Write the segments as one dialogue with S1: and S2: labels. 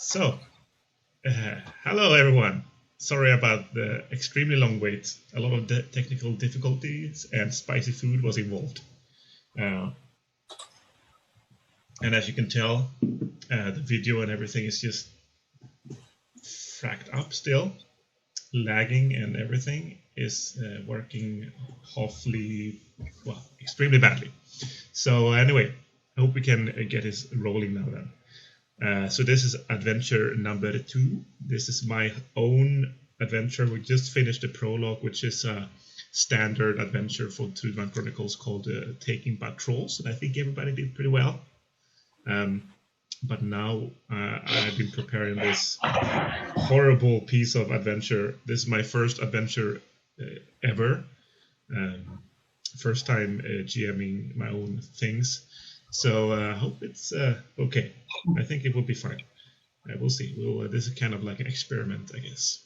S1: So, hello everyone. Sorry about the extremely long wait. A lot of technical difficulties and spicy food was involved. And as you can tell, the video and everything is just fracked up still. Lagging and everything is working extremely badly. So anyway, I hope we can get this rolling now then. So this is adventure number 2. This is my own adventure. We just finished the prologue, which is a standard adventure for Trudvang Chronicles called Taking Patrols, and I think everybody did pretty well. But now I've been preparing this horrible piece of adventure. This is my first adventure ever. First time GMing my own things. So I hope it's okay. I think it will be fine. We'll see. This is kind of like an experiment, I guess.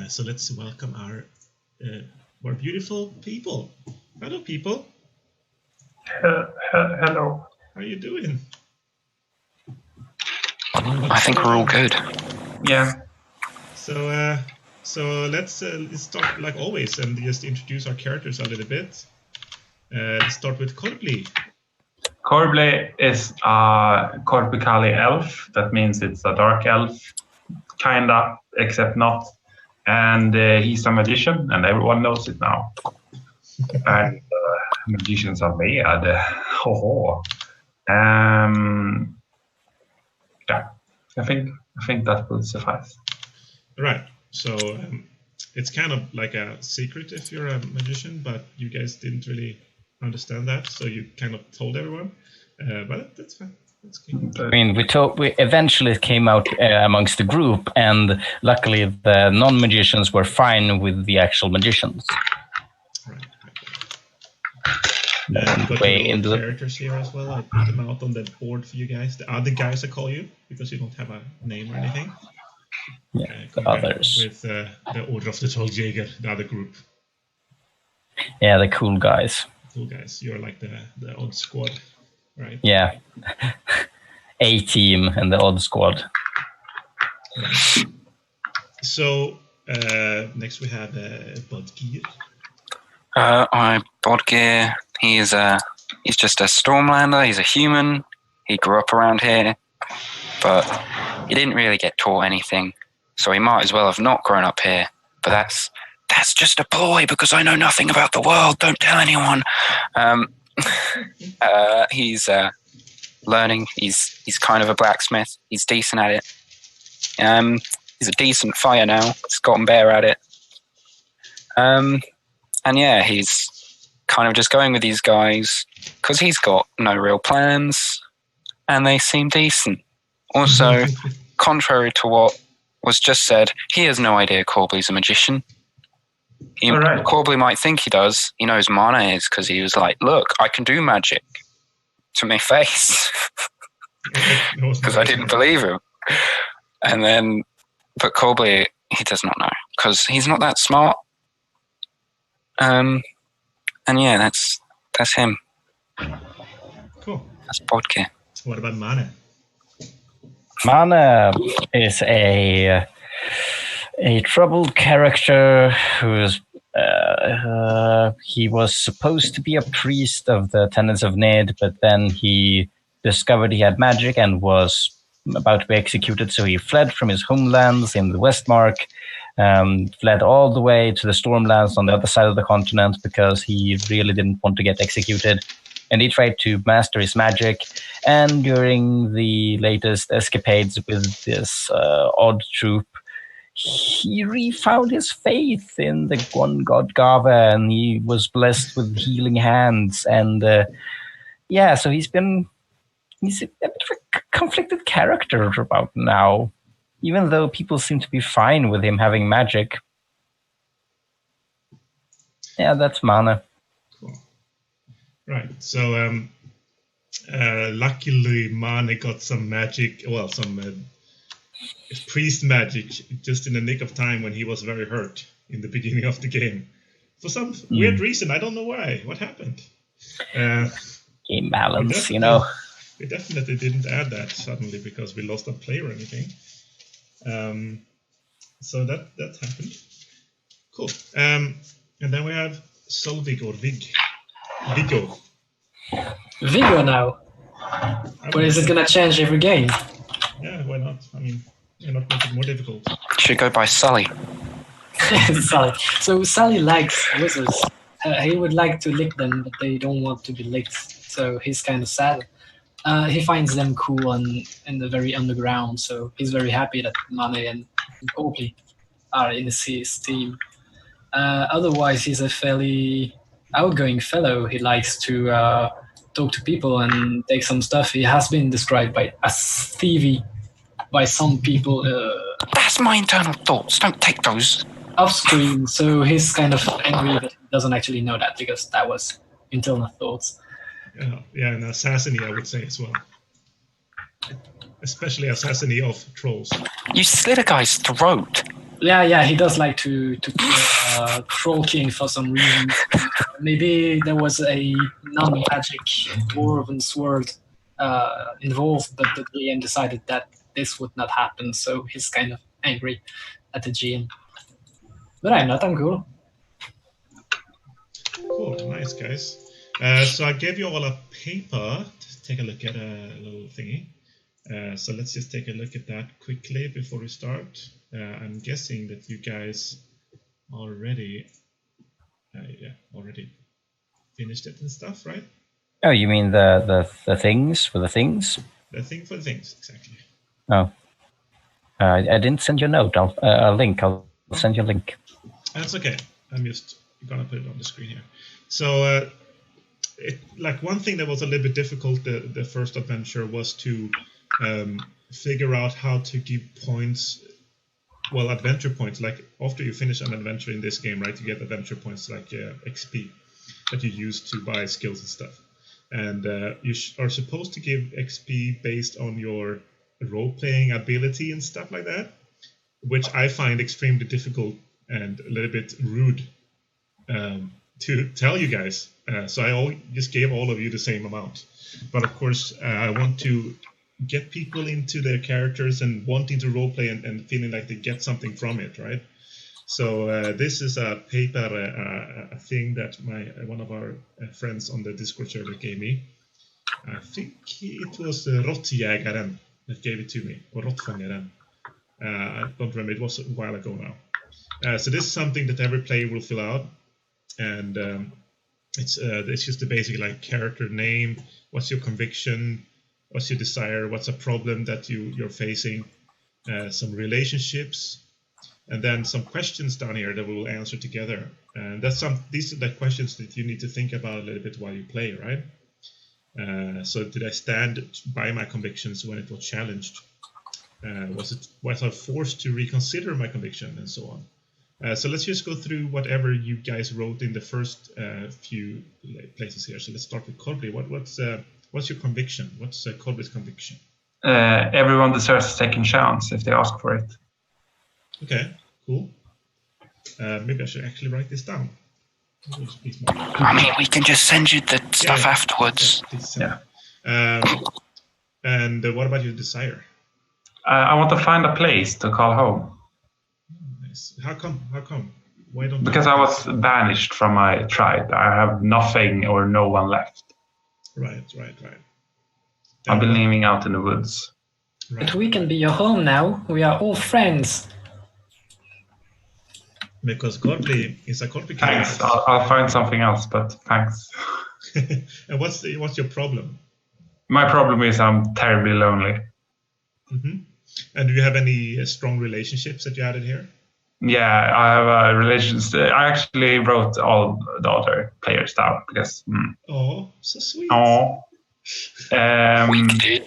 S1: So let's welcome our beautiful people. Hello, people.
S2: Hello.
S1: How are you doing?
S3: I think we're all good.
S2: Yeah.
S1: So let's start like always and just introduce our characters a little bit. Let's start with Korpli.
S2: Korble is a Korpikali elf. That means it's a dark elf, kinda, except not. And he's a magician, and everyone knows it now. And magicians are bad. Yeah, I think that will suffice.
S1: Right. So it's kind of like a secret if you're a magician, but you guys didn't really understand that, so you kind of told everyone. But that's fine. That's good.
S4: I mean, we eventually came out amongst the group, and luckily the non-magicians were fine with the actual magicians.
S1: Right. You've got your characters here as well. I put them out on the board for you guys. The other guys I call you, because you don't have a name or anything.
S4: Yeah, the others.
S1: With the Order of the Trolljager, the other group.
S4: Yeah, the cool guys.
S1: Cool guys. You're like the odd squad, right?
S4: Yeah. A-team and the odd squad.
S1: Right. So, next we have Bodgear.
S3: I'm Bodgear. He's just a Stormlander. He's a human. He grew up around here, but he didn't really get taught anything, so he might as well have not grown up here. But that's just a ploy because I know nothing about the world. Don't tell anyone. He's learning. He's kind of a blacksmith. He's decent at it. He's a decent fighter now. He's gotten better at it. And yeah, he's kind of just going with these guys because he's got no real plans, and they seem decent. Also, contrary to what was just said, he has no idea Corbley's a magician.
S2: Right.
S3: Corbley might think he does. He knows Mana is because he was like, "Look, I can do magic," to my face because I didn't believe him. And then, but Corbley, he does not know because he's not that smart. And yeah, that's him.
S1: Cool.
S3: That's Bodgear.
S1: What about Mana?
S4: Mana is a troubled character who's he was supposed to be a priest of the tenets of Ned, but then he discovered he had magic and was about to be executed, so he fled from his homelands in the Westmark, fled all the way to the Stormlands on the other side of the continent because he really didn't want to get executed. And he tried to master his magic. And during the latest escapades with this odd troop, he refound his faith in the one god Gava, and he was blessed with healing hands. And so he's a bit of a conflicted character about now, even though people seem to be fine with him having magic. Yeah, that's Mana.
S1: Right. So, luckily, Mana got some magic. Well, some priest magic just in the nick of time when he was very hurt in the beginning of the game. For some weird reason, I don't know why. What happened?
S4: Game balance, you know.
S1: We definitely didn't add that suddenly because we lost a player or anything. So that happened. Cool. And then we have Solvig or Viggo.
S5: Viggo now. Or is it gonna change every game?
S1: Yeah, why not? I mean, why not make it more difficult?
S3: Should go by Sully.
S5: Sally. So Sally likes lizards. He would like to lick them, but they don't want to be licked. So he's kind of sad. He finds them cool and very underground. So he's very happy that Magne and Copley are in his team. Otherwise, he's a fairly outgoing fellow. He likes to talk to people and take some stuff. He has been described as thievy by some people.
S3: That's my internal thoughts. Don't take those.
S5: Off screen, so he's kind of angry, but he doesn't actually know that because that was internal thoughts.
S1: Yeah, and assassiny, I would say as well. Especially assassiny of trolls.
S3: You slit a guy's throat.
S5: Yeah, he does like to troll king for some reason. Maybe there was a non-magic dwarven sword involved, but the GM decided that this would not happen, so he's kind of angry at the GM. But I'm not, I'm cool.
S1: Cool, nice guys. So I gave you all a paper to take a look at a little thingy. So let's just take a look at that quickly before we start. I'm guessing that you guys already finished it and stuff, right?
S4: Oh, you mean the things for the things?
S1: The thing for the things, exactly.
S4: Oh, I didn't send you a note. A link. I'll send you a link.
S1: That's okay. I'm just gonna put it on the screen here. So, one thing that was a little bit difficult the first adventure was to figure out how to give points. Well, adventure points. Like after you finish an adventure in this game, right? You get adventure points like XP that you use to buy skills and stuff. And you are supposed to give XP based on your role-playing ability and stuff like that, which I find extremely difficult and a little bit rude to tell you guys. So I just gave all of you the same amount. But of course, I want to get people into their characters and wanting to roleplay and feeling like they get something from it, right? So this is a paper, a thing that one of our friends on the Discord server gave me. I think it was Råttjägaren that gave it to me, or Råttfångaren. I don't remember, it was a while ago now. So this is something that every player will fill out, and it's just the basic like character name, what's your conviction, what's your desire, what's a problem that you're facing, some relationships, and then some questions down here that we will answer together. And these are the questions that you need to think about a little bit while you play, right? So did I stand by my convictions when it was challenged? Was I forced to reconsider my conviction, and so on? So let's just go through whatever you guys wrote in the first few places here. So let's start with Corbly. What's your conviction? What's Corbly's conviction?
S2: Everyone deserves a second chance if they ask for it.
S1: Okay, cool. Maybe I should actually write this down.
S3: I mean, we can just send you the stuff afterwards.
S2: Yeah.
S1: And what about your desire?
S2: I want to find a place to call home.
S1: Nice. How come? Why don't?
S2: Because I was banished from my tribe. I have nothing or no one left.
S1: Right.
S2: I've been living out in the woods.
S1: Right.
S5: But we can be your home now. We are all friends.
S1: Because Corbly is a Corbly.
S2: Thanks. I'll find something else, but thanks.
S1: And what's your problem?
S2: My problem is I'm terribly lonely.
S1: Mm-hmm. And do you have any strong relationships that you added here?
S2: Yeah, I have a relationship. I actually wrote all the other players down because.
S1: Oh, so sweet.
S2: Oh.
S3: Weak dude.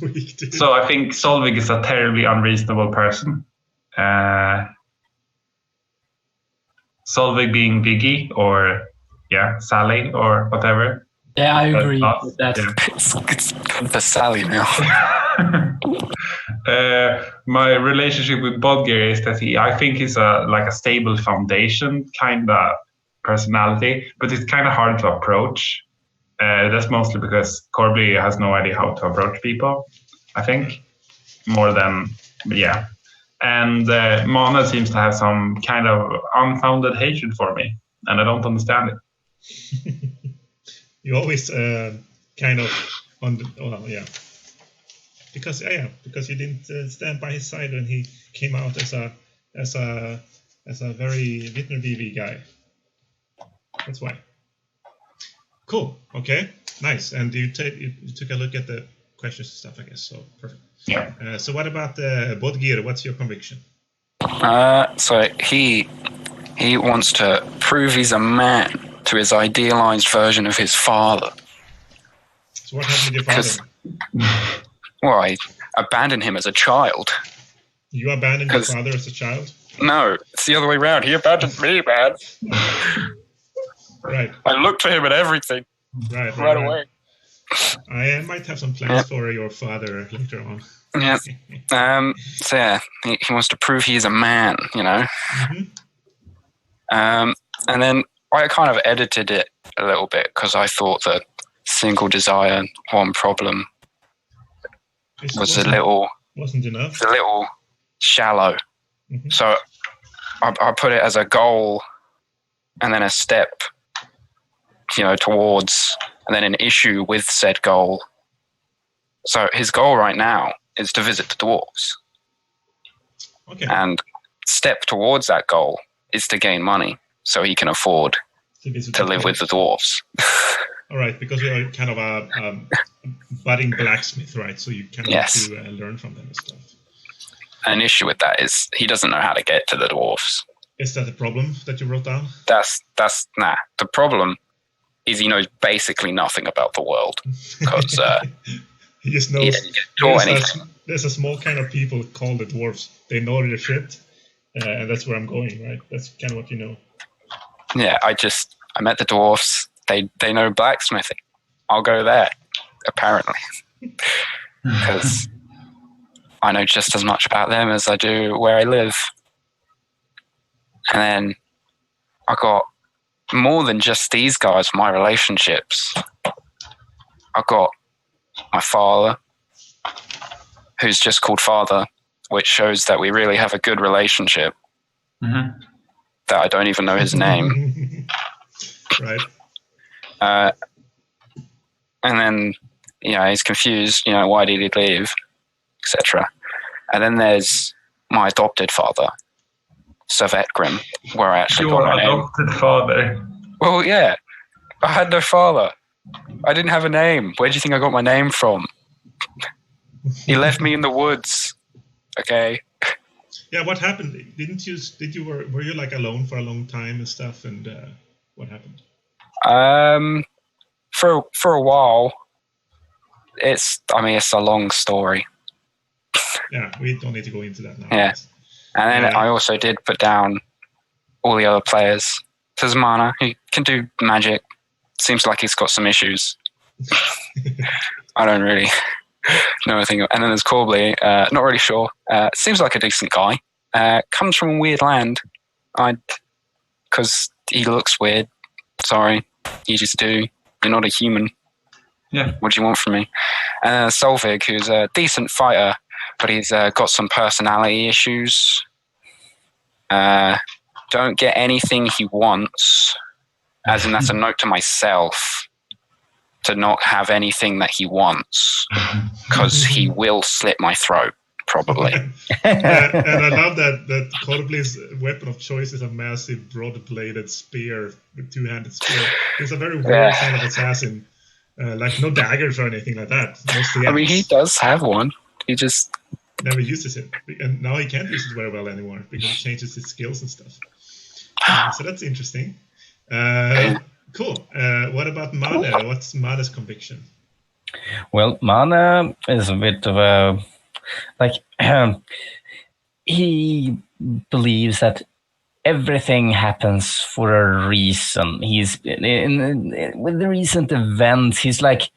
S1: Weak dude.
S2: So I think Solvig is a terribly unreasonable person. Solvig being Biggie or Sally or whatever.
S5: Yeah, I agree with that.
S3: Yeah. It's good for Sally now.
S2: My relationship with Bodger is that I think he's a stable foundation kind of personality, but it's kind of hard to approach. That's mostly because Corbly has no idea how to approach people, I think, more than, yeah. And Mana seems to have some kind of unfounded hatred for me, and I don't understand it.
S1: You always kind of on the, well, yeah. Because you didn't stand by his side when he came out as a very Vitner DV guy. That's why. Cool. Okay. Nice. And you took a look at the questions and stuff, I guess. So perfect.
S2: Yeah.
S1: So what about Bodgir? What's your conviction?
S3: So he wants to prove he's a man to his idealized version of his father.
S1: So what happened with your father?
S3: Well, I abandoned him as a child.
S1: You abandoned your father as a child?
S3: No, it's the other way around. He abandoned me, man.
S1: Right.
S3: I looked for him at everything. Right away.
S1: I might have some plans for your father later on.
S3: Yeah. So yeah, he wants to prove he's a man, you know.
S1: Mm-hmm.
S3: And then I kind of edited it a little bit because I thought that single desire, one problem wasn't enough. It's a little shallow.
S1: Mm-hmm.
S3: So I put it as a goal and then a step, you know, towards, and then an issue with said goal. So his goal right now is to visit the dwarves.
S1: Okay.
S3: And step towards that goal is to gain money so he can afford to live with the dwarves.
S1: All right, because you're kind of a budding blacksmith, right? So you kind of have to learn from them and stuff.
S3: An issue with that is he doesn't know how to get to the dwarves.
S1: Is that the problem that you wrote down?
S3: That's the problem is he knows basically nothing about the world because
S1: he just knows there's a small kind of people called the dwarves. They know their shit, and that's where I'm going, right? That's kind of what you know.
S3: Yeah, I met the dwarves. They know blacksmithing. I'll go there, apparently, because I know just as much about them as I do where I live. And then I got more than just these guys, my relationships. I got my father, who's just called father, which shows that we really have a good relationship.
S2: Mm-hmm.
S3: That I don't even know his name.
S1: Right.
S3: And then, you know, he's confused, you know, why did he leave, etc. And then there's my adopted father, Savetgrim, where I actually got my name.
S2: Your adopted father?
S3: Well, yeah. I had no father. I didn't have a name. Where do you think I got my name from? He left me in the woods. Okay.
S1: Yeah, what happened? Were you like alone for a long time and stuff? And what happened?
S3: For a while. It's a long story.
S1: Yeah, we don't need to go into that now.
S3: Yeah. And then I also did put down all the other players. There's Mana, he can do magic. Seems like he's got some issues. I don't really know anything. And then there's Corbly, not really sure. Seems like a decent guy. Comes from a weird land. Because he looks weird. Sorry, you just do. You're not a human.
S2: Yeah.
S3: What do you want from me? And Solvig, who's a decent fighter, but he's got some personality issues. Don't get anything he wants. As in, that's a note to myself to not have anything that he wants, because he will slit my throat, probably.
S1: And I love that Corbly's weapon of choice is a massive broad-bladed spear with two-handed spear. He's a very weird kind of assassin. Like no daggers or anything like that. Mostly
S3: I mean, he does have one. He just
S1: never uses it, and now he can't use it very well anymore because he changes his skills and stuff. So that's interesting. Cool. What about Mana? What's Mana's conviction?
S4: Well, Mana is a bit of a he believes that everything happens for a reason. He's with the recent events. He's like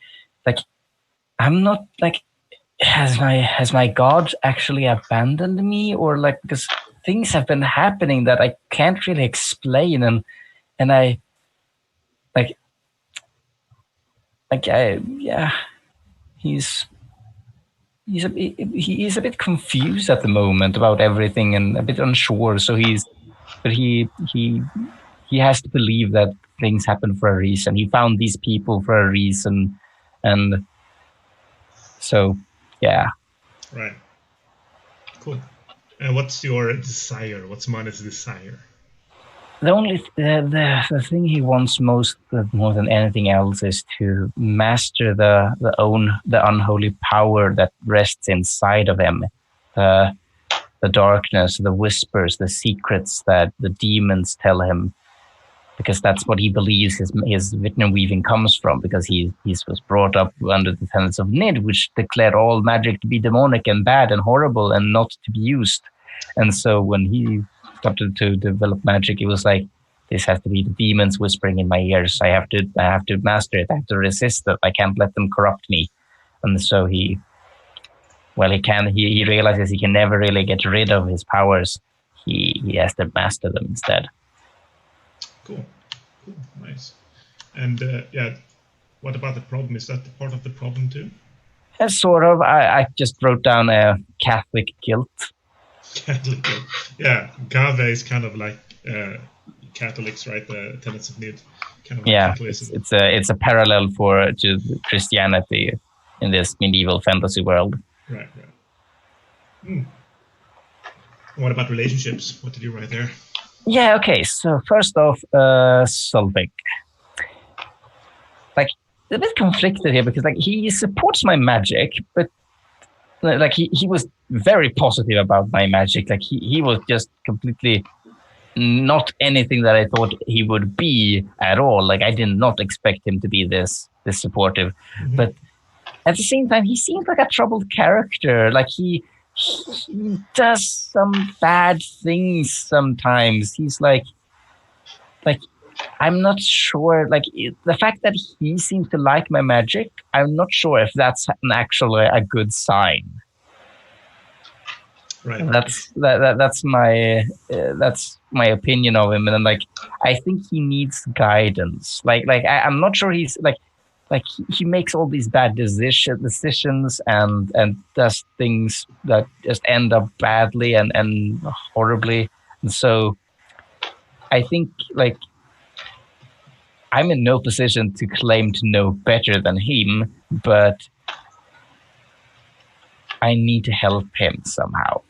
S4: I'm not like. Has my God actually abandoned me, or like, because things have been happening that I can't really explain, and I like he's a bit confused at the moment about everything and a bit unsure. So he has to believe that things happen for a reason. He found these people for a reason, and so yeah.
S1: Right. Cool. And what's your desire? What's Magne's desire?
S4: The thing he wants most, more than anything else, is to master the unholy power that rests inside of him, the darkness, the whispers, the secrets that the demons tell him, because that's what he believes his Vitner weaving comes from, because he was brought up under the tenets of Nid, which declared all magic to be demonic and bad and horrible and not to be used. And so when he started to develop magic, it was like, this has to be the demons whispering in my ears. I have to master it. I have to resist it. I can't let them corrupt me. And so he realizes he can never really get rid of his powers. He has to master them instead.
S1: Cool. Nice. And what about the problem? Is that the part of the problem too?
S4: Sort of. I just wrote down a Catholic guilt.
S1: Catholic guilt. Yeah, Gave is kind of like Catholics, right? The tenets of Nid. Kind of like
S4: it's a parallel to Christianity in this medieval fantasy world.
S1: Right. What about relationships? What did you write there?
S4: Yeah, okay. So first off, Solvik. Like, a bit conflicted here because he supports my magic, but he was very positive about my magic. Like he was just completely not anything that I thought he would be at all. Like I did not expect him to be this supportive. Mm-hmm. But at the same time, he seems like a troubled character. Like he does some bad things sometimes. He's like I'm not sure. Like the fact that he seems to like my magic, I'm not sure if that's actually a good sign.
S1: Right.
S4: That's my opinion of him, and I think he needs guidance. I'm not sure he's he makes all these bad decisions and does things that just end up badly and horribly. And so I think I'm in no position to claim to know better than him, but I need to help him somehow.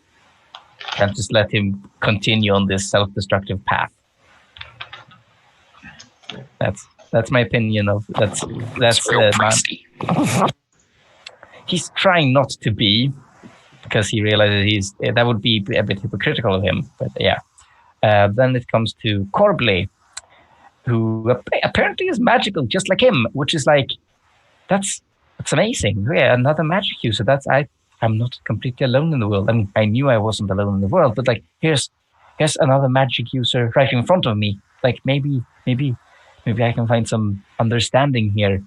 S4: Can't just let him continue on this self-destructive path. That's my opinion of that's he's trying not to be, because he realizes that would be a bit hypocritical of him. But yeah, then it comes to Corbley, who apparently is magical just like him, which is that's amazing. Yeah, another magic user. I'm not completely alone in the world. I mean, I knew I wasn't alone in the world, but here's another magic user right in front of me. Maybe I can find some understanding here.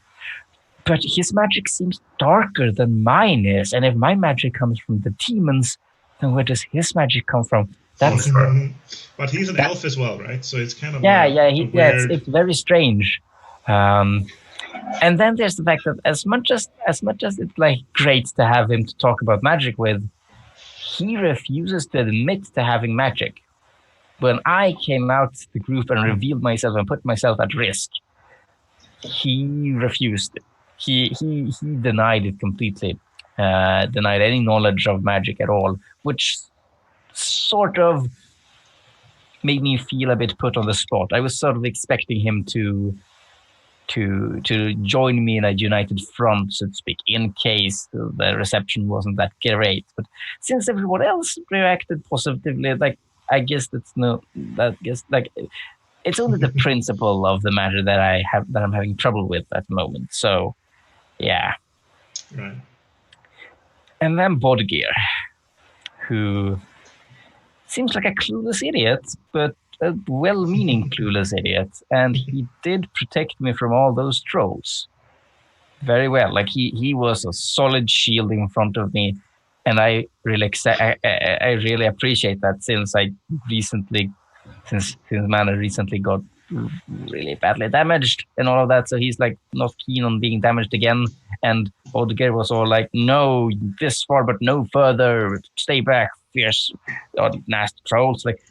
S4: But his magic seems darker than mine is, and if my magic comes from the demons, then where does his magic come from?
S1: But he's an elf as well, right? So it's kind of
S4: it's very strange. And then there's the fact that as much as it's great to have him to talk about magic with, he refuses to admit to having magic. When I came out to the group and revealed myself and put myself at risk, he refused it. He denied it completely, denied any knowledge of magic at all, which sort of made me feel a bit put on the spot. I was sort of expecting him to join me in a united front, so to speak, in case the reception wasn't that great. But since everyone else reacted positively, I guess it's only the principle of the matter that I'm having trouble with at the moment. So, yeah.
S1: Right.
S4: And then Bodgear, who seems like a clueless idiot, but a well-meaning clueless idiot, and he did protect me from all those trolls very well. He was a solid shield in front of me, and I really appreciate that since Mana recently got really badly damaged and all of that. So he's like not keen on being damaged again. And Bodger was all like, "No, this far, but no further. Stay back, fierce, nasty trolls." Like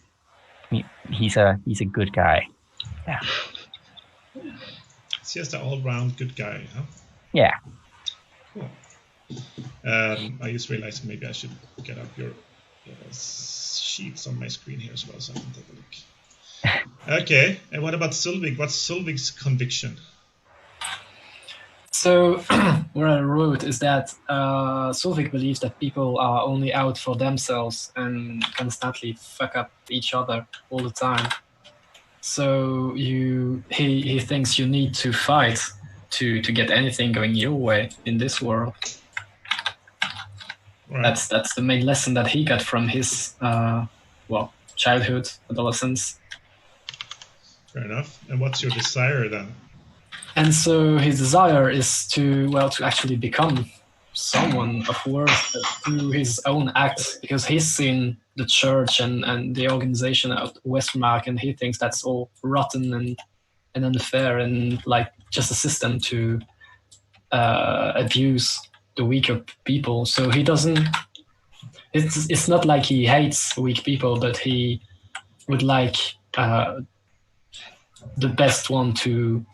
S4: he's a good guy. Yeah.
S1: It's just an all-round good guy, huh?
S4: Yeah.
S1: Cool. I just realized maybe I should get up your sheets on my screen here as well, so I can take a look. Okay, and what about Sylvig? What's Sylvig's conviction?
S5: So, what I wrote is that Solvik believes that people are only out for themselves and constantly fuck up each other all the time. So he thinks you need to fight to get anything going your way in this world.
S1: Right.
S5: That's the main lesson that he got from his childhood, adolescence.
S1: Fair enough. And what's your desire then?
S5: And so his desire is to actually become someone of worth through his own acts, because he's seen the church and the organization at Westmark, and he thinks that's all rotten and unfair and like just a system to abuse the weaker people. So he doesn't. It's not like he hates weak people, but he would like the best one to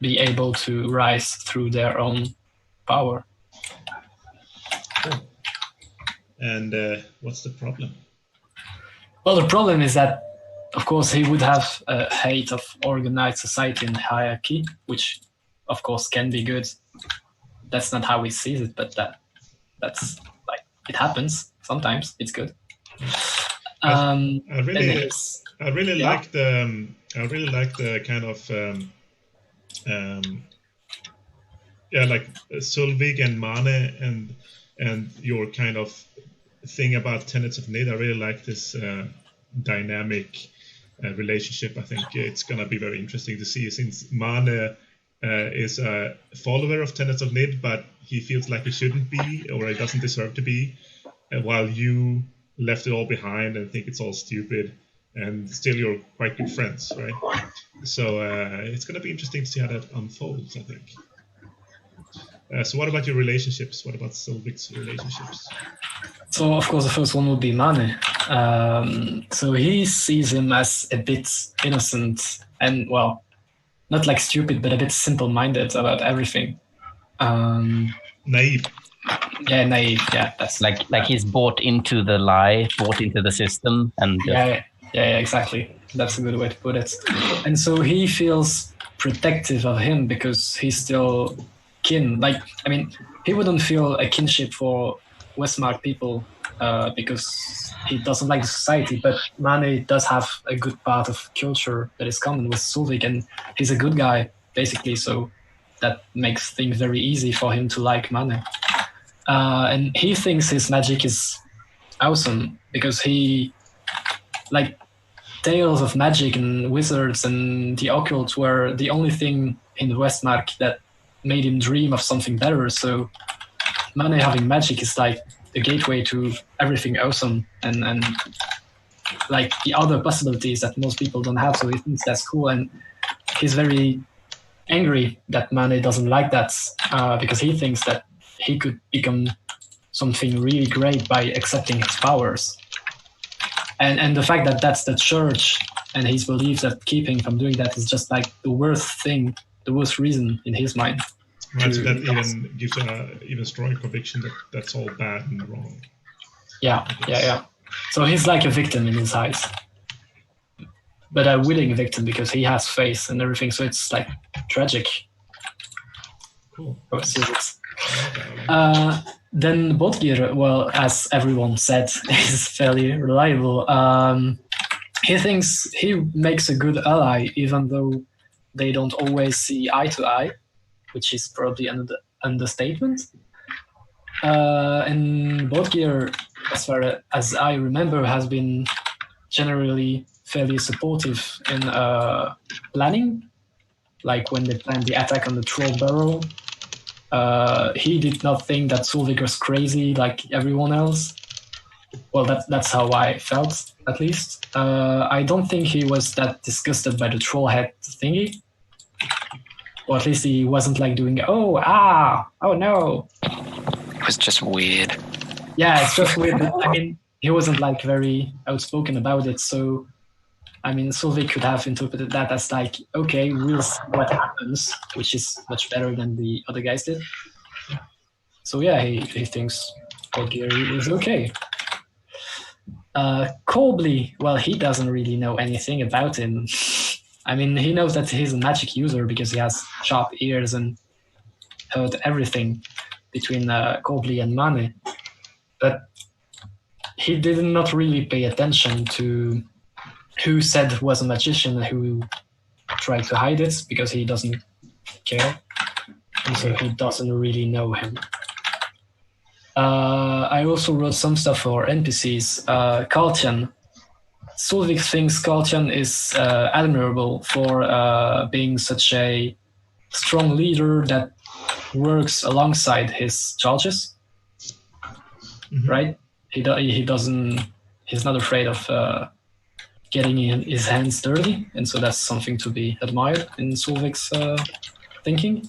S5: be able to rise through their own power.
S1: Cool. And what's the problem?
S5: Well, the problem is that, of course, he would have a hate of organized society and hierarchy, which, of course, can be good. That's not how he sees it, but that's like it happens sometimes. It's good.
S1: I really like the kind of like Solvig and Mane and your kind of thing about Tenets of Nid. I really like this dynamic relationship. I think it's gonna be very interesting to see, since Mane is a follower of Tenets of Nid, but he feels like he shouldn't be, or he doesn't deserve to be, while you left it all behind and think it's all stupid, and still you're quite good friends, right? So it's going to be interesting to see how that unfolds, I think. So what about your relationships? What about Sylvig's relationships?
S5: So, of course, the first one would be Mane. So he sees him as a bit innocent and, well, not like stupid, but a bit simple-minded about everything.
S1: Naive.
S5: Yeah, naive. Yeah, that's
S4: like he's bought into the lie, bought into the system, and
S5: yeah, exactly. That's a good way to put it. And so he feels protective of him because he's still kin. Like, I mean, he wouldn't feel a kinship for Westmark people because he doesn't like the society, but Mane does have a good part of culture that is common with Solvik, and he's a good guy, basically, so that makes things very easy for him to like Mane. And he thinks his magic is awesome because he, like, tales of magic and wizards and the occult were the only thing in Westmark that made him dream of something better. So Mane having magic is like the gateway to everything awesome and like the other possibilities that most people don't have. So he thinks that's cool, and he's very angry that Mane doesn't like that because he thinks that he could become something really great by accepting his powers. And the fact that that's the church and his belief that keeping from doing that is just like the worst thing, the worst reason in his mind.
S1: Right, so that even gives an even stronger conviction that that's all bad and wrong.
S5: Yeah. So he's like a victim in his eyes. But a willing victim because he has faith and everything, so it's like tragic.
S1: Cool.
S5: Then Bodgir, well, as everyone said, is fairly reliable. He thinks he makes a good ally, even though they don't always see eye to eye, which is probably an understatement. And Bodgir, as far as I remember, has been generally fairly supportive in planning, like when they planned the attack on the troll barrel. He did not think that Solvik was crazy like everyone else. Well, that's how I felt, at least. I don't think he was that disgusted by the troll head thingy. Or at least he wasn't like doing, oh no.
S3: It was just weird.
S5: Yeah, it's just weird. I mean, he wasn't like very outspoken about it. So, I mean, Solveig could have interpreted that as like, okay, we'll see what happens, which is much better than the other guys did. So yeah, he thinks Gary is okay. Corbly, well, he doesn't really know anything about him. I mean, he knows that he's a magic user because he has sharp ears and heard everything between Corbly and Magne. But he did not really pay attention to who said was a magician and who tried to hide it because he doesn't care. And so he doesn't really know him. I also wrote some stuff for NPCs. Kaltian. Solveig thinks Kaltian is admirable for being such a strong leader that works alongside his charges. Mm-hmm. Right? He's not afraid of getting his hands dirty, and so that's something to be admired in Solveig's thinking.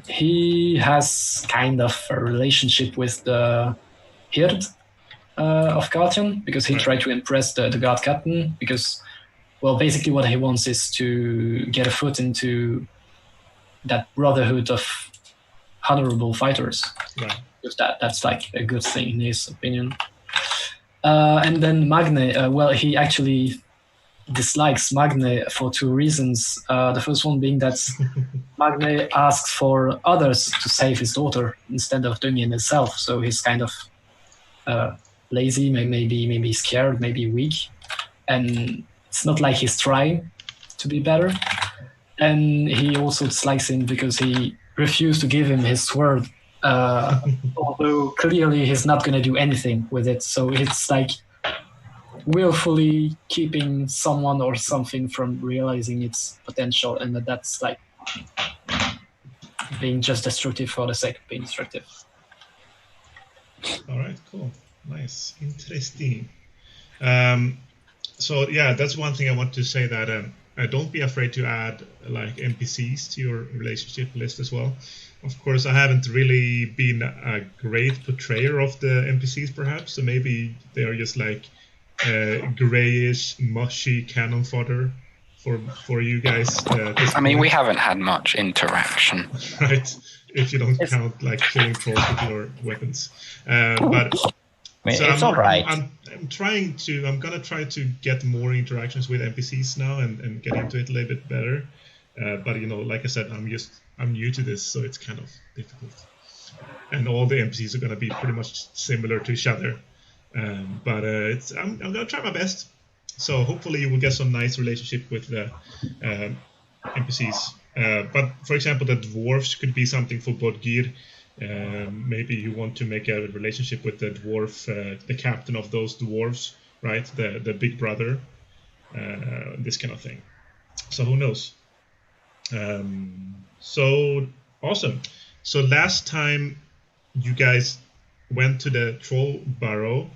S5: He has kind of a relationship with the Hird of Kaltian because he tried to impress the guard captain because, well, basically what he wants is to get a foot into that brotherhood of honorable fighters. Right. Because that's like a good thing in his opinion. And then Magne, well, he actually dislikes Magne for two reasons. The first one being that Magne asks for others to save his daughter instead of doing it himself. So he's kind of lazy, maybe scared, maybe weak. And it's not like he's trying to be better. And he also dislikes him because he refused to give him his sword. Although clearly he's not going to do anything with it. So it's like willfully keeping someone or something from realizing its potential, and that's like being just destructive for the sake of being destructive.
S1: All right, cool, nice, interesting. So yeah, that's one thing I want to say, that don't be afraid to add like NPCs to your relationship list as well. Of course, I haven't really been a great portrayer of the NPCs, perhaps, so maybe they are just like grayish, mushy cannon fodder for you guys.
S3: I mean, we haven't had much interaction,
S1: right? If you don't count like killing trolls with your weapons, but so
S4: it's all right.
S1: I'm gonna try to get more interactions with NPCs now and get into it a little bit better. But you know, like I said, I'm new to this, so it's kind of difficult. And all the NPCs are gonna be pretty much similar to each other. But I'm gonna try my best. So hopefully you will get some nice relationship with the NPCs. But for example, the dwarves could be something for Bodgir. Maybe you want to make a relationship with the dwarf, the captain of those dwarves, right? The big brother, this kind of thing. So who knows? So awesome. So last time you guys went to the troll burrow,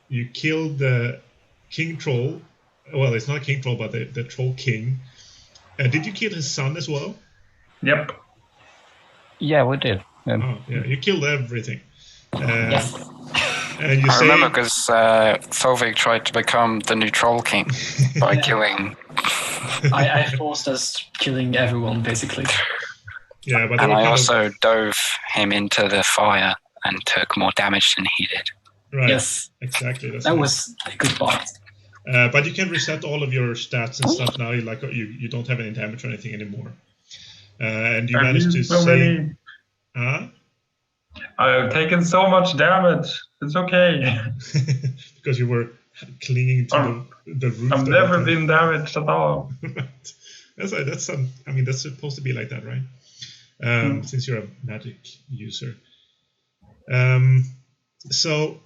S1: you killed the king troll. Well, it's not a king troll, but the troll king. Did you kill his son as well?
S2: Yep.
S4: Yeah, we did.
S1: Oh, yeah, you killed everything.
S5: Yes.
S1: And you
S3: I remember because Solveig tried to become the new troll king by killing.
S5: I forced us killing everyone, basically.
S1: Yeah, but
S3: and I also dove him into the fire and took more damage than he did.
S1: Right.
S5: Yes.
S1: Exactly.
S5: That was a good part.
S1: But you can reset all of your stats and stuff now. Like you don't have any damage or anything anymore. And you managed to save. Huh?
S2: I've taken so much damage. It's okay.
S1: Because you were clinging to the roof.
S2: I've never been damaged at all.
S1: Right. That's supposed to be like that, right? Since you're a magic user. So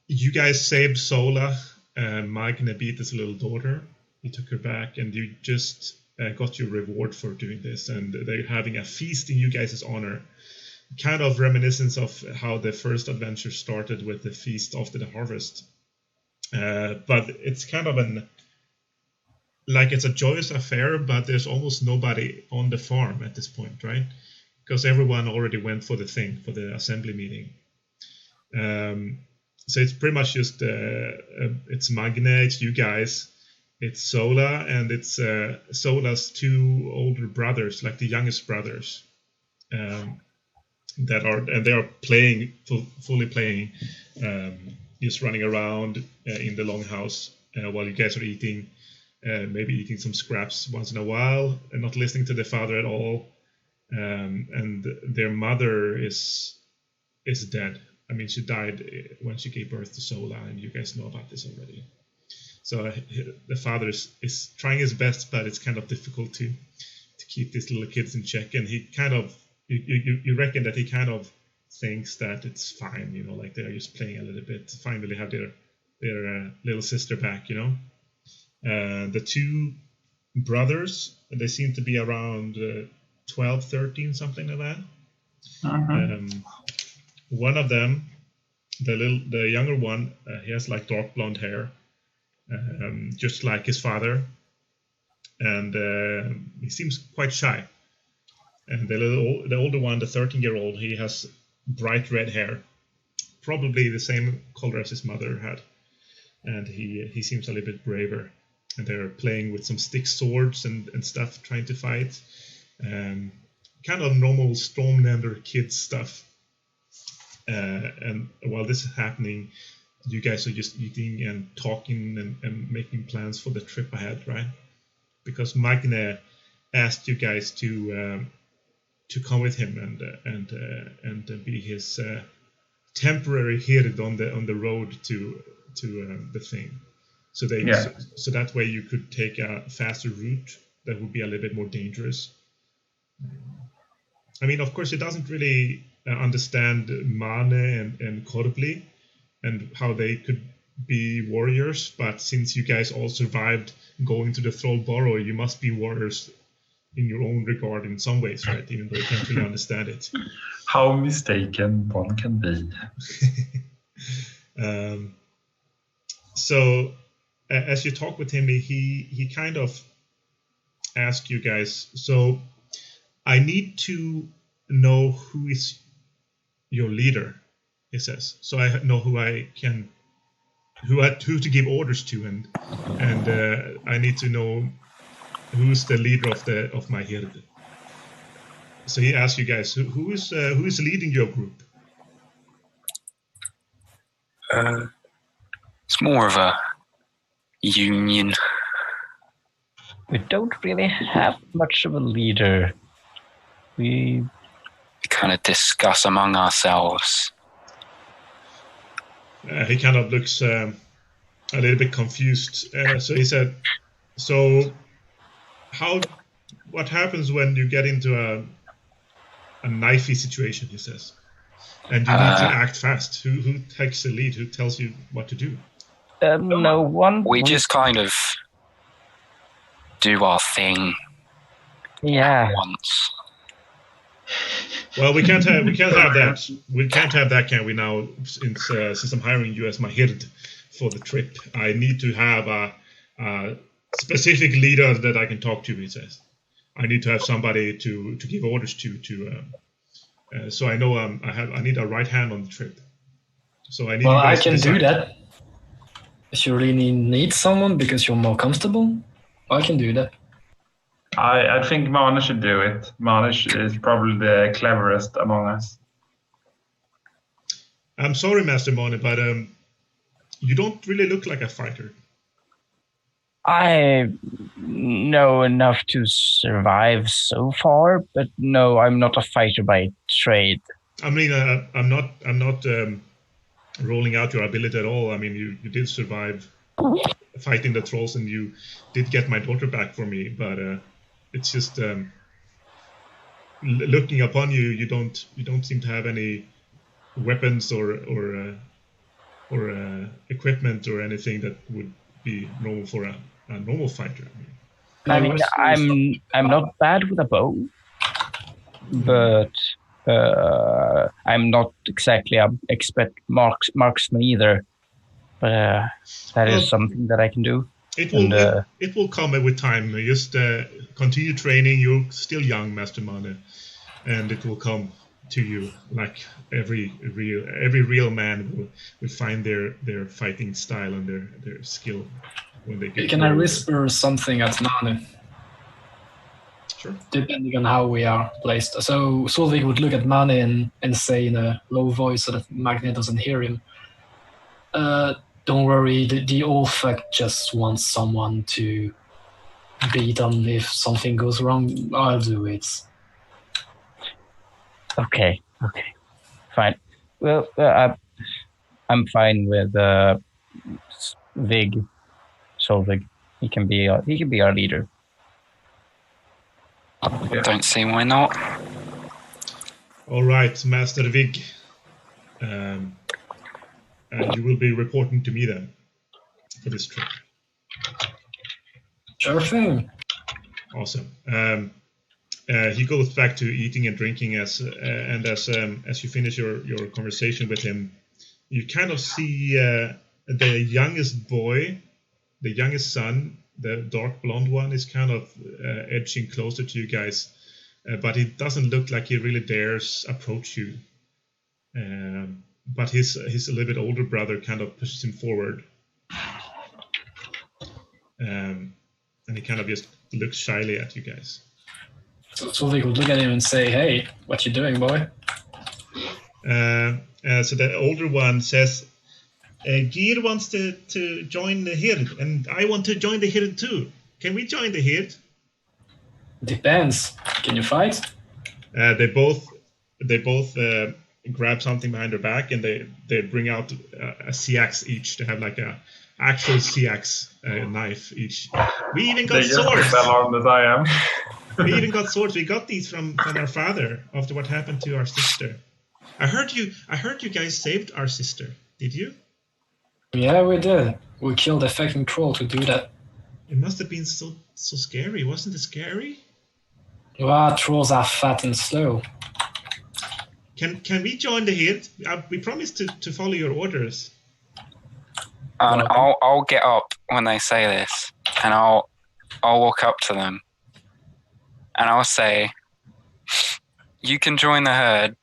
S1: you guys saved Sola, Magne Bite's little daughter. You took her back, and you just got your reward for doing this, and they're having a feast in you guys' honor. kind of reminiscence of how the first adventure started with the feast after the harvest. But it's kind of it's a joyous affair, but there's almost nobody on the farm at this point, right? Because everyone already went for the assembly meeting. So it's pretty much just it's Magne, it's you guys, it's Sola, and it's Sola's two older brothers, like the youngest brothers, they are playing, fully playing, just running around in the longhouse while you guys are eating, maybe eating some scraps once in a while, and not listening to the father at all. And their mother is dead. I mean, she died when she gave birth to Sola, and you guys know about this already. So the father is trying his best, but it's kind of difficult to keep these little kids in check. And he kind of, you reckon that he kind of thinks that it's fine, you know, like they're just playing a little bit to finally have their little sister back, you know. The two brothers, they seem to be around 12, 13, something like that. One of them, the younger one, he has like dark blonde hair, just like his father, and he seems quite shy. And the older one, the 13-year-old, he has bright red hair, probably the same color as his mother had, and he seems a little bit braver. And they're playing with some stick swords and stuff, trying to fight, kind of normal Stormlander kids stuff. And while this is happening, you guys are just eating and talking and making plans for the trip ahead, right? Because Magne asked you guys to come with him and be his temporary hird on the road to the thing. So so that way you could take a faster route that would be a little bit more dangerous. I mean, of course, he doesn't really understand Mane and Korbli and how they could be warriors, but since you guys all survived going to the Thrall Burrow, you must be warriors in your own regard in some ways, right? Even though you can't really understand it.
S2: How mistaken one can be.
S1: So as you talk with him, he kind of asks you guys, so I need to know who is your leader, he says, so I know who to give orders to, and I need to know who's the leader of my hird. So he asks you guys, who is leading your group?
S3: It's more of a union.
S4: We don't really have much of a leader. We
S3: kind of discuss among ourselves.
S1: He kind of looks a little bit confused. So he said, so what happens when you get into a knifey situation, he says, and you need to act fast? Who takes the lead? Who tells you what to do?
S4: No one.
S3: We just kind of do our thing.
S4: Yeah.
S3: Once.
S1: Well, we can't have that. We can't have that, can we? Now, since I'm hiring you as my hird for the trip, I need to have a specific leader that I can talk to. He says, I need to have somebody to give orders to. So I know I need a right hand on the trip. So I need.
S5: Well, I can do that. If you really need someone because you're more comfortable, I can do that.
S2: I think Mane should do it. Mane is probably the cleverest among us.
S1: I'm sorry, Master Mane, but you don't really look like a fighter.
S4: I know enough to survive so far, but no, I'm not a fighter by trade.
S1: I mean, I'm not rolling out your ability at all. I mean, you did survive fighting the trolls, and you did get my daughter back for me. But it's just looking upon you, you don't seem to have any weapons or equipment or anything that would be normal for a normal fighter.
S4: I mean, I'm not bad with a bow, but I'm not exactly an expert marksman either, but that is something that I can do.
S1: It will come with time. Just continue training. You're still young, Master Magne, and it will come to you. Like every real man will find their fighting style and their skill when they get.
S5: Can I whisper something at Magne?
S1: Sure.
S5: Depending on how we are placed. So Solvik would look at Magne and say in a low voice so that Magne doesn't hear him. Don't worry, the Orphac just wants someone to beat on if something goes wrong. I'll do it.
S4: Okay, fine. Well, I'm fine with Vig, Solvig. He can be our leader.
S3: I don't see why not.
S1: All right, Master Vig. And you will be reporting to me then for this trip.
S5: Sure thing.
S1: Awesome. He goes back to eating and drinking as you finish your conversation with him, you kind of see the youngest boy, the youngest son, the dark blonde one, is kind of edging closer to you guys, but it doesn't look like he really dares approach you. But his a little bit older brother kind of pushes him forward, and he kind of just looks shyly at you guys.
S5: So they would look at him and say, "Hey, what you doing, boy?"
S1: So the older one says, "Geir wants to join the herd, and I want to join the herd too. Can we join the herd?"
S5: Depends. Can you fight?
S1: They both grab something behind their back, and they bring out a sea axe each. They have like a actual sea axe knife each. We even got swords.
S2: Well armed as I am.
S1: We even got swords. We got these from our father after what happened to our sister. I heard you guys saved our sister. Did you?
S5: Yeah, we did. We killed a fucking troll to do that.
S1: It must have been so scary. Wasn't it scary?
S5: Well, trolls are fat and slow.
S1: Can we join the herd? We promised to follow your orders.
S3: And I'll get up when they say this, and I'll walk up to them, and I'll say, "You can join the herd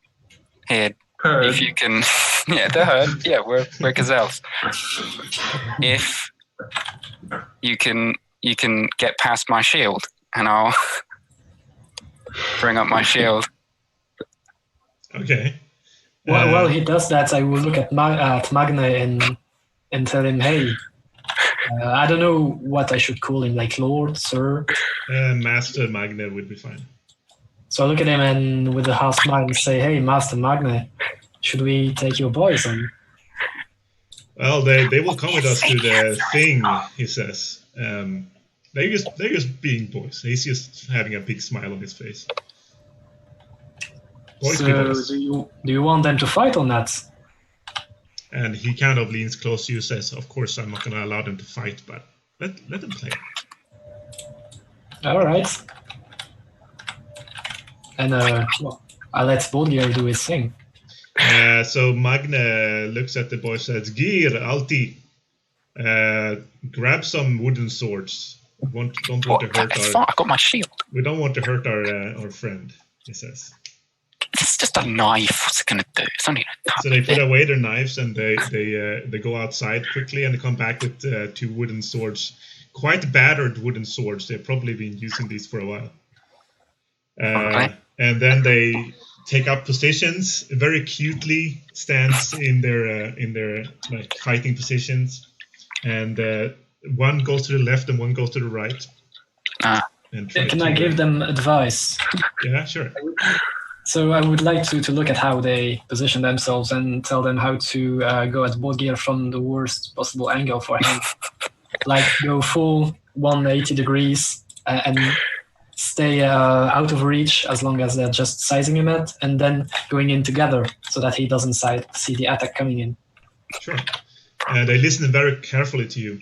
S3: here if you can." Yeah, the herd. Yeah, we're gazelles. If you can get past my shield, and I'll bring up my shield.
S1: Okay.
S5: While he does that, I will look at Magne and tell him, "Hey, I don't know what I should call him, like Lord, Sir."
S1: Master Magne would be fine.
S5: So I look at him and with a half smile and say, "Hey, Master Magne, should we take your boys on?"
S1: Well, they will come with us to the thing, he says. They're just being boys. He's just having a big smile on his face. Boys
S5: so
S1: boys.
S5: do you want them to fight on that?
S1: And he kind of leans close to you, says, "Of course, I'm not going to allow them to fight, but let them play."
S5: All right. And I let Bodgir do his thing.
S1: So Magne looks at the boy, says, "Geir, Alti, grab some wooden swords. Don't want to hurt our.
S3: I got my shield.
S1: We don't want to hurt our friend," he says.
S3: It's just a knife. What's it gonna do? It's only a
S1: So they put away their knives and they go outside quickly, and they come back with 2 wooden swords, quite battered wooden swords. They've probably been using these for a while.
S3: Okay.
S1: And then they take up positions, very cutely stands in their like fighting positions, and one goes to the left and one goes to the right.
S5: Can I give them advice?
S1: Yeah, sure.
S5: So I would like to look at how they position themselves and tell them how to go at Bodgir from the worst possible angle for him. Like go full 180 degrees and stay out of reach as long as they're just sizing him at, and then going in together so that he doesn't see the attack coming in.
S1: Sure. They listen very carefully to you.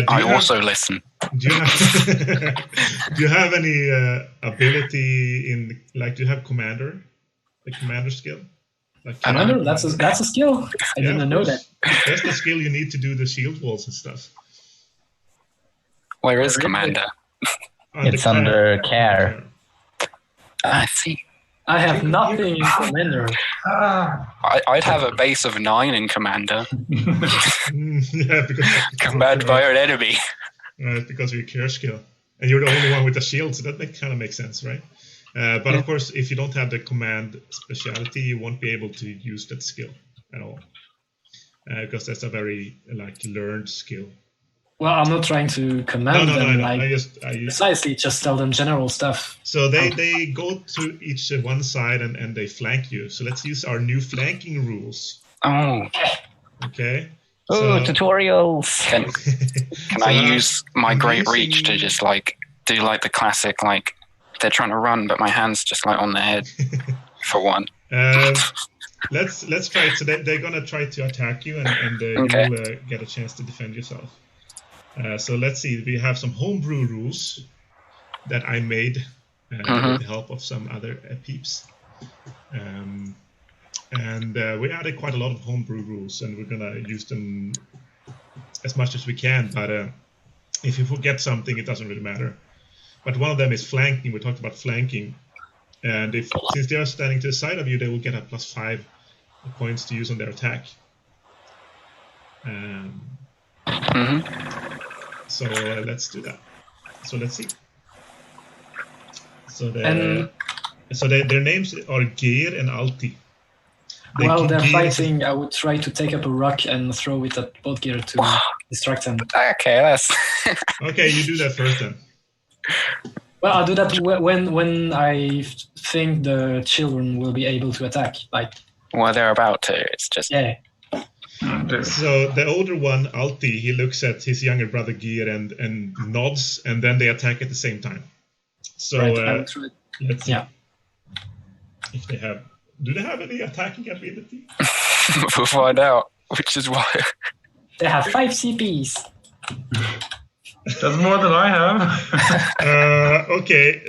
S3: I also listen.
S1: Do you have any ability in, like, do you have commander? the commander skill? Like
S5: Commander, that's a skill. I
S1: Yeah,
S5: didn't
S1: of
S5: know
S1: course.
S5: that.
S1: That's the skill you need to do the shield walls and stuff.
S3: Where is
S5: Really?
S3: Commander?
S4: It's under care.
S3: I see.
S5: I have nothing in Commander.
S3: I'd have a base of 9 in Commander.
S1: Yeah, because
S3: Command by an enemy.
S1: Right, because of your care skill. And you're the only one with the shield, so that kind of makes sense, right? But of course, if you don't have the command speciality, you won't be able to use that skill at all. Because that's a very learned skill.
S5: Well, I'm not trying to command
S1: No,
S5: them.
S1: I know.
S5: Precisely, just tell them general stuff.
S1: So they go to each one side and they flank you. So let's use our new flanking rules.
S3: Oh.
S1: Okay.
S4: Oh, tutorials.
S3: Can I use my great reach to just do the classic they're trying to run but my hand's just on their head for one.
S1: Let's try it. So they're gonna try to attack you and
S3: Okay.
S1: you will get a chance to defend yourself. So let's see. We have some homebrew rules that I made with the help of some other peeps. And we added quite a lot of homebrew rules, and we're gonna use them as much as we can. But if you forget something, it doesn't really matter. But one of them is flanking. We talked about flanking, and since they are standing to the side of you, they will get a +5 points to use on their attack. So let's do that. So let's see. So their names are Geir and Alti.
S5: While they're fighting, I would try to take up a rock and throw it at both gear to distract them.
S3: Okay, that's
S1: Okay, you do that first then.
S5: Well, I'll do that when I think the children will be able to attack.
S3: well, they're about to. It's just
S5: Yeah.
S1: So the older one, Alti, he looks at his younger brother Geir and nods, and then they attack at the same time. So
S5: Right,
S1: let's see
S5: yeah.
S1: if they have. Do they have any attacking ability?
S3: we'll find out. Which is why.
S5: They have 5 CPs.
S2: That's more than I have.
S1: Okay,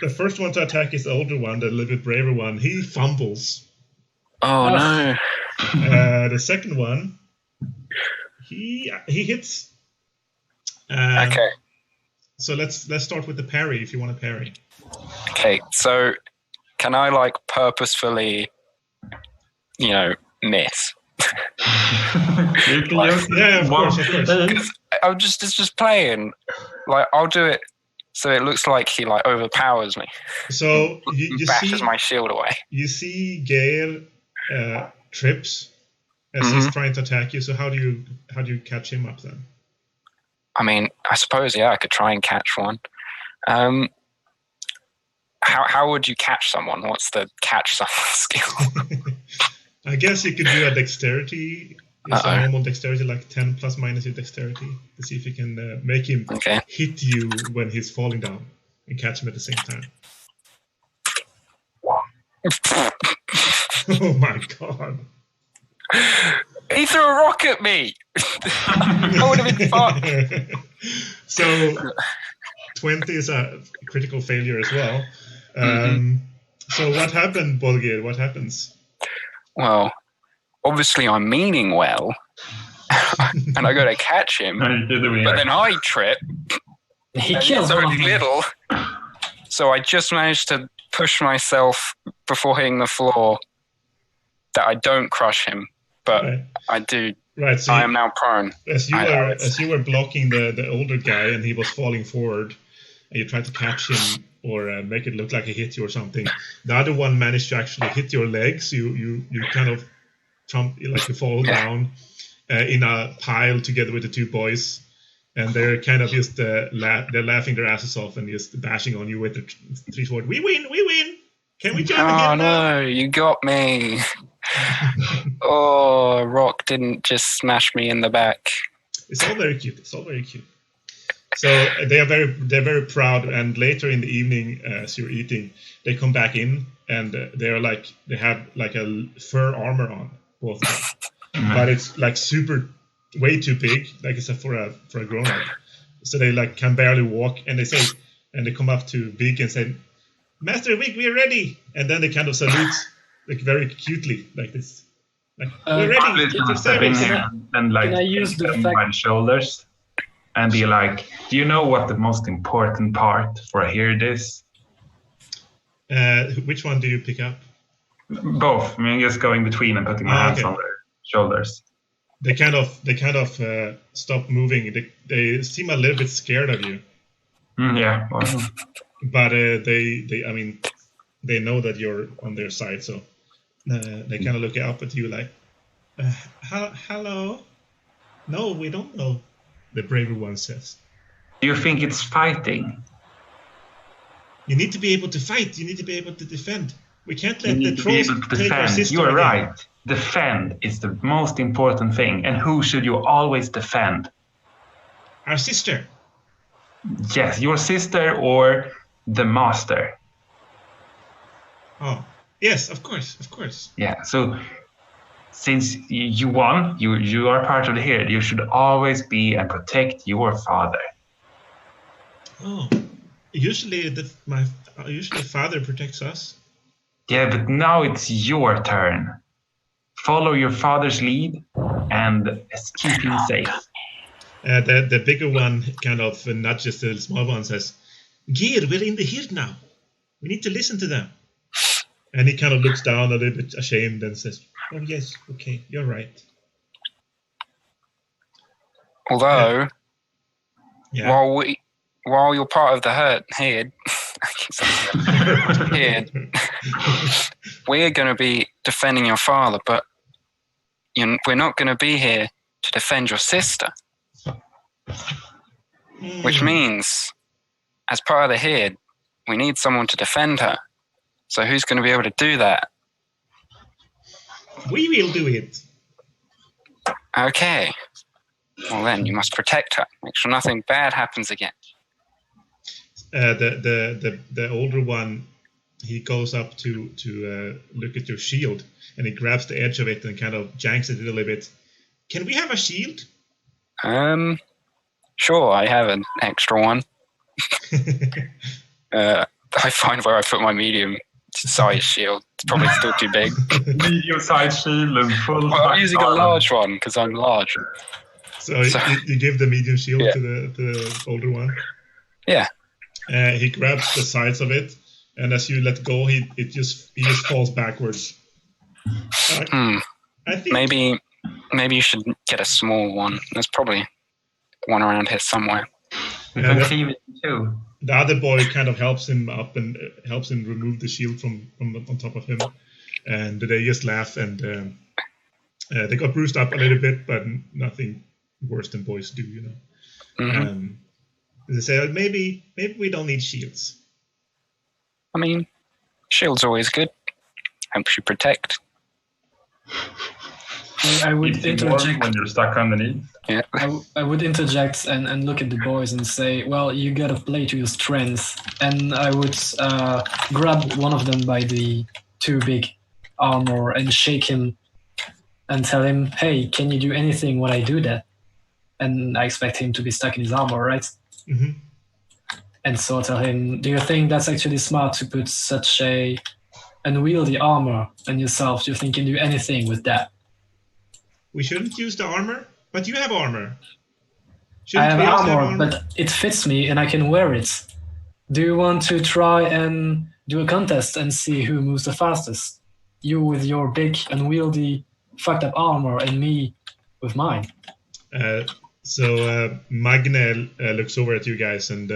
S1: the first one to attack is the older one, the little bit braver one. He fumbles.
S3: Oh no.
S1: The second one, he hits.
S3: Okay.
S1: So let's start with the parry if you want to parry.
S3: Okay, so can I purposefully, miss?
S2: You can use
S1: Yeah, of
S2: one.
S1: course.
S3: I'm just playing. I'll do it so it looks like he overpowers me.
S1: So you
S3: Bashes
S1: see
S3: my shield away.
S1: you see Geir trips as he's trying to attack you. So how do you catch him up then?
S3: I mean, I suppose I could try and catch one. How would you catch someone? What's the catch someone skill?
S1: I guess you could do a dexterity. It's a normal dexterity, 10 plus minus your dexterity, to see if you can make him hit you when he's falling down and catch him at the same time. Oh my god.
S3: He threw a rock at me! I would have been fucked.
S1: So 20 is a critical failure as well. So what happened, Bolgir? What happens?
S3: Well, obviously I'm meaning well, and I go to catch him, but then I trip.
S5: He kills
S3: so
S5: one of them.
S3: little, so I just managed to push myself before hitting the floor that I don't crush him, but
S1: Right.
S3: I do.
S1: Right. So
S3: I am now prone.
S1: as you were blocking the older guy and he was falling forward, and you tried to catch him or make it look like he hit you or something, the other one managed to actually hit your legs. You kind of you fall down in a pile together with the two boys, and they're kind of just they're laughing their asses off and just bashing on you with the three sword. We win! Can we join
S3: Oh
S1: again now?
S3: no, you got me. Oh, Rock didn't just smash me in the back.
S1: It's all very cute. So they're very proud. And later in the evening, as you're eating, they come back in and they have a fur armor on, both of them. But it's super way too big, it's for a grown up. So they can barely walk, and they come up to Big and say, "Master Vic, we're ready." And then they kind of salute like very cutely, like this. Like, we're
S2: Probably
S1: ready.
S2: is gonna step in here and like
S5: Can I use
S2: take
S5: the
S2: them
S5: fact-
S2: by the shoulders and be like, "Do you know what the most important part for here it is?"
S1: Which one do you pick up?
S2: Both. I mean, just going between and putting my hands
S1: okay.
S2: on their shoulders.
S1: They kind of stop moving. They seem a little bit scared of you,
S2: Yeah. Well,
S1: but they know that you're on their side, so they kind of look up at you like, hello? No, we don't know. The braver one says.
S2: do you think it's fighting?
S1: You need to be able to fight. You need to be able to defend. We can't
S2: You
S1: let the
S2: need to be
S1: trolls
S2: able to
S1: take our
S2: defend.
S1: sister
S2: You are
S1: again.
S2: right. Defend is the most important thing. And who should you always defend?
S1: Our sister.
S2: Yes, your sister or the master.
S1: Oh, yes, of course.
S2: Yeah. So since you won, you are part of the herd. You should always be and protect your father.
S1: Oh, usually father protects us.
S2: Yeah, but now it's your turn. Follow your father's lead and keep him safe.
S1: The bigger one kind of nudges the small one and says, Gear, we're in the herd now. We need to listen to them. And he kind of looks down a little bit ashamed and says, oh, yes, okay, you're right.
S3: Although,
S1: Yeah.
S3: while you're part of the herd, we're going to be defending your father, but we're not going to be here to defend your sister. Which means, as part of the herd, we need someone to defend her. So who's going to be able to do that?
S1: We will do it.
S3: Okay. Well then, you must protect her. Make sure nothing bad happens again.
S1: The older one, he goes up to look at your shield, and he grabs the edge of it and kind of janks it a little bit. Can we have a shield?
S3: Sure, I have an extra one. I find where I put my medium size shield. It's probably still too big.
S2: Medium-sized shield and full.
S3: Well, I'm using a large one because I'm large.
S1: So you give the medium shield to the older one?
S3: Yeah.
S1: He grabs the sides of it, and as you let go, he just falls backwards. I think
S3: Maybe you should get a small one. There's probably one around here somewhere.
S2: We can cleave it too.
S1: the other boy kind of helps him up and helps him remove the shield from on top of him, and they just laugh and they got bruised up a little bit, but nothing worse than boys do, you know.
S3: Mm-hmm.
S1: They say maybe we don't need shields.
S3: I mean, shield's always good. Helps you protect.
S5: I would
S2: Keeps you warm
S5: interject.
S2: when you're stuck underneath.
S3: Yeah.
S5: I would interject and look at the boys and say, well, you gotta play to your strengths. And I would grab one of them by the too big armor and shake him and tell him, hey, can you do anything when I do that? And I expect him to be stuck in his armor, right?
S1: Mm-hmm.
S5: And so tell him, do you think that's actually smart to put such a unwieldy armor on yourself? Do you think you can do anything with that?
S1: We shouldn't use the armor, but you have armor.
S5: I
S1: Shouldn't
S5: have
S1: we also
S5: armor, but it fits me and I can wear it. Do you want to try and do a contest and see who moves the fastest? You with your big, unwieldy, fucked up armor and me with mine.
S1: So Magne looks over at you guys and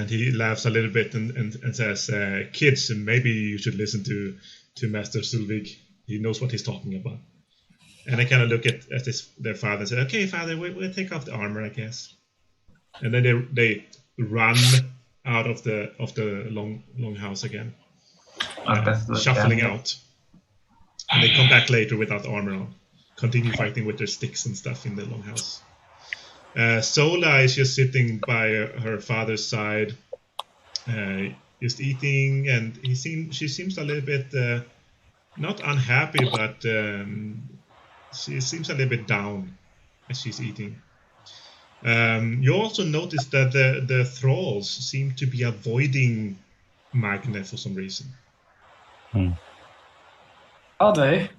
S1: he laughs a little bit and says, kids, maybe you should listen to Master Sulvig. He knows what he's talking about. And they kind of look at their father and say, okay, father, we'll take off the armor, I guess. And then they run out of the long house again, shuffling out. And they come back later without armor on, continue fighting with their sticks and stuff in the long house. Sola is just sitting by her father's side, just eating, and she seems a little bit not unhappy, but she seems a little bit down as she's eating. You also notice that the thralls seem to be avoiding Magne for some reason.
S5: Are they?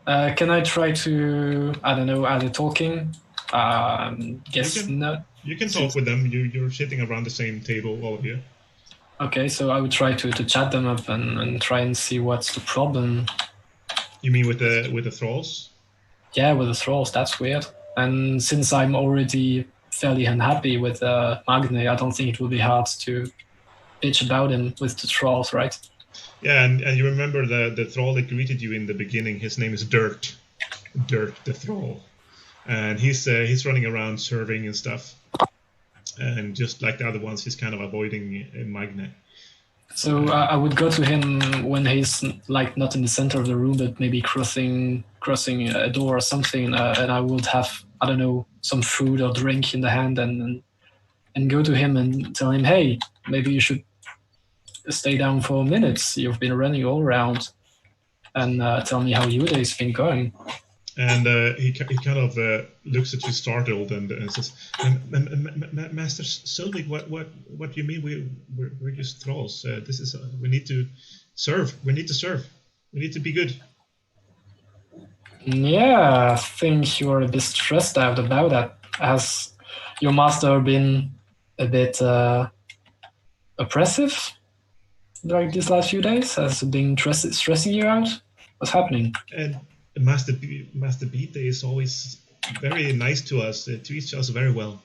S5: Can I try to, I don't know, either talking? Guess no.
S1: You can talk with them. You're sitting around the same table, all of you.
S5: Okay, so I would try to chat them up and try and see what's the problem.
S1: You mean with the thralls?
S5: Yeah, with the thralls, that's weird. And since I'm already fairly unhappy with Magne, I don't think it will be hard to bitch about him with the thralls, right?
S1: Yeah, and you remember the thrall that greeted you in the beginning. His name is Dirk the thrall, and he's running around serving and stuff. And just like the other ones, he's kind of avoiding Magne.
S5: So I would go to him when he's like not in the center of the room, but maybe crossing a door or something, and I would have, I don't know, some food or drink in the hand, and go to him and tell him, hey, maybe you should stay down for minutes. You've been running all around, and tell me how your day's been going. And
S1: he kind of looks at you startled and says, Master Solvik, what do you mean we're just thralls? This is we need to serve. We need to serve. We need to be good.
S5: Yeah, I think you're a bit stressed out about that. Has your master been a bit oppressive like these last few days? Has it been stressing you out? What's happening?
S1: And Master Bite is always very nice to us. Treats us very well.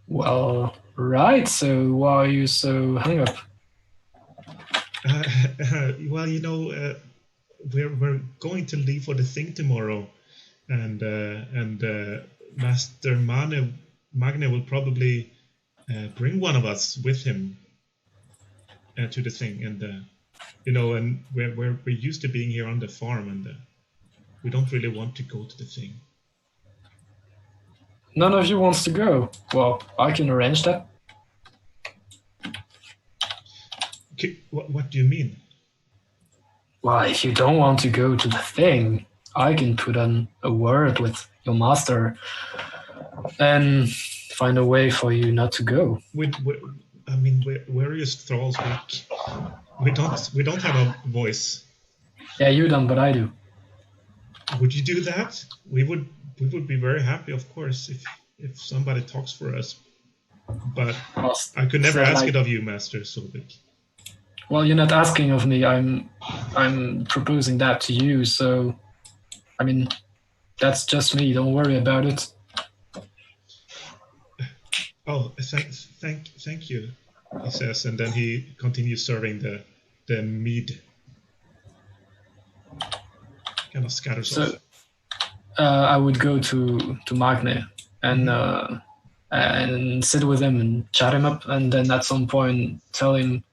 S5: Well, right. So why are you so hung up?
S1: Well, you know, we're going to leave for the thing tomorrow, and Master Magne will probably bring one of us with him to the thing, and you know, and we're used to being here on the farm, and we don't really want to go to the thing.
S5: None of you wants to go. Well, I can arrange that.
S1: Okay, what do you mean?
S5: Well, if you don't want to go to the thing, I can put on a word with your master and find a way for you not to go.
S1: We're just thralls. We don't have a voice.
S5: Yeah, you don't, but I do.
S1: Would you do that? We would be very happy, of course, if somebody talks for us. But I could never ask it of you, Master Solvik.
S5: Well, you're not asking of me. I'm proposing that to you. So, I mean, that's just me. Don't worry about it.
S1: Oh, thank you, he says, and then he continues serving the mead. Kind of scatters off.
S5: I would go to Magne and sit with him and chat him up, and then at some point tell him,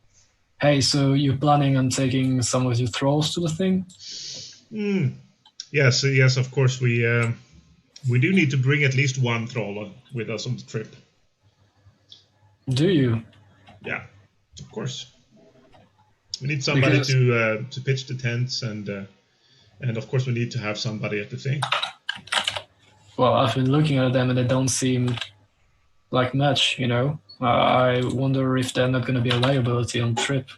S5: hey, so you're planning on taking some of your thralls to the thing?
S1: Yes, of course. We do need to bring at least one thrall with us on the trip.
S5: Do you?
S1: Yeah, of course. We need somebody to pitch the tents, and of course we need to have somebody at the thing.
S5: Well, I've been looking at them and they don't seem like much, you know. I wonder if they're not going to be a liability on the trip.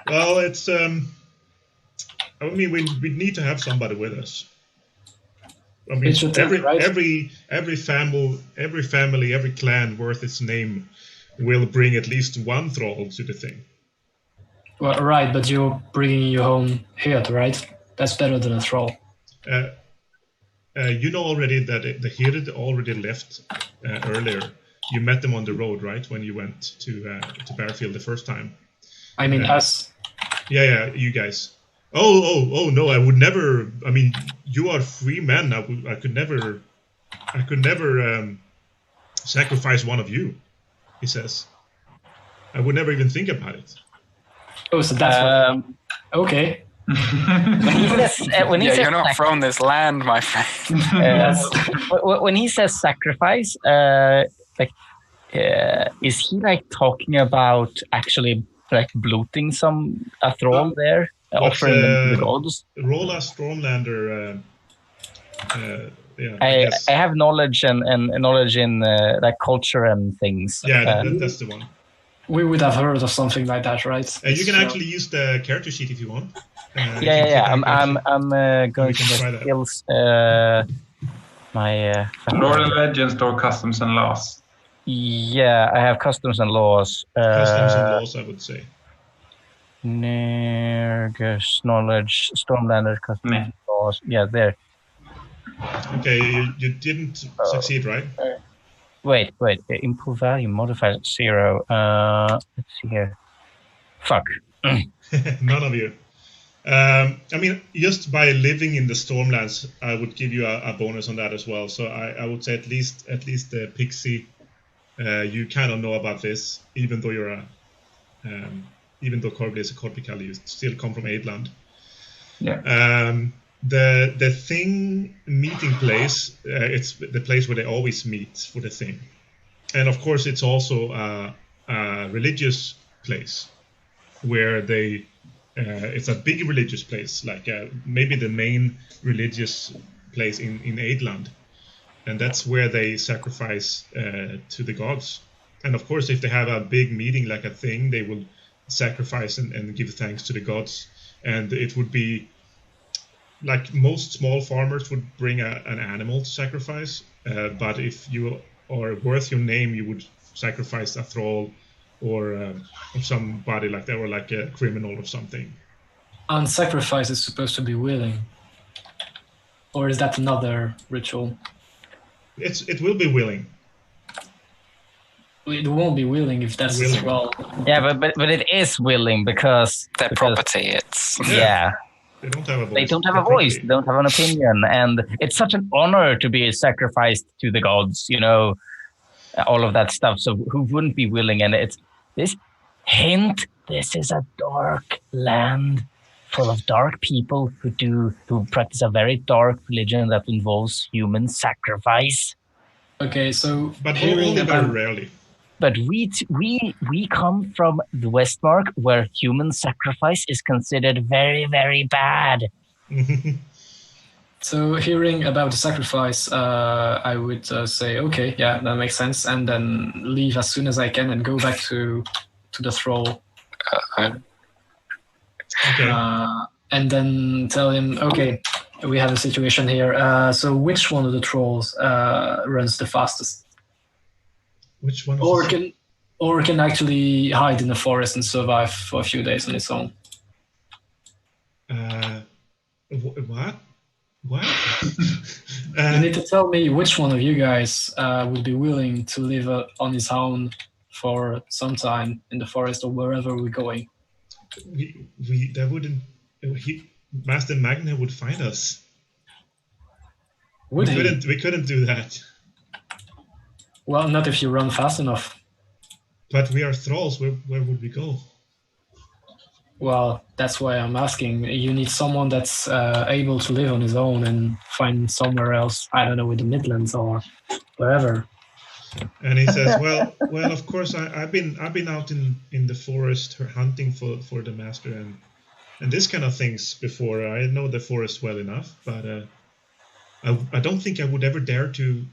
S1: Well, it's I mean, we need to have somebody with us. I mean, every family, every clan worth its name will bring at least one thrall to the thing.
S5: Well, right, but you're bringing your own Hird, right? That's better than a thrall.
S1: You know already that the Hird already left earlier. You met them on the road, right? When you went to Barefield the first time.
S5: I mean, us.
S1: Yeah, you guys. Oh no, I would never. I mean, you are free men. I could never sacrifice one of you. He says. I would never even think about it.
S5: Oh, so that's okay.
S3: When he says you're not from this land, my friend.
S4: When he says sacrifice, is he like talking about actually like bloating a thrall there, offering them to the gods?
S1: Roll a Stormlander.
S4: I have knowledge and knowledge in like culture and things.
S1: Yeah, that's the one.
S5: We would have heard of something like that, right?
S1: You can actually use the character sheet if you want.
S4: Yeah. I'm going to the skills. My
S2: Lore and Legends or Customs and Laws?
S4: Yeah, I have customs and laws.
S1: Customs and laws, I would say.
S4: Nergus, knowledge, Stormlander, customs and laws. Yeah, there.
S1: Okay, you didn't succeed, right?
S4: Wait. Input value modifier 0. Let's see here. Fuck.
S1: None of you. I mean, just by living in the Stormlands, I would give you a bonus on that as well. So I would say at least the Pixie, you kind of know about this, even though you're even though Corby is a Corpicali, you still come from Ejdland.
S2: Yeah.
S1: The thing meeting place, it's the place where they always meet for the thing, and of course it's also a religious place where they. It's a big religious place, like maybe the main religious place in Ejdland, and that's where they sacrifice to the gods. And of course, if they have a big meeting like a thing, they will sacrifice and give thanks to the gods. And it would be like most small farmers would bring an animal to sacrifice, but if you are worth your name, you would sacrifice a thrall or somebody like that, or like a criminal or something.
S5: And sacrifice is supposed to be willing, or is that another ritual?
S1: It will be willing.
S5: It won't be willing if that's
S1: Willing.
S5: as well.
S4: Yeah, but it is willing because
S3: Their property, it's...
S4: Yeah.
S1: They don't have a voice.
S4: They don't have a voice. They don't have an opinion, and it's such an honor to be sacrificed to the gods. You know, all of that stuff. So who wouldn't be willing? And it's this hint. This is a dark land full of dark people who practice a very dark religion that involves human sacrifice.
S5: Okay, so
S1: but only very rarely.
S4: But we come from the Westmark, where human sacrifice is considered very, very bad.
S5: So hearing about the sacrifice, I would say, okay, yeah, that makes sense, and then leave as soon as I can and go back to the thrall.
S1: Okay.
S5: And then tell him, okay, we have a situation here. So which one of the trolls runs the fastest?
S1: Which one?
S5: Or can actually hide in the forest and survive for a few days on its own?
S1: What?
S5: You need to tell me which one of you guys would be willing to live on his own for some time in the forest or wherever we're going.
S1: Master Magne would find us.
S5: We
S1: couldn't do that.
S5: Well, not if you run fast enough.
S1: But we are thralls. Where would we go?
S5: Well, that's why I'm asking. You need someone that's able to live on his own and find somewhere else. I don't know, in the Midlands or wherever.
S1: And he says, "Well, of course, I've been out in the forest hunting for the master and this kind of things before. I know the forest well enough, but I don't think I would ever dare to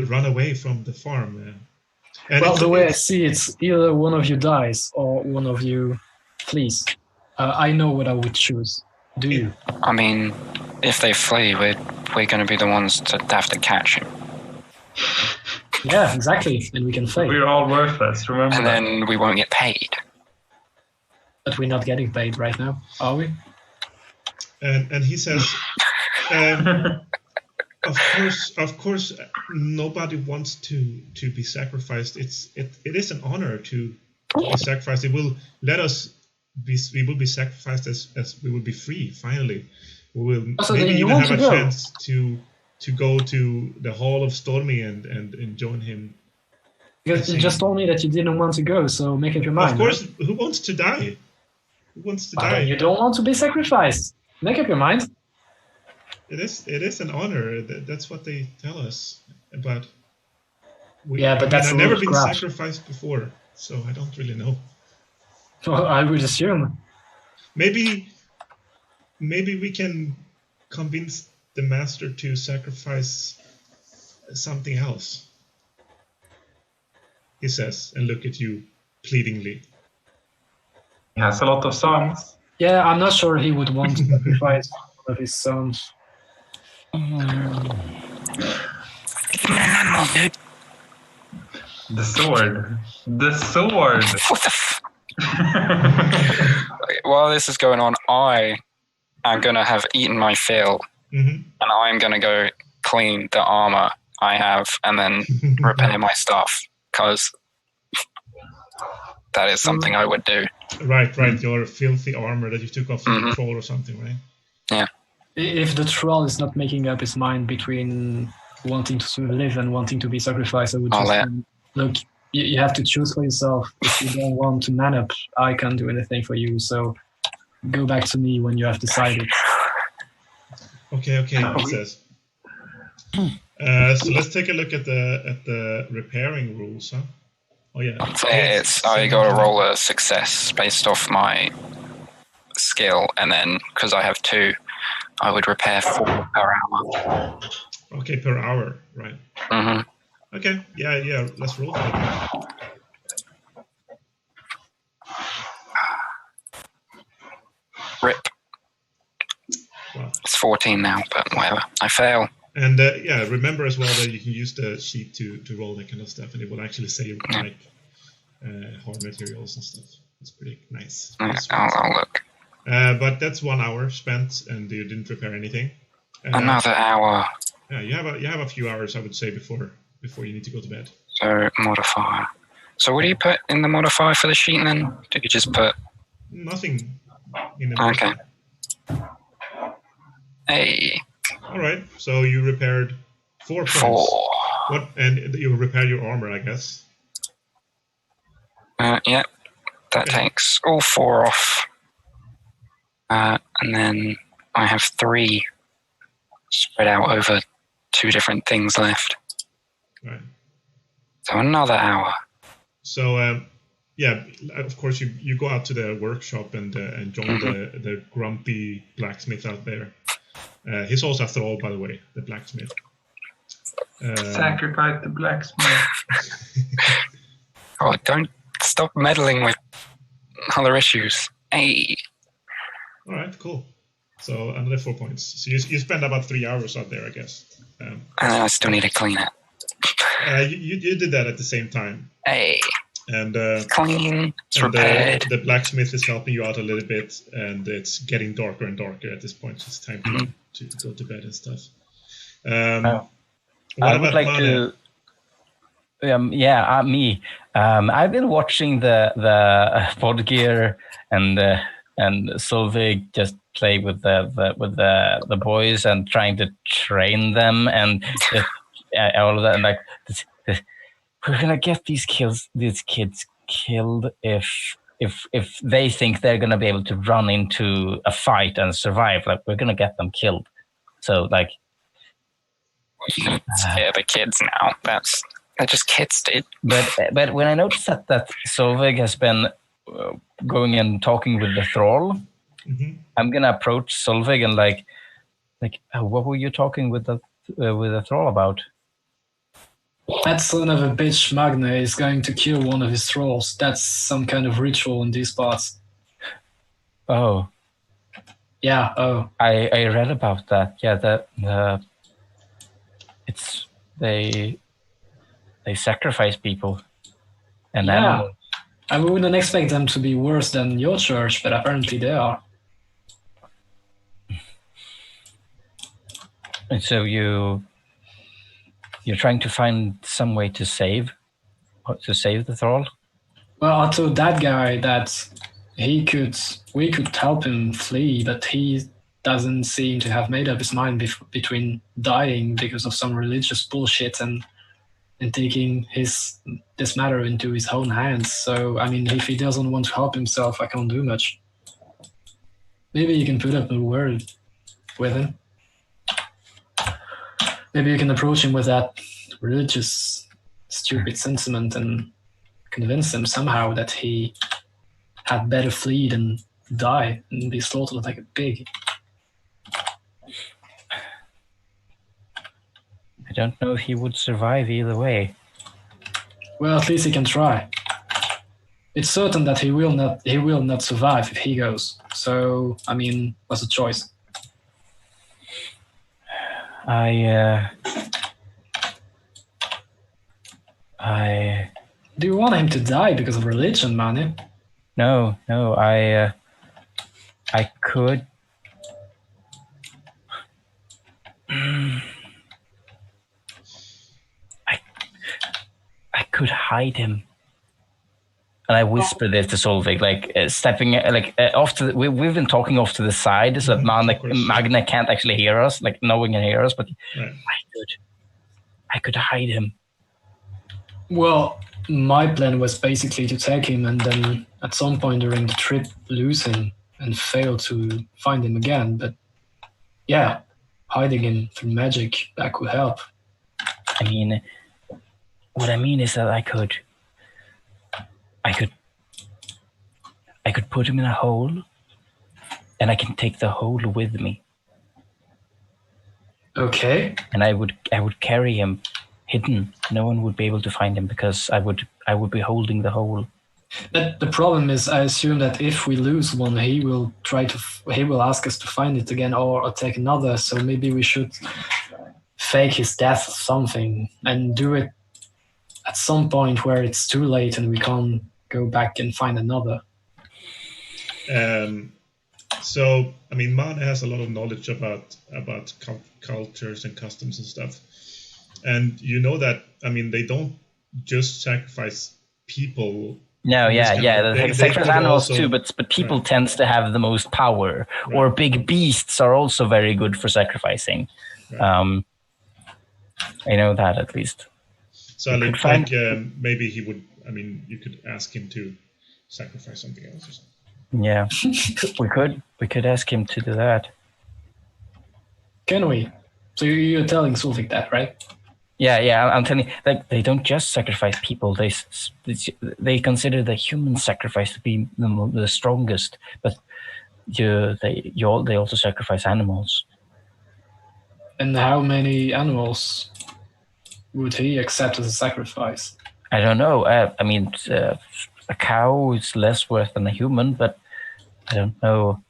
S1: run away from the farm."
S5: Well, the way I see it's either one of you dies or one of you flees. I know what I would choose. Do you?
S3: I mean, if they flee, we're going to be the ones to have to catch him.
S5: Yeah, exactly. And we can fight.
S2: We're all worthless, remember?
S3: And then we won't get paid.
S5: But we're not getting paid right now, are we?
S1: And he says, of course, nobody wants to be sacrificed. It is an honor to be sacrificed. It will let us we will be sacrificed as we will be free. Finally, we will maybe even have a chance to go to the Hall of Stormy and join him.
S5: Because you just told me that you didn't want to go, so make up your mind.
S1: Of course, right? Who wants to die? Who wants to die?
S5: You don't want to be sacrificed. Make up your mind.
S1: It is an honor. That's what they tell us. But
S5: I've
S1: never been sacrificed before, so I don't really know.
S5: Well, I would assume.
S1: Maybe we can convince the master to sacrifice something else. He says, and look at you, pleadingly.
S2: He has a lot of songs.
S5: Yeah, I'm not sure he would want to sacrifice one of his sons.
S2: The sword. The sword.
S3: What the While this is going on, I am going to have eaten my fill, and I'm going to go clean the armor I have and then repair my stuff, because that is something I would do.
S1: Right. Your filthy armor that you took off from the troll or something, right?
S3: Yeah.
S5: If the troll is not making up his mind between wanting to live and wanting to be sacrificed, I would just look. You have to choose for yourself. If you don't want to man up, I can't do anything for you. So go back to me when you have decided.
S1: Okay, he says. So let's take a look at the repairing rules, huh? Oh yeah.
S3: I got to roll a success based off my skill, and then because I have 2, I would repair 4 per hour.
S1: Okay, per hour, right? Okay, yeah. Let's roll for it.
S3: Rip.
S1: Wow.
S3: It's 14 now, but whatever. I fail.
S1: And remember as well that you can use the sheet to roll that kind of stuff, and it will actually say like hard materials and stuff. It's pretty nice.
S3: I'll look.
S1: But that's 1 hour spent, and you didn't repair anything.
S3: Another hour.
S1: Yeah, you have a few hours, I would say, before you need to go to bed.
S3: So modifier. So what do you put in the modifier for the sheet then? Did you just put
S1: nothing in the
S3: Okay. Hey.
S1: All right. So you repaired 4 points.
S3: 4.
S1: What? And you repaired your armor, I guess.
S3: Yeah. That takes all 4 off. And then I have 3 spread out over 2 different things left.
S1: Right.
S3: So another hour.
S1: So of course you go out to the workshop and join the grumpy blacksmith out there. He's also a thrall, by the way, the blacksmith.
S2: Sacrifice the blacksmith.
S3: Oh, don't stop meddling with other issues. Hey.
S1: All right, cool. So another 4 points. So you spend about 3 hours out there, I guess.
S3: And then I still need to clean it.
S1: You did that at the same time.
S3: Hey.
S1: And
S3: clean. It's repaired.
S1: The blacksmith is helping you out a little bit, and it's getting darker and darker at this point. It's time to go to bed and stuff.
S4: I would like to. Me. I've been watching the Vodgear and Solveig just play with the boys and trying to train them and all of that. And like, we're gonna get these kids killed if they think they're gonna be able to run into a fight and survive. Like, we're gonna get them killed. So like,
S3: scare the kids now. They're just kids, dude.
S4: But when I noticed that Solveig has been going and talking with the thrall, I'm gonna approach Solveig and like, what were you talking with the thrall about?
S5: That son of a bitch Magne is going to kill one of his thralls. That's some kind of ritual in these parts.
S4: Oh.
S5: Yeah. Oh.
S4: I read about that. Yeah. It's they sacrifice people and animals.
S5: I wouldn't expect them to be worse than your church, but apparently they are.
S4: And so you're trying to find some way to save the thrall?
S5: Well, I told that guy that we could help him flee, but he doesn't seem to have made up his mind between dying because of some religious bullshit and taking this matter into his own hands. So, I mean, if he doesn't want to help himself, I can't do much. Maybe you can put up a word with him. Maybe you can approach him with that religious, stupid sentiment and convince him somehow that he had better flee than die and be slaughtered like a pig.
S4: I don't know if he would survive either way.
S5: Well, at least he can try. it's certain that he will not survive if he goes. So, I mean, what's the choice? Do you want him to die because of religion, Magne?
S4: No, I could. I could hide him. And I whisper this to Solveig, like stepping, off to. We've been talking off to the side, so that Magne can't actually hear us, like no one can hear us. But
S1: Right.
S4: I could hide him.
S5: Well, my plan was basically to take him and then at some point during the trip lose him and fail to find him again. But yeah, hiding him through magic, that could help.
S4: I mean, what I mean is that I could put him in a hole, and I can take the hole with me.
S5: Okay.
S4: And I would carry him hidden. No one would be able to find him because I would be holding the hole.
S5: But the problem is, I assume that if we lose one, he will ask us to find it again or take another. So maybe we should fake his death or something and do it at some point where it's too late and we can't go back and find another.
S1: So, I mean, Magne has a lot of knowledge about cultures and customs and stuff. And you know that, I mean, they don't just sacrifice people.
S4: No, they sacrifice animals
S1: also,
S4: too, but people tends to have the most power. Right. Or big beasts are also very good for sacrificing. Right. I know that at least.
S1: So maybe he would, I mean, you could ask him to sacrifice something else or something.
S4: Yeah, we could ask him to do that.
S5: Can we? So you're telling Solveig that, right?
S4: Yeah, I'm telling you, like, they don't just sacrifice people. They consider the human sacrifice to be the strongest, but they also sacrifice animals.
S5: And how many animals would he accept as a sacrifice?
S4: I don't know. I mean, a cow is less worth than a human, but I don't know.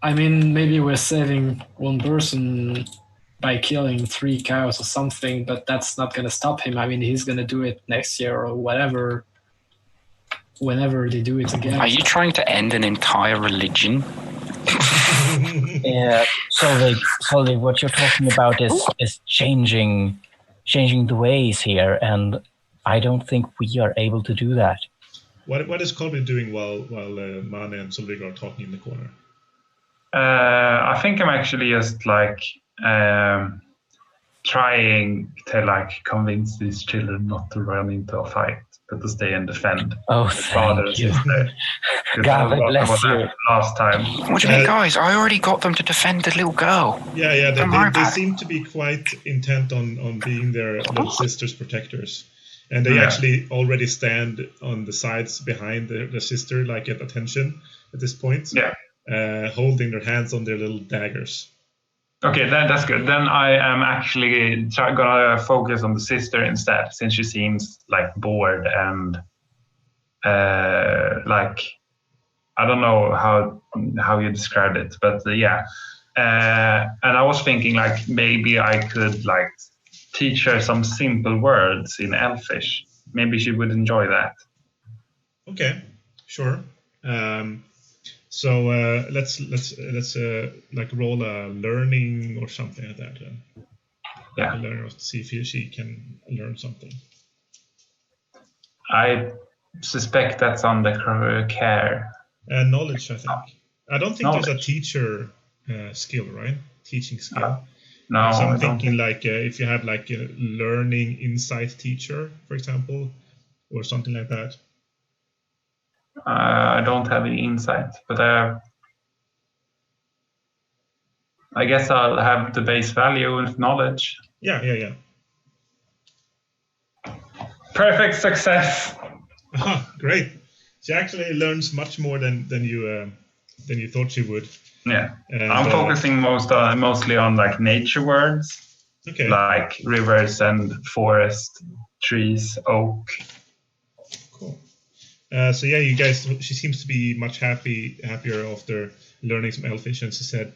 S5: I mean, maybe we're saving one person by killing 3 cows or something, but that's not going to stop him. I mean, he's going to do it next year or whatever, whenever they do it again.
S3: Are you trying to end an entire religion?
S4: Yeah, Solveig, what you're talking about is changing the ways here, and I don't think we are able to do that.
S1: What is Colby doing while Magne and Solveig are talking in the corner?
S2: I think I'm actually just like trying to convince these children not to run into a fight, but to stay and defend.
S4: Oh,
S2: father and sister.
S4: God bless you.
S2: Last time.
S3: What do you mean, guys? I already got them to defend the little girl.
S1: Yeah. They seem to be quite intent on being their little sister's protectors. And they actually already stand on the sides behind the sister, like at attention at this point.
S2: Yeah.
S1: Holding their hands on their little daggers.
S2: Okay, that's good. Then I am actually gonna focus on the sister instead, since she seems like bored and I don't know how you described it, but yeah. And I was thinking maybe I could teach her some simple words in Elfish. Maybe she would enjoy that.
S1: Okay, sure. So let's roll a learning or something like that.
S2: Yeah.
S1: Learn, see if she can learn something.
S2: I suspect that's on the care.
S1: Knowledge, I think. I don't think there's a teacher skill, right? Teaching skill.
S2: No.
S1: So I'm thinking if you have a learning insight teacher, for example, or something like that.
S2: I don't have any insight, but I guess I'll have the base value of knowledge.
S1: Yeah.
S2: Perfect success.
S1: Great. She actually learns much more than you thought she would.
S2: Yeah, I'm focusing mostly on nature words,
S1: okay,
S2: like rivers and forest, trees, oak.
S1: Cool. So yeah, you guys. She seems to be much happier after learning some Elfish, and she said,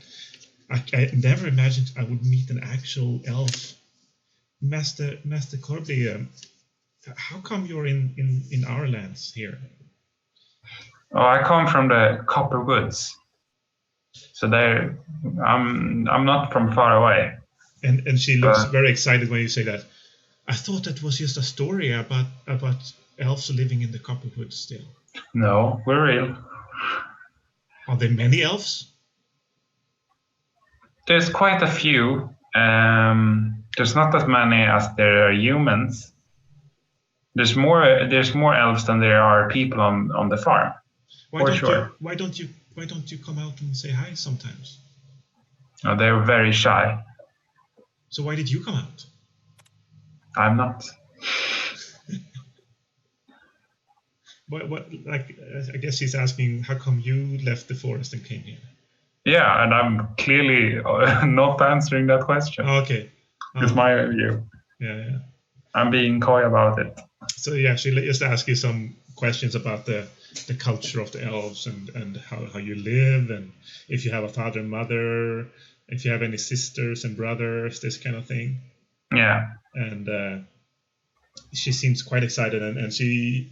S1: "I never imagined I would meet an actual elf, Master Corbly. How come you're in our lands here?"
S2: Oh, I come from the Copper Woods, so I'm not from far away.
S1: And she looks very excited when you say that. I thought that was just a story about elves living in the Copperwood still.
S2: No, we're real.
S1: Are there many elves?
S2: There's quite a few. There's not as many as there are humans. There's more elves than there are people on the farm.
S1: Why don't you come out and say hi sometimes?
S2: Oh, they're very shy.
S1: So why did you come out?
S2: I'm not.
S1: What? Like, I guess he's asking, how come you left the forest and came here?
S2: Yeah, and I'm clearly not answering that question.
S1: Okay.
S2: It's my view.
S1: Yeah.
S2: I'm being coy about it.
S1: So yeah, she just asked you some questions about the culture of the elves and how you live, and if you have a father and mother, if you have any sisters and brothers, this kind of thing.
S2: Yeah.
S1: And she seems quite excited, and she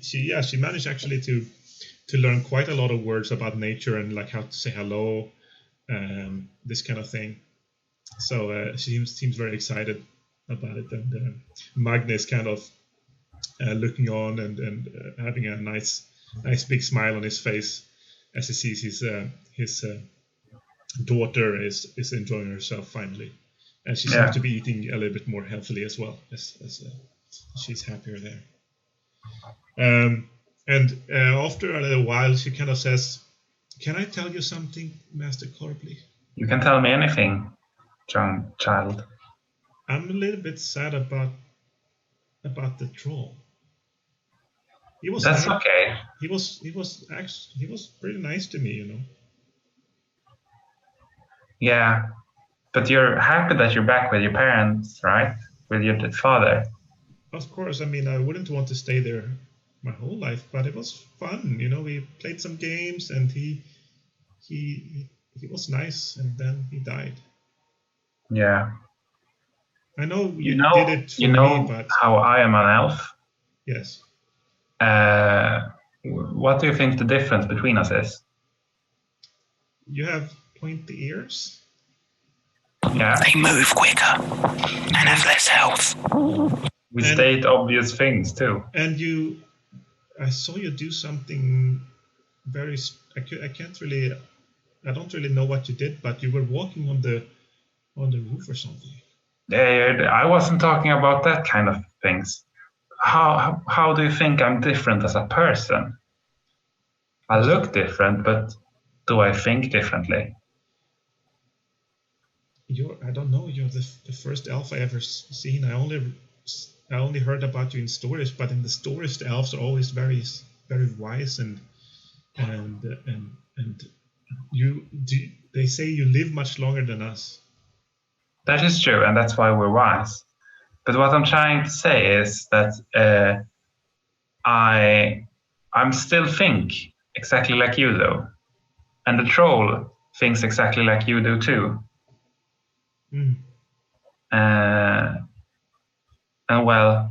S1: managed actually to learn quite a lot of words about nature and like how to say hello, this kind of thing. So she seems very excited about it, and Magne is kind of looking on and having a nice big smile on his face as he sees his daughter is enjoying herself finally, and she seems to be eating a little bit more healthily as well, as she's happier there. And after a little while, she kind of says, "Can I tell you something, Master Corbly?"
S2: You can tell me anything, young child.
S1: I'm a little bit sad about the troll.
S2: That's okay.
S1: He was pretty nice to me, you know.
S2: Yeah, but you're happy that you're back with your parents, right? With your father.
S1: Of course, I mean, I wouldn't want to stay there my whole life, but it was fun, you know. We played some games, and he was nice, and then he died.
S2: Yeah.
S1: I know you did it for me, but
S2: how I am an elf?
S1: Yes.
S2: What do you think the difference between us is?
S1: You have pointy ears.
S2: Yeah.
S3: They move quicker and have less health.
S2: We state obvious things too.
S1: And I saw you do something very. I don't really know what you did, but you were walking on the roof or something.
S2: Yeah, I wasn't talking about that kind of things. How do you think I'm different as a person? I look different, but do I think differently?
S1: I don't know. You're the first elf I ever seen. I only heard about you in stories, but in the stories, the elves are always very, very wise and they say you live much longer than us.
S2: That is true, and that's why we're wise. But what I'm trying to say is that I'm still think exactly like you, though, and the troll thinks exactly like you do too.
S1: Mm.
S2: And well,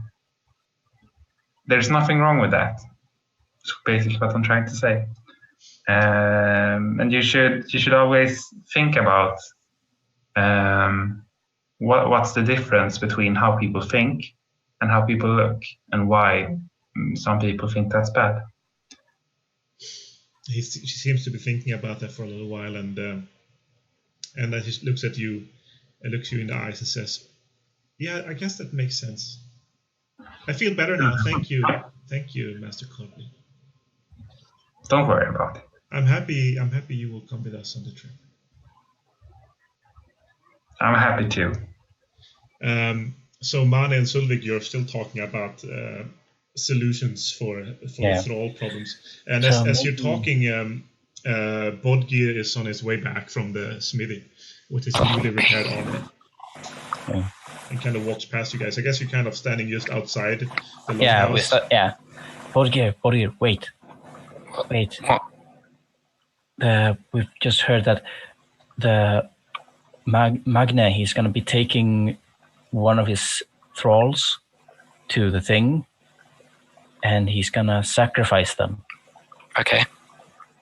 S2: there's nothing wrong with that. That's basically what I'm trying to say. And you should always think about what's the difference between how people think and how people look, and why some people think that's bad.
S1: She seems to be thinking about that for a little while, and then she looks at you and looks you in the eyes and says, "Yeah, I guess that makes sense. I feel better now. Thank you, Master Corbly.
S2: Don't worry about it.
S1: I'm happy you will come with us on the trip."
S2: I'm happy too.
S1: So Mane and Sulvik, you're still talking about solutions for the thrall problems. And as you're talking, Bodgir is on his way back from the smithy with his newly repaired armor.
S4: Yeah.
S1: And kind of walks past you guys. I guess you're kind of standing just outside the longhouse.
S4: Bodgir, wait. Wait.
S3: What?
S4: We've just heard that the Magne, he's going to be taking one of his thralls to the thing, and he's going to sacrifice them.
S3: Okay.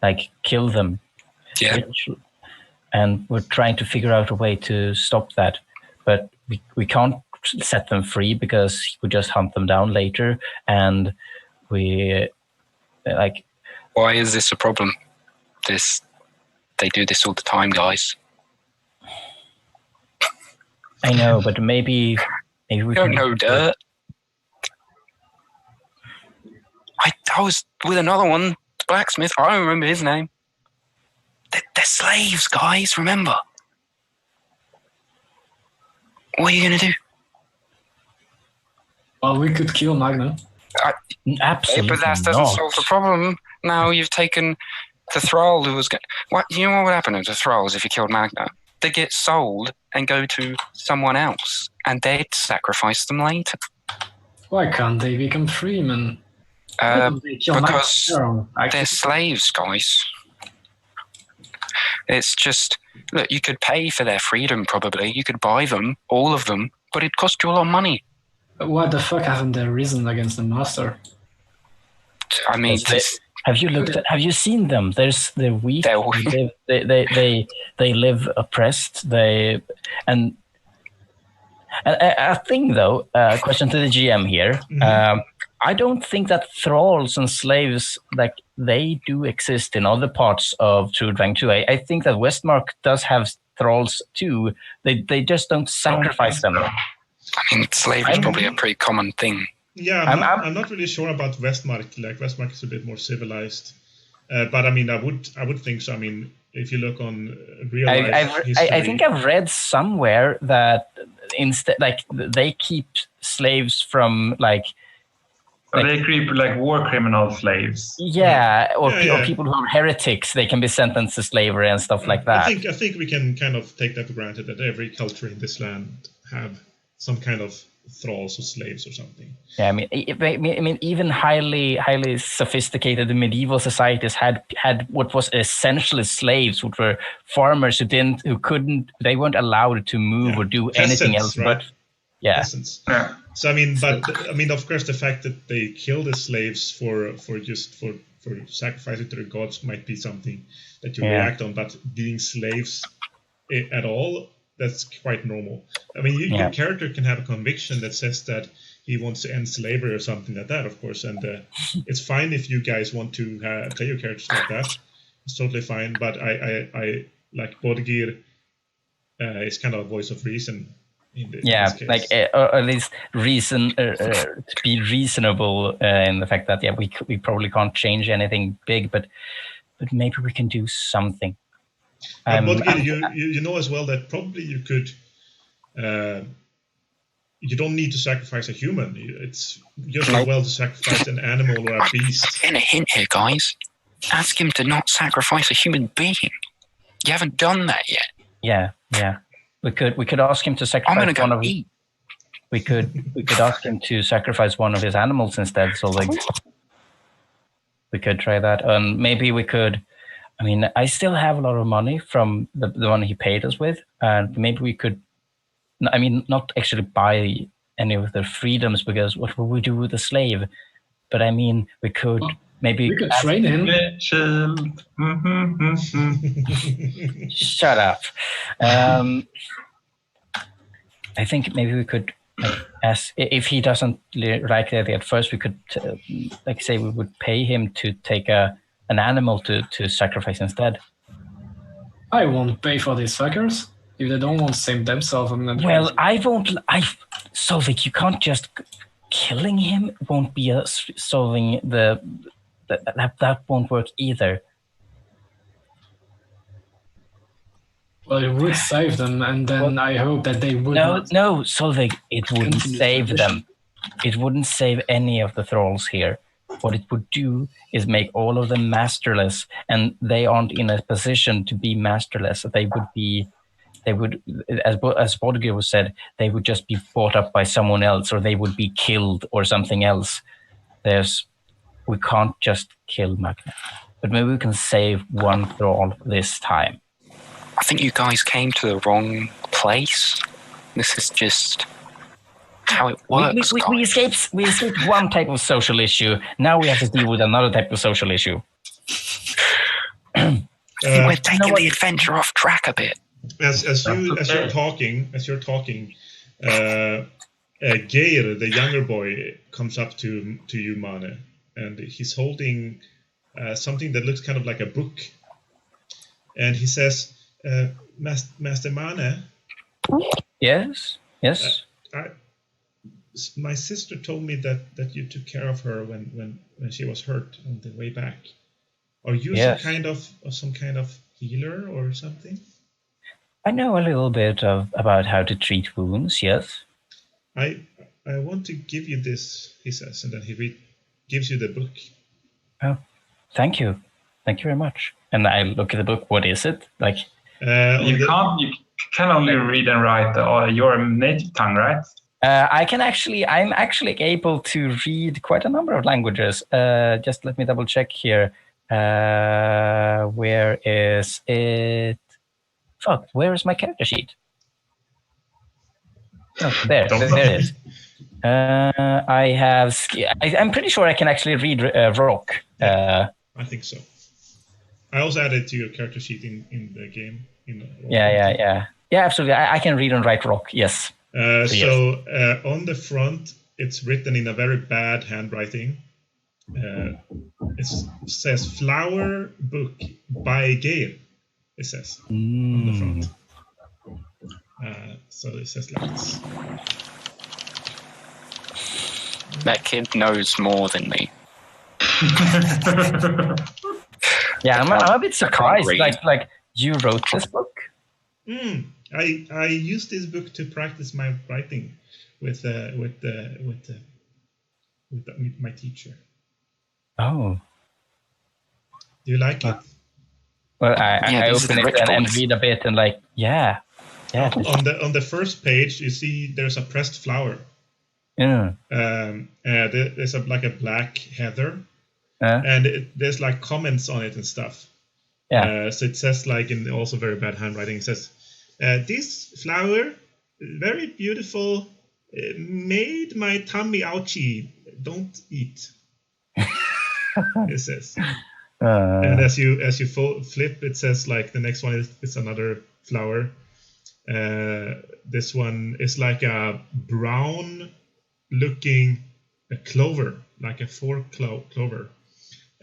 S4: Like, kill them.
S3: Yeah.
S4: And we're trying to figure out a way to stop that. But we can't set them free because we just hunt them down later. And we, like...
S3: Why is this a problem? They do this all the time, guys.
S4: I know, but maybe we
S3: don't know dirt. I was with another one, blacksmith. I don't remember his name. They're slaves, guys. Remember. What are you gonna do?
S5: Well, we could kill Magne.
S4: Absolutely,
S3: but that doesn't solve the problem. Now you've taken the thrall who was going. What you know? What happened to the thralls if you killed Magne? They get sold and go to someone else, and they'd sacrifice them later.
S5: Why can't they become freemen?
S3: Because they're slaves, guys. It's just, look, you could pay for their freedom probably. You could buy them, all of them, but it'd cost you a lot of money.
S5: Why the fuck haven't they risen against the master?
S3: I mean,
S4: have you seen them? They're weak.
S3: They're weak.
S4: They live oppressed. And a thing though. Question to the GM here.
S1: Mm-hmm.
S4: I don't think that thralls and slaves like they do exist in other parts of Trudvang too. I think that Westmark does have thralls too. They just don't sacrifice them.
S3: I mean, slavery is probably a pretty common thing.
S1: Yeah, I'm not really sure about Westmark. Like Westmark is a bit more civilized, but I mean, I would think so. I mean, if you look on real life history,
S4: I think I've read somewhere that instead, like they keep slaves from like.
S2: They keep like war criminal slaves.
S4: Yeah, or people who are heretics. They can be sentenced to slavery and stuff like that.
S1: I think we can kind of take that for granted that every culture in this land have some kind of thralls or slaves or something.
S4: Yeah, I mean, even highly sophisticated medieval societies had what was essentially slaves, which were farmers they weren't allowed to move or do anything else.
S1: Right?
S4: But yeah.
S1: So I mean, of course, the fact that they kill the slaves for sacrificing to the gods might be something that you react on, but being slaves at all, that's quite normal. I mean, your character can have a conviction that says that he wants to end slavery or something like that, of course, and it's fine if you guys want to play your characters like that. It's totally fine, but I like bodyguard is kind of a voice of reason. In this case.
S4: Like or at least reason to be reasonable in the fact that we probably can't change anything big, but maybe we can do something.
S1: But you know as well that probably you could. You don't need to sacrifice a human. It's just as well to sacrifice an animal or a beast.
S3: And a hint here, guys. Ask him to not sacrifice a human being. You haven't done that yet.
S4: Yeah. We could ask him to sacrifice
S3: I'm gonna go
S4: one
S3: eat.
S4: We could ask him to sacrifice one of his animals instead. So like, we could try that, and maybe we could. I mean, I still have a lot of money from the one he paid us with, and maybe we could. I mean, not actually buy any of their freedoms, because what would we do with a slave? But I mean, we could maybe
S5: we could train him.
S4: Shut up. I think maybe we could ask if he doesn't like the idea at first. We could say we would pay him to take an animal to sacrifice instead.
S5: I won't pay for these fuckers. If they don't want to save themselves, I'm not.
S4: Well, I won't. So like you can't just killing him won't be solving that won't work either.
S5: Well, it would save them, and then I hope that they would.
S4: No, Solveig, it wouldn't save them. It wouldn't save any of the thralls here. What it would do is make all of them masterless, and they aren't in a position to be masterless. They would, as Bodger was said, they would just be bought up by someone else, or they would be killed or something else. we can't just kill Magne. But maybe we can save one thrall this time.
S3: I think you guys came to the wrong place. This is just how it works.
S4: We escaped one type of social issue. Now we have to deal with another type of social issue.
S3: I think we're taking the adventure off track a bit.
S1: As you're talking, Geir, the younger boy, comes up to you, Mane, and he's holding something that looks kind of like a book, and he says, "Master Mane."
S4: Yes.
S1: My sister told me that you took care of her when she was hurt on the way back. Are you some kind of healer or something?
S4: I know a little bit about how to treat wounds. Yes.
S1: I want to give you this, he says, and then he gives you the book.
S4: Oh, thank you very much. And I look at the book. What is it like?
S2: You can only read and write your native tongue, right?
S4: I'm actually able to read quite a number of languages. Just let me double check here. Where is it? Fuck, where is my character sheet? Oh, there it is. I'm pretty sure I can actually read rock.
S1: I think so. I also added to your character sheet in the game.
S4: Yeah, absolutely. I can read and write rock, yes.
S1: On the front, it's written in a very bad handwriting. It says "Flower Book by Geir." It says on the front. So it says like this.
S3: That kid knows more than me.
S4: Yeah, I'm a bit surprised. Like you wrote this book?
S1: I used this book to practice my writing with my teacher.
S4: Oh.
S1: Do you like it?
S4: Well, I open it and read a bit and yeah.
S1: On the first page, you see there's a pressed flower.
S4: Yeah.
S1: There's like a black heather, and there's like comments on it and stuff.
S4: Yeah.
S1: So it says in also very bad handwriting. It says, "This flower, very beautiful, made my tummy ouchy. Don't eat." It says. And as you flip, it says the next one is another flower. This one is like a brown looking clover, like a fork clover.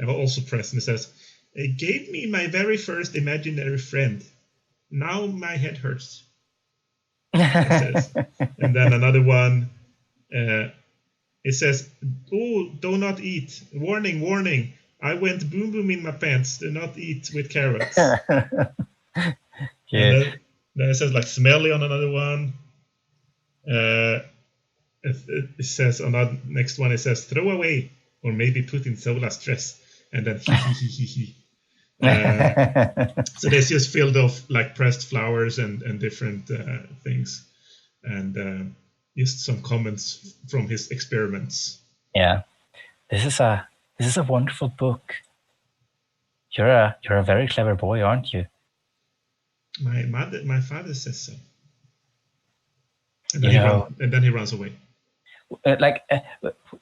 S1: Also pressed, and it says, "It gave me my very first imaginary friend. Now my head hurts." It says. And then another one, it says, "Oh, do not eat. Warning, warning. I went boom boom in my pants. Do not eat with carrots."
S4: Yeah.
S1: And then it says smelly on another one. It says on that next one, it says, "Throw away or maybe put in Sola's dress." And then he. So this just filled off pressed flowers and different things, and just some comments from his experiments.
S4: Yeah, this is a wonderful book. You're a very clever boy, aren't you?
S1: My father says so. And then he runs away.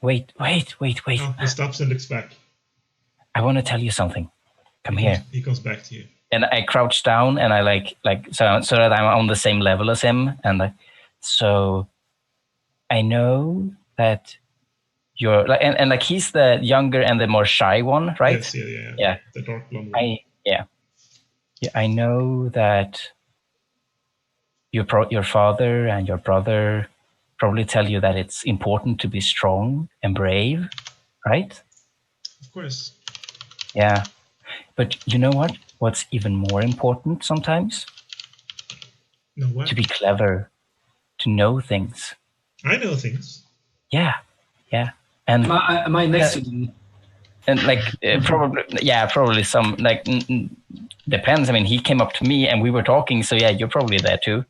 S4: Wait.
S1: Oh, he stops and looks back.
S4: I want to tell you something. Come here.
S1: He comes back to you. And
S4: I crouch down and I so that I'm on the same level as him. And so I know that you're and he's the younger and the more shy one, right?
S1: Yes, yeah. The dark blonde one.
S4: I know that your father and your brother probably tell you that it's important to be strong and brave, right?
S1: Of course.
S4: Yeah. But you know what? What's even more important sometimes?
S1: No, what?
S4: To be clever, to know things.
S1: I know things.
S4: Yeah. And
S5: am I next to them?
S4: And probably some depends. I mean, he came up to me and we were talking, so yeah, you're probably there too.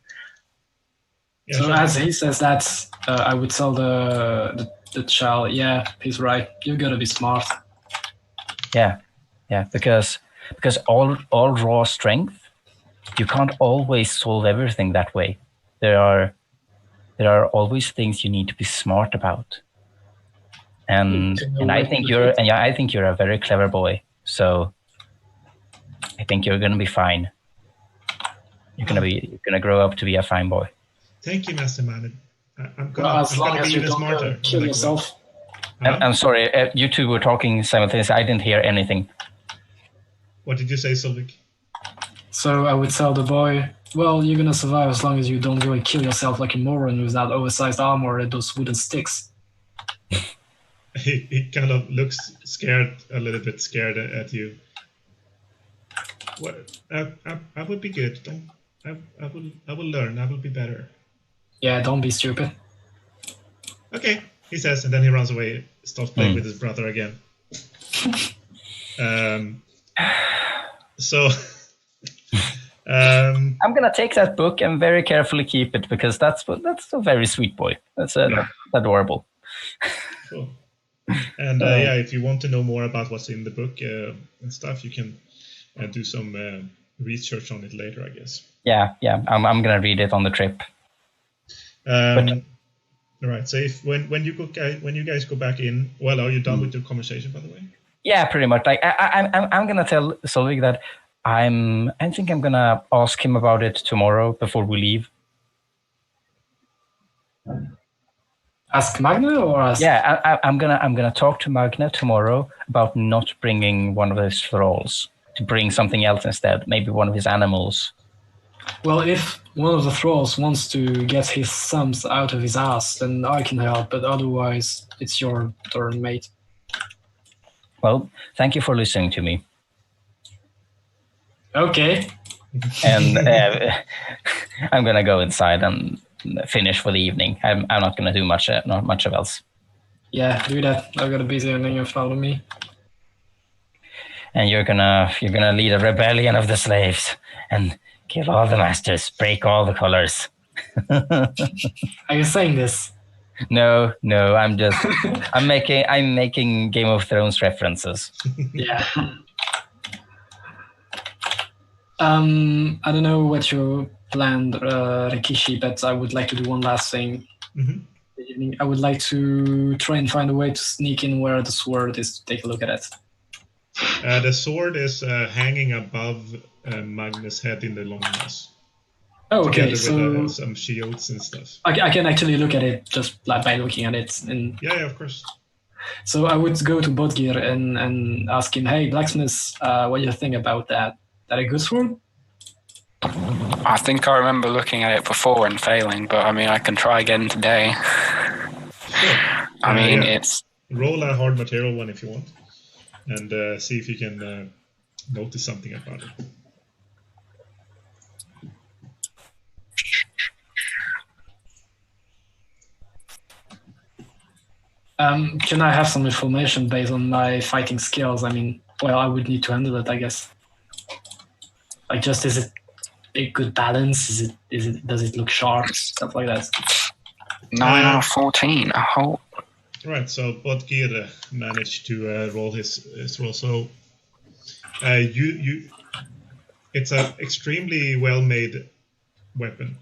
S1: Yeah,
S5: so as he says that, I would tell the child, yeah, he's right. You gotta be smart.
S4: Yeah, because all raw strength, you can't always solve everything that way. There are always things you need to be smart about. And I think you're a very clever boy. So I think you're gonna be fine. You're gonna grow up to be a fine boy.
S1: Thank you, Master Magne. I'm
S5: Well, as long
S1: gonna
S5: as
S1: be
S5: you
S1: even
S5: don't
S1: smarter.
S5: kill yourself.
S4: I'm sorry, you two were talking simultaneously. I didn't hear anything.
S1: What did you say, Solvik?
S5: So I would tell the boy, well, you're gonna survive as long as you don't go and kill yourself like a moron with that oversized armor and those wooden sticks.
S1: He kind of looks scared, a little bit scared at you. What? I will be good. I will learn. I will be better.
S5: Yeah, don't be stupid.
S1: Okay, he says, and then he runs away, starts playing with his brother again. So
S4: I'm gonna take that book and very carefully keep it because that's a very sweet boy. That's adorable.
S1: Cool. And yeah, if you want to know more about what's in the book and stuff, you can do some research on it later, I guess.
S4: Yeah. I'm gonna read it on the trip.
S1: All right. So if when you guys go back in, well, are you done with your conversation, by the way?
S4: Yeah, pretty much. Like I'm gonna tell Solvik that I think I'm gonna ask him about it tomorrow before we leave.
S5: Ask Magne or ask?
S4: Yeah, I'm gonna talk to Magne tomorrow about not bringing one of his thralls, to bring something else instead, maybe one of his animals.
S5: Well, if one of the thralls wants to get his thumbs out of his ass, then I can help, but otherwise, it's your turn, mate.
S4: Well, thank you for listening to me.
S5: Okay.
S4: And I'm gonna go inside and finish for the evening. I'm not gonna do not much of else.
S5: Yeah, do that. I've got a busy and then you follow me.
S4: And you're gonna lead a rebellion of the slaves and kill all the masters, break all the colors.
S5: Are you saying this?
S4: No, I'm making Game of Thrones references.
S5: Yeah. I don't know what you planned, Rekishi, but I would like to do one last thing. Mm-hmm. I would like to try and find a way to sneak in where the sword is to take a look at it.
S1: The sword is hanging above Magne's head in the longhouse.
S5: Oh, okay.
S1: Together with some shields and stuff.
S5: I can actually look at it just by looking at it. And
S1: yeah, of course.
S5: So I would go to Bodgir and ask him, hey, blacksmith, what do you think about that? Is that a good sword?
S3: I think I remember looking at it before and failing, but I mean, I can try again today.
S1: Sure.
S3: It's...
S1: Roll a hard material one if you want, and see if you can notice something about it.
S5: Can I have some information based on my fighting skills? I mean, well, I would need to handle it, I guess. Like, just is it a good balance? Does it look sharp? Stuff like that.
S3: 9 out of 14. I hope.
S1: Right. So Bodgir managed to roll his roll. So it's an extremely well-made weapon.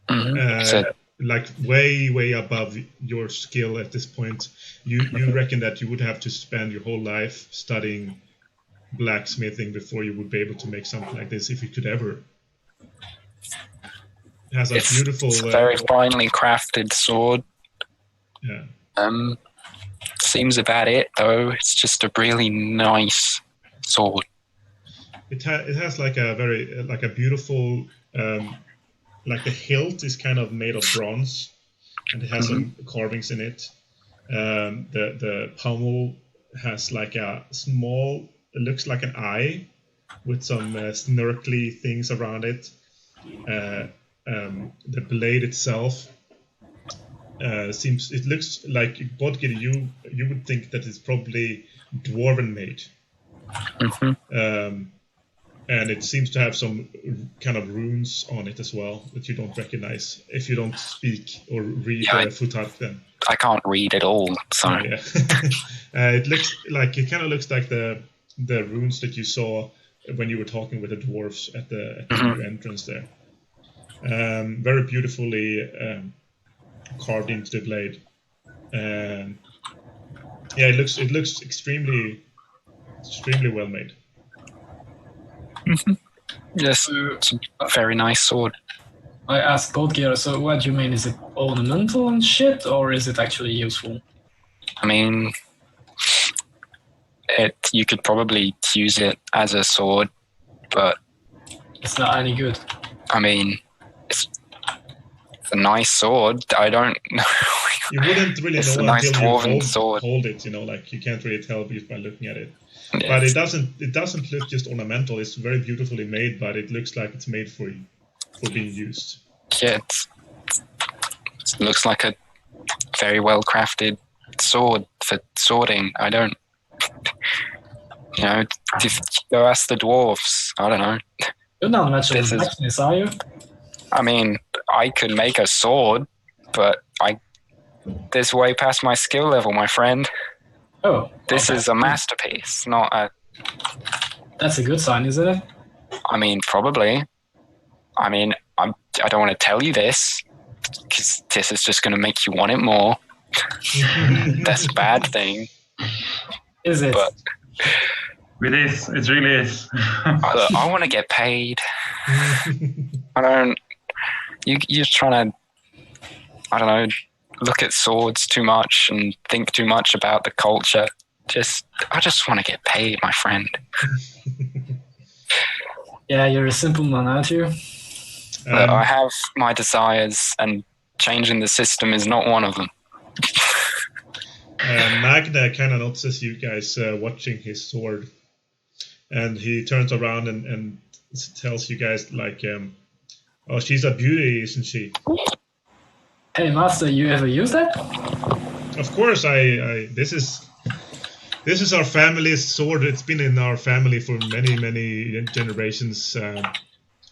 S3: Mm-hmm.
S1: Like way above your skill at this point. You reckon that you would have to spend your whole life studying blacksmithing before you would be able to make something like this, if you could ever. It has a beautiful...
S3: It's a very finely crafted sword.
S1: Yeah.
S3: Seems about it, though. It's just a really nice sword.
S1: It has like a very a beautiful... like the hilt is kind of made of bronze, and it has some carvings in it. The pommel has like a small, it looks like an eye with some snirkly things around it. The blade itself it looks like Bodgir, you would think that it's probably dwarven made. And it seems to have some kind of runes on it as well that you don't recognize if you don't speak or read Futark then.
S3: I can't read at all, so...
S1: Yeah. It kind of looks like the the runes that you saw when you were talking with the dwarves at the new entrance there. Very beautifully carved into the blade. Yeah, it looks extremely well made.
S3: Yes, it's a very nice sword.
S5: I asked Goldgear, so what do you mean? Is it ornamental and shit, or is it actually useful?
S3: I mean, you could probably use it as a sword, but
S5: It's not any good.
S3: I mean, it's a nice sword. I don't know.
S1: You wouldn't really
S3: It's
S1: know
S3: a nice
S1: until you
S3: dwarven
S1: hold it, like you can't really tell just by looking at it.
S3: Yeah.
S1: But it doesn't look just ornamental. It's very beautifully made, but it looks like it's made for being used.
S3: Yeah, it looks like a very well crafted sword for swording. I don't, just go ask the dwarves. I don't know.
S5: You're not much of a blacksmith, are you?
S3: I mean, I could make a sword, but this way past my skill level, my friend.
S5: Oh.
S3: This is a masterpiece, not a...
S5: That's a good sign, isn't it?
S3: I mean, probably. I mean, I don't want to tell you this, because this is just going to make you want it more. That's a bad thing.
S5: Is it?
S3: But
S2: It is. It really is.
S3: I want to get paid. I don't... You're trying to... I don't know... look at swords too much and think too much about the culture. I just want to get paid, my friend.
S5: Yeah, you're a simple man, aren't you?
S3: I have my desires, and changing the system is not one of them.
S1: Magne kind of notices you guys watching his sword, and he turns around and tells you guys like, "Oh, she's a beauty, isn't she?"
S5: Hey, Master, you ever use that?
S1: Of course, this is our family's sword. It's been in our family for many generations,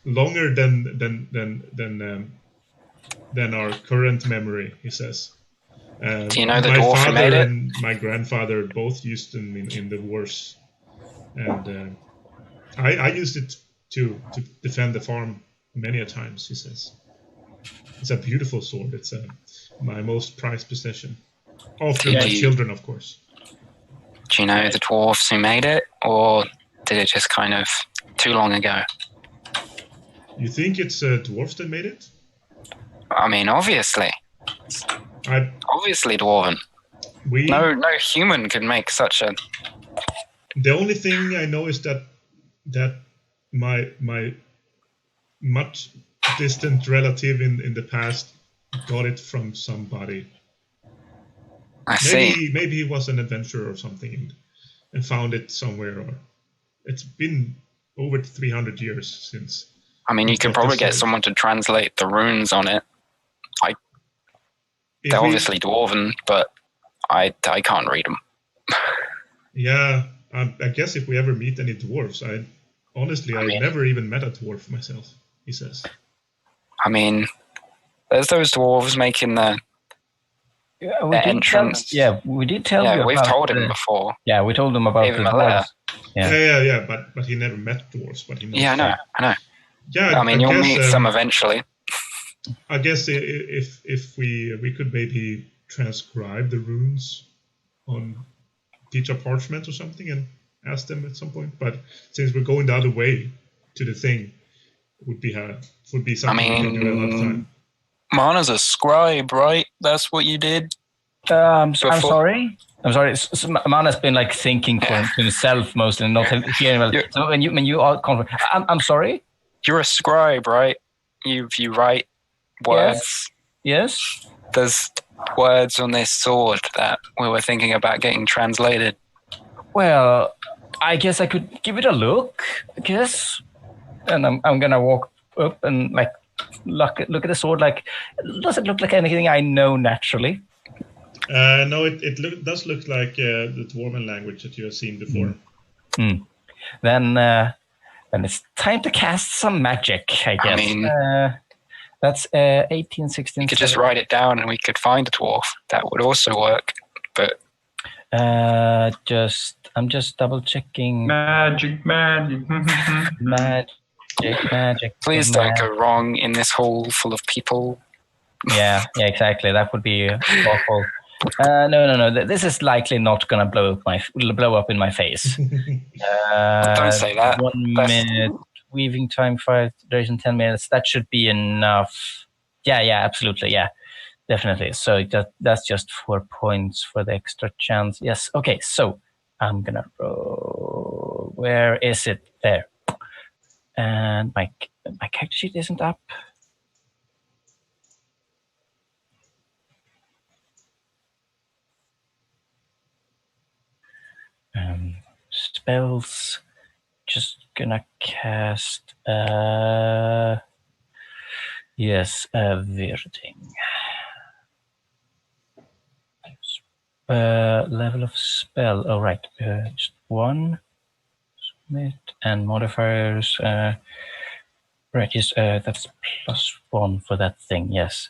S1: longer than our current memory. He says.
S3: Do you know the
S1: my
S3: dwarf who
S1: father
S3: made it?
S1: and my grandfather both used them in the wars, and I used it to defend the farm many a times. He says. It's a beautiful sword. It's my most prized possession. After my children, of course.
S3: Do you know the dwarves who made it, or did it just kind of too long ago?
S1: You think it's dwarves that made it?
S3: I mean, obviously. Obviously dwarven. No human could make such a...
S1: The only thing I know is that my much distant relative in the past got it from somebody.
S3: I see.
S1: Maybe he was an adventurer or something and found it somewhere. Or it's been over 300 years since.
S3: I mean, you could probably get someone to translate the runes on it. They're obviously dwarven, but I can't read them.
S1: Yeah, I guess if we ever meet any dwarves, I've never even met a dwarf myself. He says.
S3: I mean, there's those dwarves making the entrance.
S4: We did tell you.
S3: Yeah, we've told him before.
S4: Yeah, we told him about the dwarves.
S1: Yeah. But he never met dwarves. But he knows.
S3: Yeah, I know.
S1: Yeah,
S3: I mean, you'll meet some eventually.
S1: I guess if we could maybe transcribe the runes on piece of parchment or something and ask them at some point. But since we're going the other way to the thing, would be something we can do a lot of time.
S3: Mana's a scribe, right? That's what you did.
S4: I'm sorry. Mana's been like thinking for himself mostly, and not hearing well. So when you all I'm sorry.
S3: You're a scribe, right? You write words.
S4: Yes.
S3: There's words on this sword that we were thinking about getting translated.
S4: Well, I guess I could give it a look. I guess. And I'm gonna walk up and like look at the sword. Like, does it look like anything I know naturally?
S1: No, it does look like the Dwarven language that you have seen before.
S4: Then it's time to cast some magic, I guess.
S3: I mean,
S4: that's 18, 16.
S3: You could just write it down and we could find a dwarf. That would also work. But
S4: I'm just double checking.
S2: Magic.
S4: Magic.
S3: Please don't go wrong in this hall full of people.
S4: Yeah, exactly. That would be awful. No. This is likely not gonna blow up in my face.
S3: Don't say that.
S4: 1 minute weaving time, 5 duration, 10 minutes. That should be enough. Yeah, absolutely. Yeah, definitely. So that's just 4 points for the extra chance. Yes. Okay. So I'm gonna roll. Where is it? There. And my character sheet isn't up. Spells. Just gonna cast. Wording. Level of spell. Oh right, just 1. Submit and modifiers. Right, yes, that's +1 for that thing. Yes.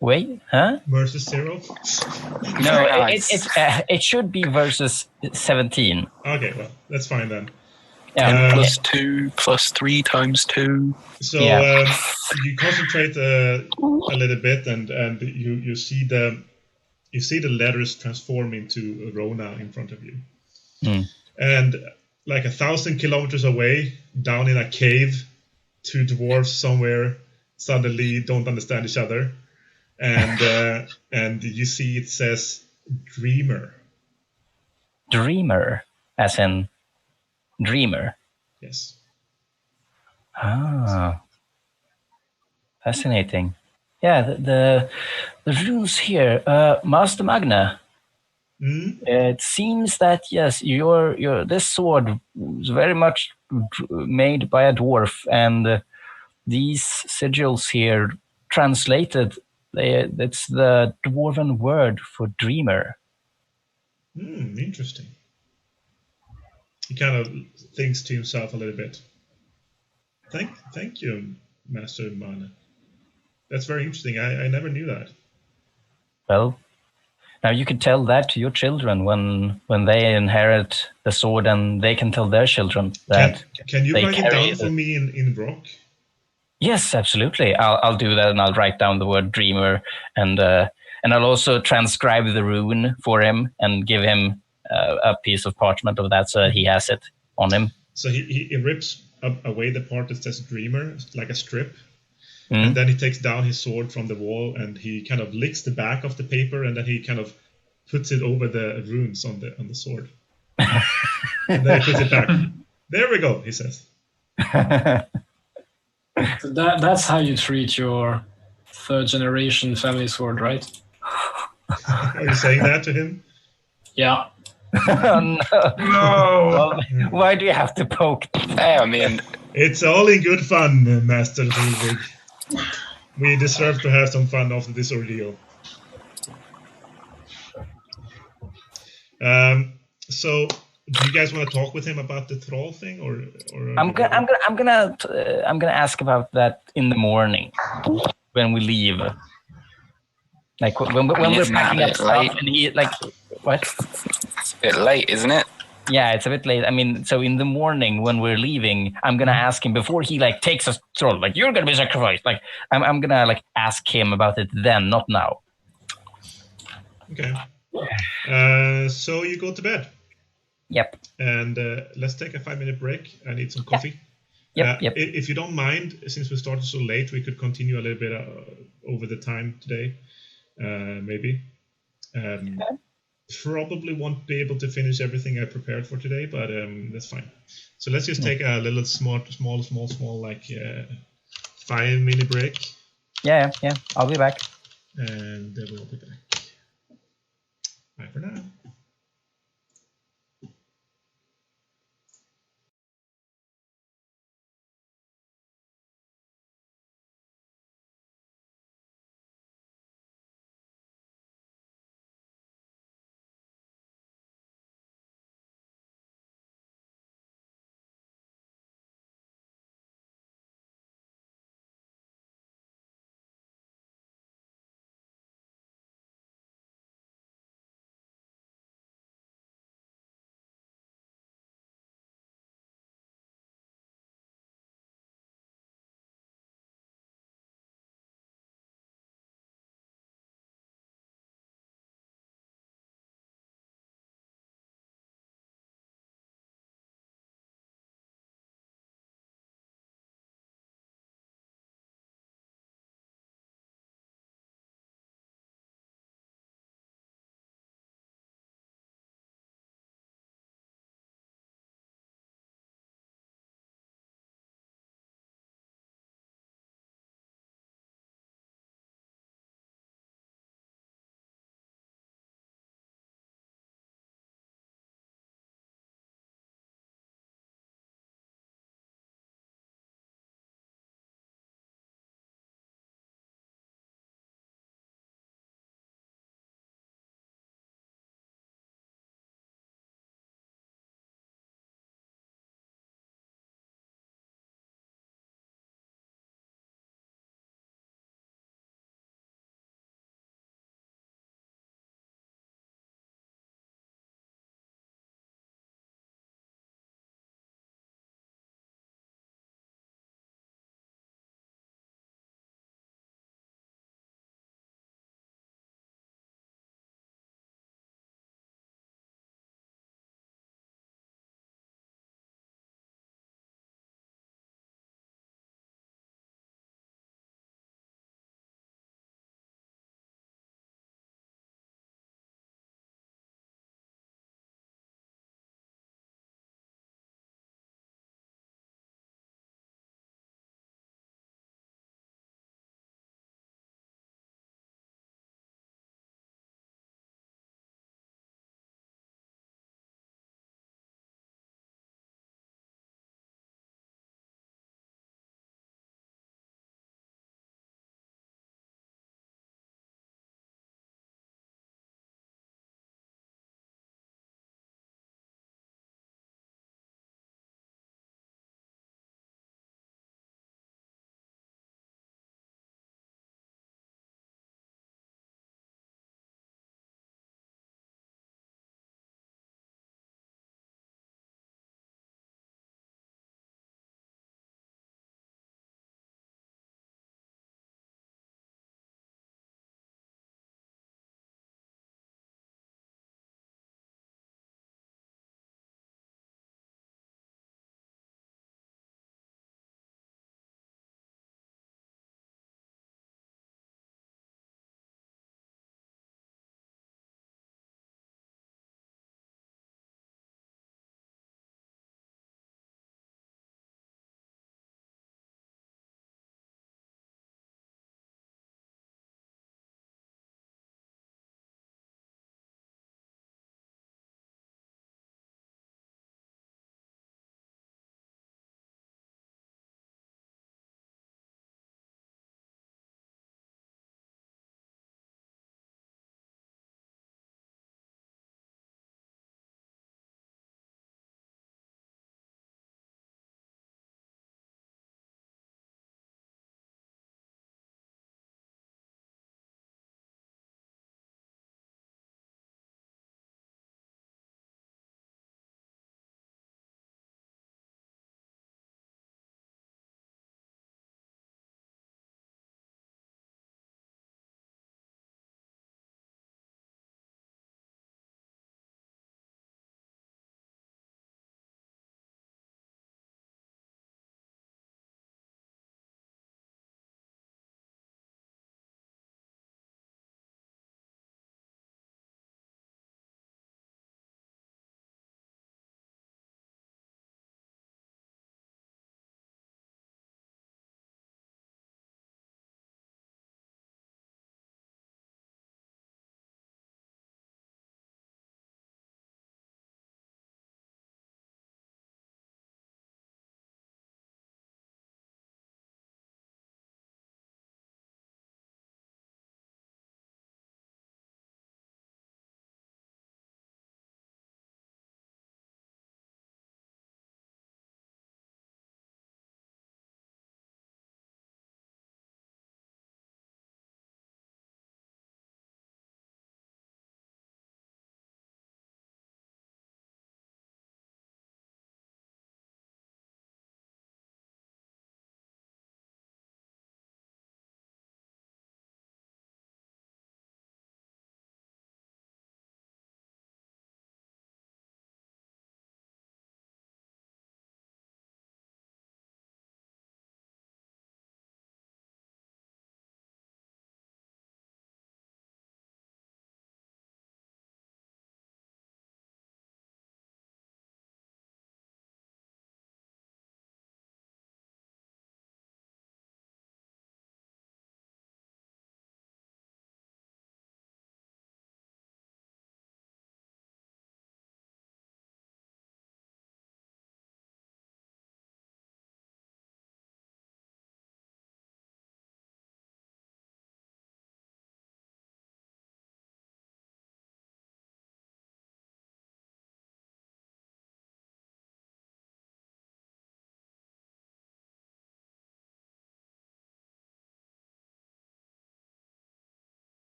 S4: Wait, huh?
S1: Versus 0.
S4: No,
S3: Nice.
S4: it should be versus 17.
S1: Okay, well, that's fine then.
S4: Yeah.
S6: +2 +3 times 2.
S1: So
S4: Yeah.
S1: you concentrate a little bit, and you see the letters transform into Rona in front of you. And like 1,000 kilometers away, down in a cave, 2 dwarves somewhere suddenly don't understand each other, and you see it says Dreamer.
S4: Dreamer, as in dreamer.
S1: Yes.
S4: Ah, fascinating. Yeah, the runes here, Master Magne. It seems that yes, your this sword was very much made by a dwarf, and these sigils here translated, it's the dwarven word for dreamer.
S1: Interesting. He kind of thinks to himself a little bit. Thank you, Master Magne. That's very interesting. I never knew that.
S4: Well, now you could tell that to your children when they inherit the sword, and they can tell their children that.
S1: Can you
S4: they
S1: write it down for me in rock?
S4: Yes, absolutely. I'll do that, and I'll write down the word dreamer, and I'll also transcribe the rune for him and give him a piece of parchment of that so that he has it on him.
S1: So he rips away the part that says dreamer, like a strip, and then he takes down his sword from the wall, and he kind of licks the back of the paper, and then he kind of puts it over the runes on the sword. And then he puts it back. There we go, he says.
S5: So that's how you treat your 3rd generation family sword, right?
S1: Are you saying that to him?
S5: Yeah.
S4: No. Well, why do you have to poke?
S3: I mean,
S1: it's all in good fun, Master Trudvang. We deserve to have some fun after this ordeal. So, do you guys want to talk with him about the thrall thing, or
S4: I'm gonna ask about that in the morning when we leave. Like when we're packing up stuff, and he like what?
S3: It's a bit late, isn't it?
S4: Yeah, it's a bit late. I mean, so in the morning when we're leaving, I'm gonna ask him before he like takes us thrall. Like you're gonna be sacrificed. Like I'm gonna like ask him about it then, not now.
S1: Okay. So you go to bed.
S4: Yep.
S1: And let's take a 5-minute break. I need some coffee.
S4: Yep.
S1: If you don't mind, since we started so late, we could continue a little bit over the time today. Maybe. Probably won't be able to finish everything I prepared for today, but that's fine. So let's just take a little small, like 5-minute break.
S4: Yeah. I'll be back.
S1: And we'll be back. Bye for now.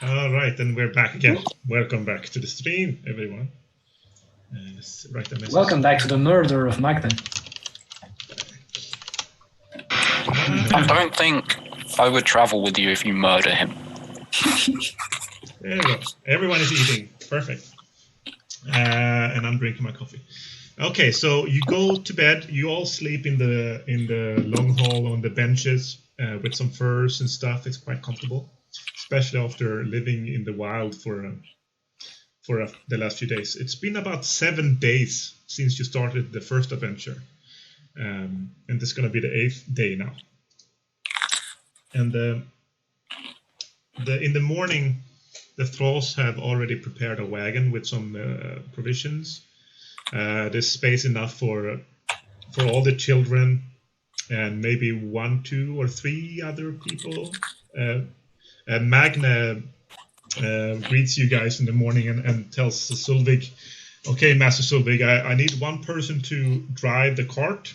S1: All right, then we're back again. Welcome back to the stream, everyone. Let's write a message.
S5: Welcome back to the murder of Magne.
S6: I don't think I would travel with you if you murder him.
S1: There you go. Everyone is eating. Perfect. And I'm drinking my coffee. Okay, so you go to bed. You all sleep in the long hall on the benches with some furs and stuff. It's quite comfortable, especially after living in the wild for the last few days. It's been about 7 days since you started the first adventure, and this is going to be the 8th day now. And in the morning, the thralls have already prepared a wagon with some provisions. There's space enough for all the children and maybe 1, 2, or 3 other people. Magne greets you guys in the morning and tells Solvig, "Okay, Master Solvig, I need one person to drive the cart,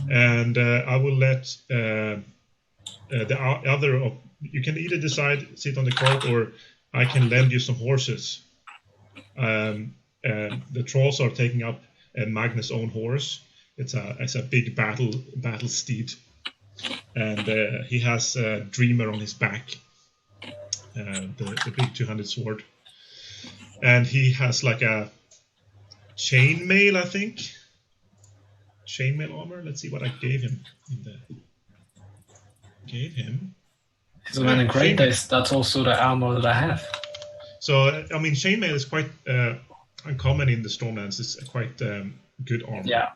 S1: and I will let the other. You can either decide sit on the cart, or I can lend you some horses." The trolls are taking up Magne's own horse. It's a big battle steed, and he has Dreamer on his back, the big 200 sword, and he has like a chainmail, I think. Chainmail armor. Let's see what I gave him. Gave him.
S5: So when in Great Days, that's also the armor that I have.
S1: So I mean, chainmail is quite uncommon in the Stormlands. It's quite good armor.
S5: Yeah.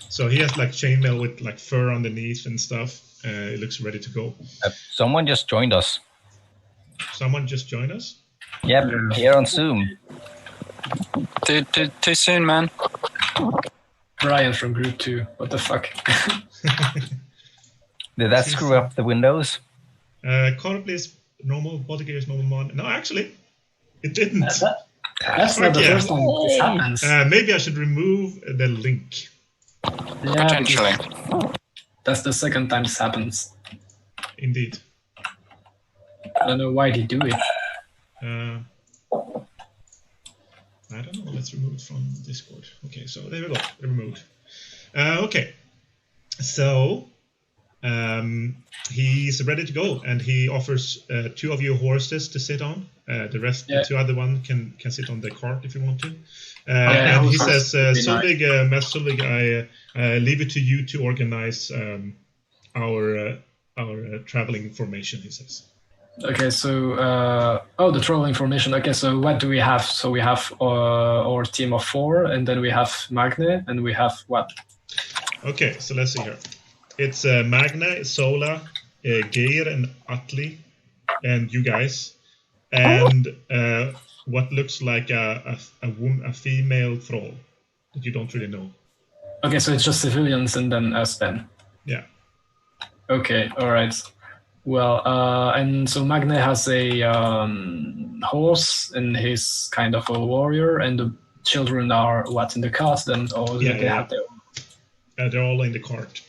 S1: So he has like chainmail with like fur underneath and stuff. It looks ready to go.
S4: Someone just joined us.
S1: Someone just joined us?
S4: Yep, here on Zoom.
S6: Too soon, man.
S5: Brian from Group 2. What the fuck?
S4: Did that screw up the windows?
S1: Corp is normal, bodyguards is normal one. No, actually, it didn't.
S5: That's not the first time this happens.
S1: Maybe I should remove the link.
S5: Yeah,
S6: Potentially.
S5: that's the second time this happens.
S1: Indeed.
S5: I don't know why they do it.
S1: I don't know. Let's remove it from Discord. Okay, so there we go. Removed. Okay. So he's ready to go, and he offers 2 of you horses to sit on. The rest, the 2 other one can sit on the cart if you want to. And he says, Solvig, Master Solvig, I leave it to you to organize our traveling formation, he says.
S5: Okay, so the traveling formation. Okay, so what do we have? So we have our team of 4, and then we have Magne, and we have what?
S1: Okay, so let's see here. It's Magne, Sola, Geir, and Atli, and you guys, and what looks like a female thrall that you don't really know.
S5: Okay, so it's just civilians and then us then.
S1: Yeah.
S5: Okay, all right. Well, and so Magne has a horse, and he's kind of a warrior, and the children are what in the cart then, or do they have their own?
S1: They're all in the cart.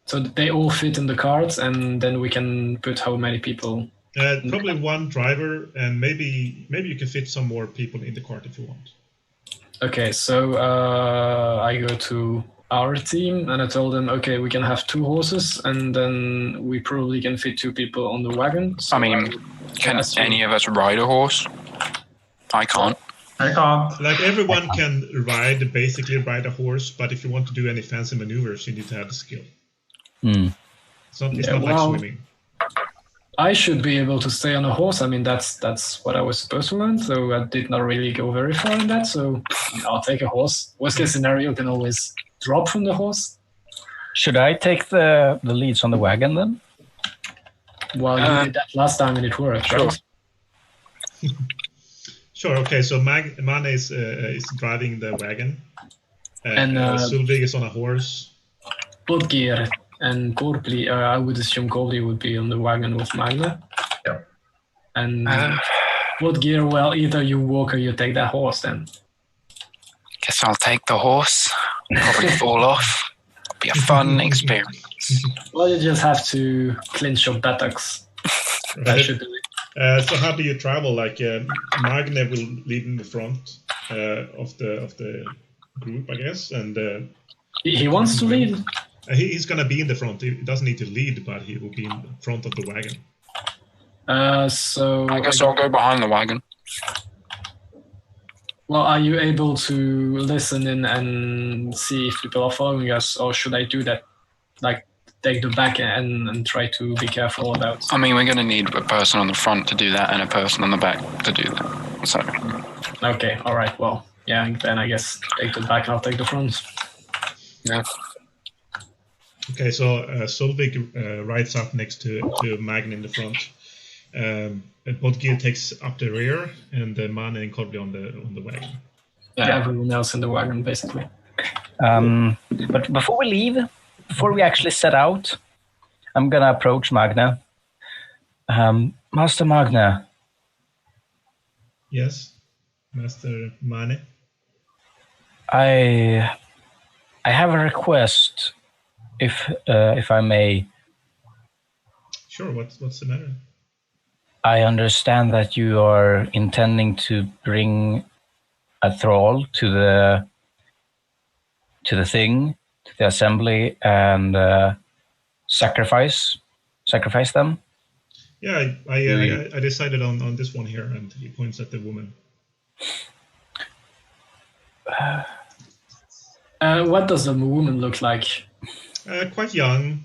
S5: So they all fit in the cart, and then we can put how many people?
S1: Probably 1 driver, and maybe you can fit some more people in the cart if you want.
S5: Okay, so I go to our team, and I told them, okay, we can have 2 horses, and then we probably can fit 2 people on the wagon. So
S6: I mean, can any of us ride a horse? I can't.
S2: I can't.
S1: Like everyone can basically ride a horse, but if you want to do any fancy maneuvers, you need to have the skill. It's not like swimming.
S5: I should be able to stay on a horse. I mean, that's what I was supposed to learn, so I did not really go very far in that, so I'll take a horse. Worst case scenario, you can always drop from the horse.
S4: Should I take the leads on the wagon then?
S5: Well, you did that last time and it worked,
S6: Sure.
S5: right?
S1: Sure, okay, so Mane is driving the wagon,
S5: And
S1: Solvig is on a horse.
S5: Bodgir and Korpli, I would assume Korpli would be on the wagon with Magne.
S2: Yeah.
S5: And Bodgir, well, either you walk or you take that horse then.
S6: Guess I'll take the horse. Probably fall off. It'll be a fun experience.
S5: Well, you just have to clinch your buttocks. That
S1: Right.
S5: should do it.
S1: So how do you travel? Like Magne will lead in the front of the group, I guess, and
S5: He wants to lead.
S1: He's gonna be in the front. He doesn't need to lead, but he will be in front of the wagon.
S5: So
S6: I guess I'll go behind the wagon.
S5: Well, are you able to listen in and see if people are following us, or should I do that? Like, take the back and try to be careful about.
S6: I mean, we're going to need a person on the front to do that and a person on the back to do that. So.
S5: Okay, all right. Well, yeah, then I guess take the back, I'll take the front.
S6: Yeah.
S1: Okay, so Solvik rides up next to Magne in the front. Bodgir takes up the rear, and Mane and Corby on the wagon.
S5: Yeah, everyone else in the wagon, basically.
S4: But before we leave, before we actually set out, I'm gonna approach Magne. Master Magne.
S1: Yes, Master Mane.
S4: I have a request, if I may.
S1: Sure. What's the matter?
S4: I understand that you are intending to bring a thrall to the thing, to the assembly, and sacrifice them.
S1: Yeah, I decided on this one here, and he points at the woman.
S5: What does the woman look like?
S1: Quite young,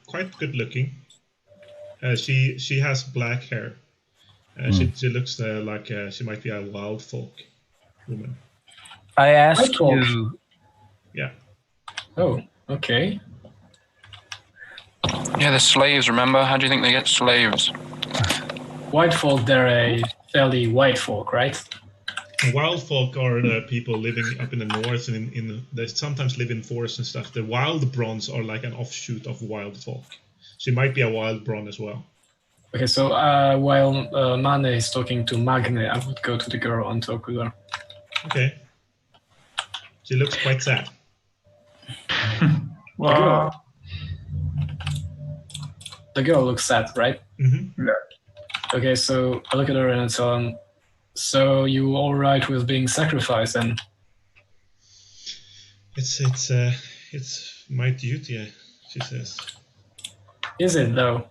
S1: quite good looking. She has black hair. She looks like she might be a wild folk woman.
S4: I ask you.
S1: Yeah.
S5: Oh, okay.
S6: Yeah, the slaves, remember? How do you think they get slaves?
S5: White folk, they're a fairly white folk, right?
S1: Wild folk are the people living up in the north, and they sometimes live in forests and stuff. The wild bronze are like an offshoot of wild folk. She might be a wild bronze as well.
S5: Okay, so while Mane is talking to Magne, I would go to the girl and talk with her.
S1: Okay. She looks quite sad.
S2: Well,
S5: The girl looks sad, right?
S1: Mm-hmm.
S2: yeah.
S5: Okay, so I look at her and I tell him, so you all right with being sacrificed then?
S1: It's my duty, she says.
S5: Is it though?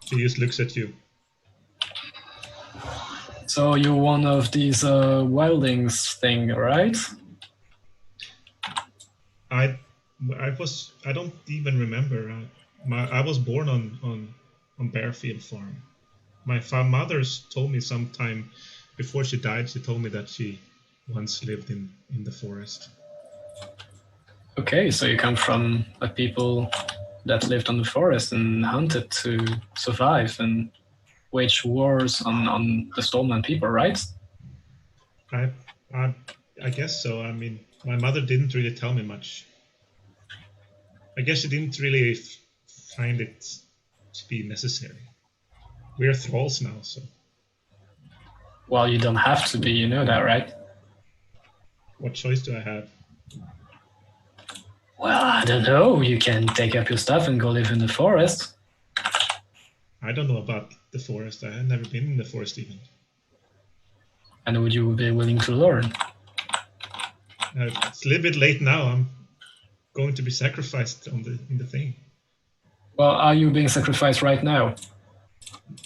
S1: She just looks at you.
S5: So you're one of these wildlings thing, right?
S1: I don't even remember. I was born on Barefield farm. My mother's told me sometime before she died. She told me that she once lived in the forest.
S5: Okay, so you come from a people that lived on the forest and hunted to survive and wage wars on the Stormland people, right?
S1: I guess so. I mean, my mother didn't really tell me much. I guess she didn't really find it to be necessary. We're thralls now, so.
S5: Well, you don't have to be, you know that, right?
S1: What choice do I have?
S5: Well, I don't know. You can take up your stuff and go live in the forest.
S1: I don't know about the forest. I had never been in the forest even.
S5: And would you be willing to learn?
S1: It's a little bit late now. I'm going to be sacrificed in the thing.
S5: Well, are you being sacrificed right now?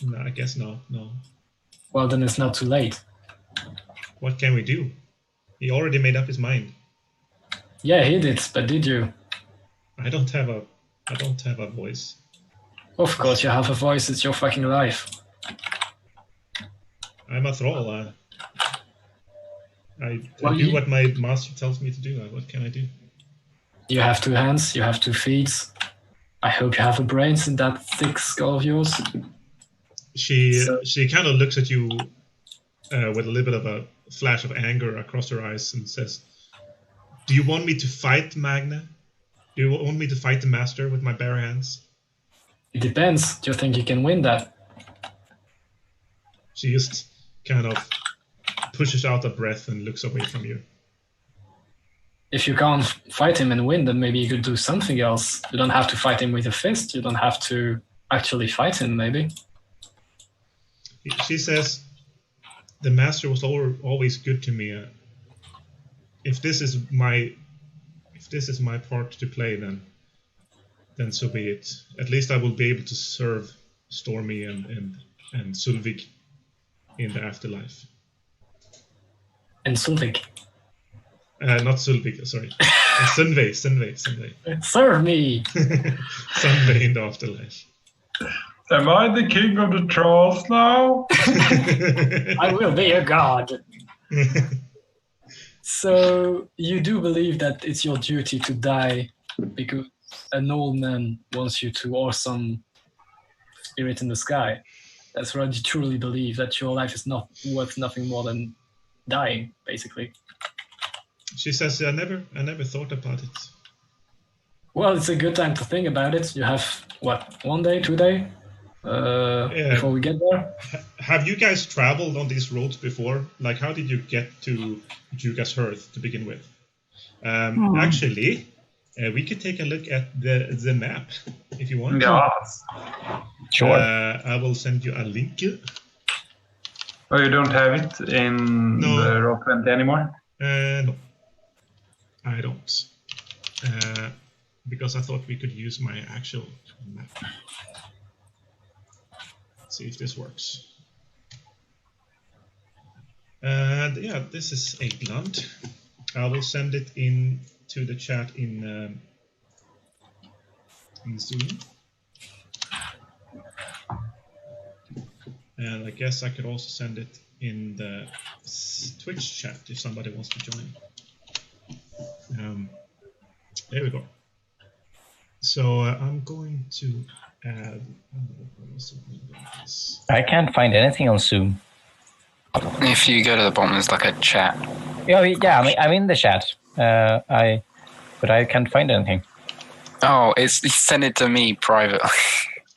S1: No, I guess no.
S5: Well, then it's not too late.
S1: What can we do? He already made up his mind.
S5: Yeah, he did, but did you?
S1: I don't have a voice.
S5: Of course you have a voice, it's your fucking life.
S1: I'm a thrall. I
S5: Well,
S1: do what my master tells me to do. What can I do?
S5: You have 2 hands, you have 2 feet. I hope you have a brains in that thick skull of yours.
S1: She kind of looks at you with a little bit of a flash of anger across her eyes and says, "Do you want me to fight Magne? Do you want me to fight the master with my bare hands?"
S5: It depends. Do you think you can win that?
S1: She just kind of pushes out a breath and looks away from you.
S5: If you can't fight him and win, then maybe you could do something else. You don't have to fight him with a fist. You don't have to actually fight him, maybe.
S1: She says, "The master was always good to me. If this is my part to play, then so be it. At least I will be able to serve Stormy and Sulvik in the afterlife."
S5: And Sulvik.
S1: Not Sulvik, sorry. Sunvey.
S5: Serve me!
S1: Sunvey in the afterlife.
S2: Am I the king of the trolls now?
S5: I will be a god. So you do believe that it's your duty to die because an old man wants you to, or some spirit in the sky. That's what you truly believe, that your life is not worth nothing more than dying, basically.
S1: She says, I never thought about it.
S5: Well, it's a good time to think about it. You have, what, 1 day, 2 days before we get there?
S1: Have you guys traveled on these roads before? Like, how did you get to Juga's Hearth to begin with? Actually, we could take a look at the map if you want.
S2: Yes.
S4: Sure.
S1: I will send you a link.
S2: Oh, you don't have it in the Roll20 anymore?
S1: No, I don't. Because I thought we could use my actual map. Let's see if this works. And yeah, this is Ejdland. I will send it into the chat in Zoom. And I guess I could also send it in the Twitch chat if somebody wants to join. There we go. So I'm going to add.
S4: I can't find anything on Zoom.
S6: If you go to the bottom, there's like a chat.
S4: Yeah, I'm in the chat. But I can't find anything.
S6: Oh, he sent it to me privately.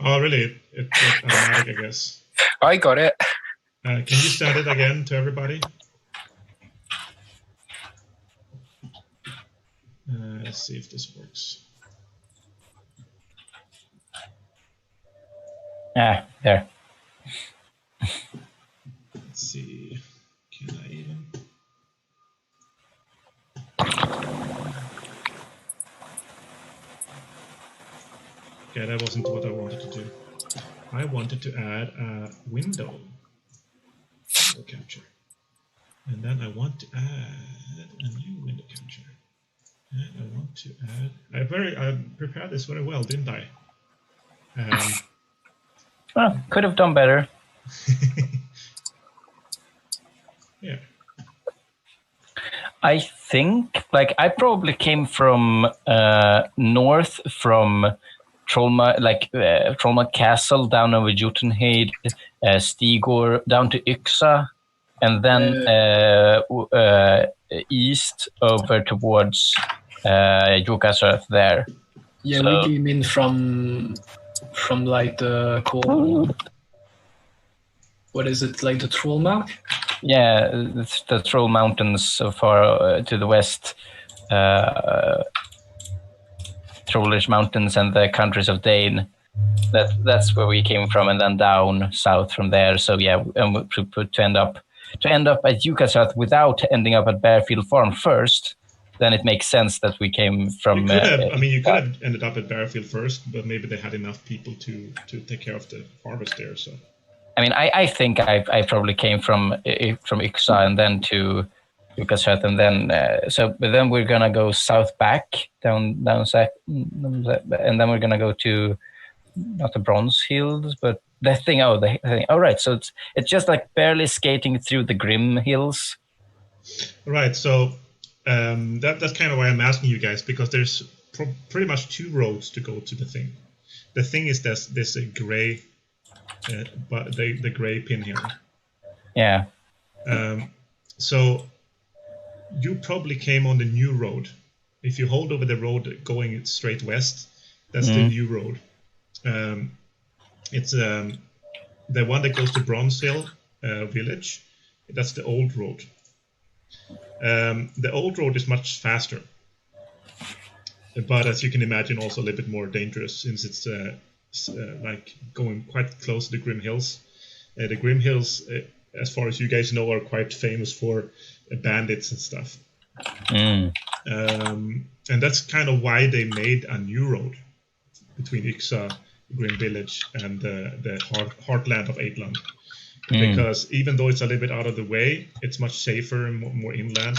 S1: Oh, really? It's automatic, I guess.
S6: I got it.
S1: Can you send it again to everybody? Let's see if this works.
S4: Ah, there.
S1: Let's see. Can I even? Okay, that wasn't what I wanted to do. I wanted to add a window capture. And then I want to add a new window capture. And I want to add... I prepared this very well, didn't I?
S4: Well, could have done better.
S1: Yeah.
S4: I think, I probably came from north from Trollma Castle down over Jotunheim, Stigor down to Yxa, and then east over towards Juga's Hearth there.
S5: Yeah,
S4: So,
S5: we came in from like the core. What is it, like the Troll Mount?
S4: Yeah, it's the Troll Mountains so far to the west. Trollish Mountains and the countries of Dane. That's where we came from, and then down south from there. So yeah, and to end up at Juga's Hearth without ending up at Barefield Farm first, then it makes sense that we came from.
S1: You could have ended up at Barefield first, but maybe they had enough people to take care of the harvest there. So.
S4: I mean, I think I probably came from Yxa and then to Juga's Hearth, and then but then we're gonna go south back down south, and then we're gonna go to not the Bronze Hills, but the thing. Oh, right. So it's just like barely skating through the Grim Hills.
S1: Right. So that's kind of why I'm asking you guys, because there's pretty much two roads to go to the thing. The thing is this gray. But the gray pin here.
S4: Yeah.
S1: So you probably came on the new road. If you hold over the road going straight west, that's the new road. It's the one that goes to Bronze Hill village. That's the old road. The old road is much faster, but as you can imagine, also a little bit more dangerous since it's like going quite close to the Grim Hills. The Grim Hills, as far as you guys know, are quite famous for bandits and stuff. And that's kind of why they made a new road between Yxa, Grim Village, and the heartland of Ejdland. Because even though it's a little bit out of the way, it's much safer and more inland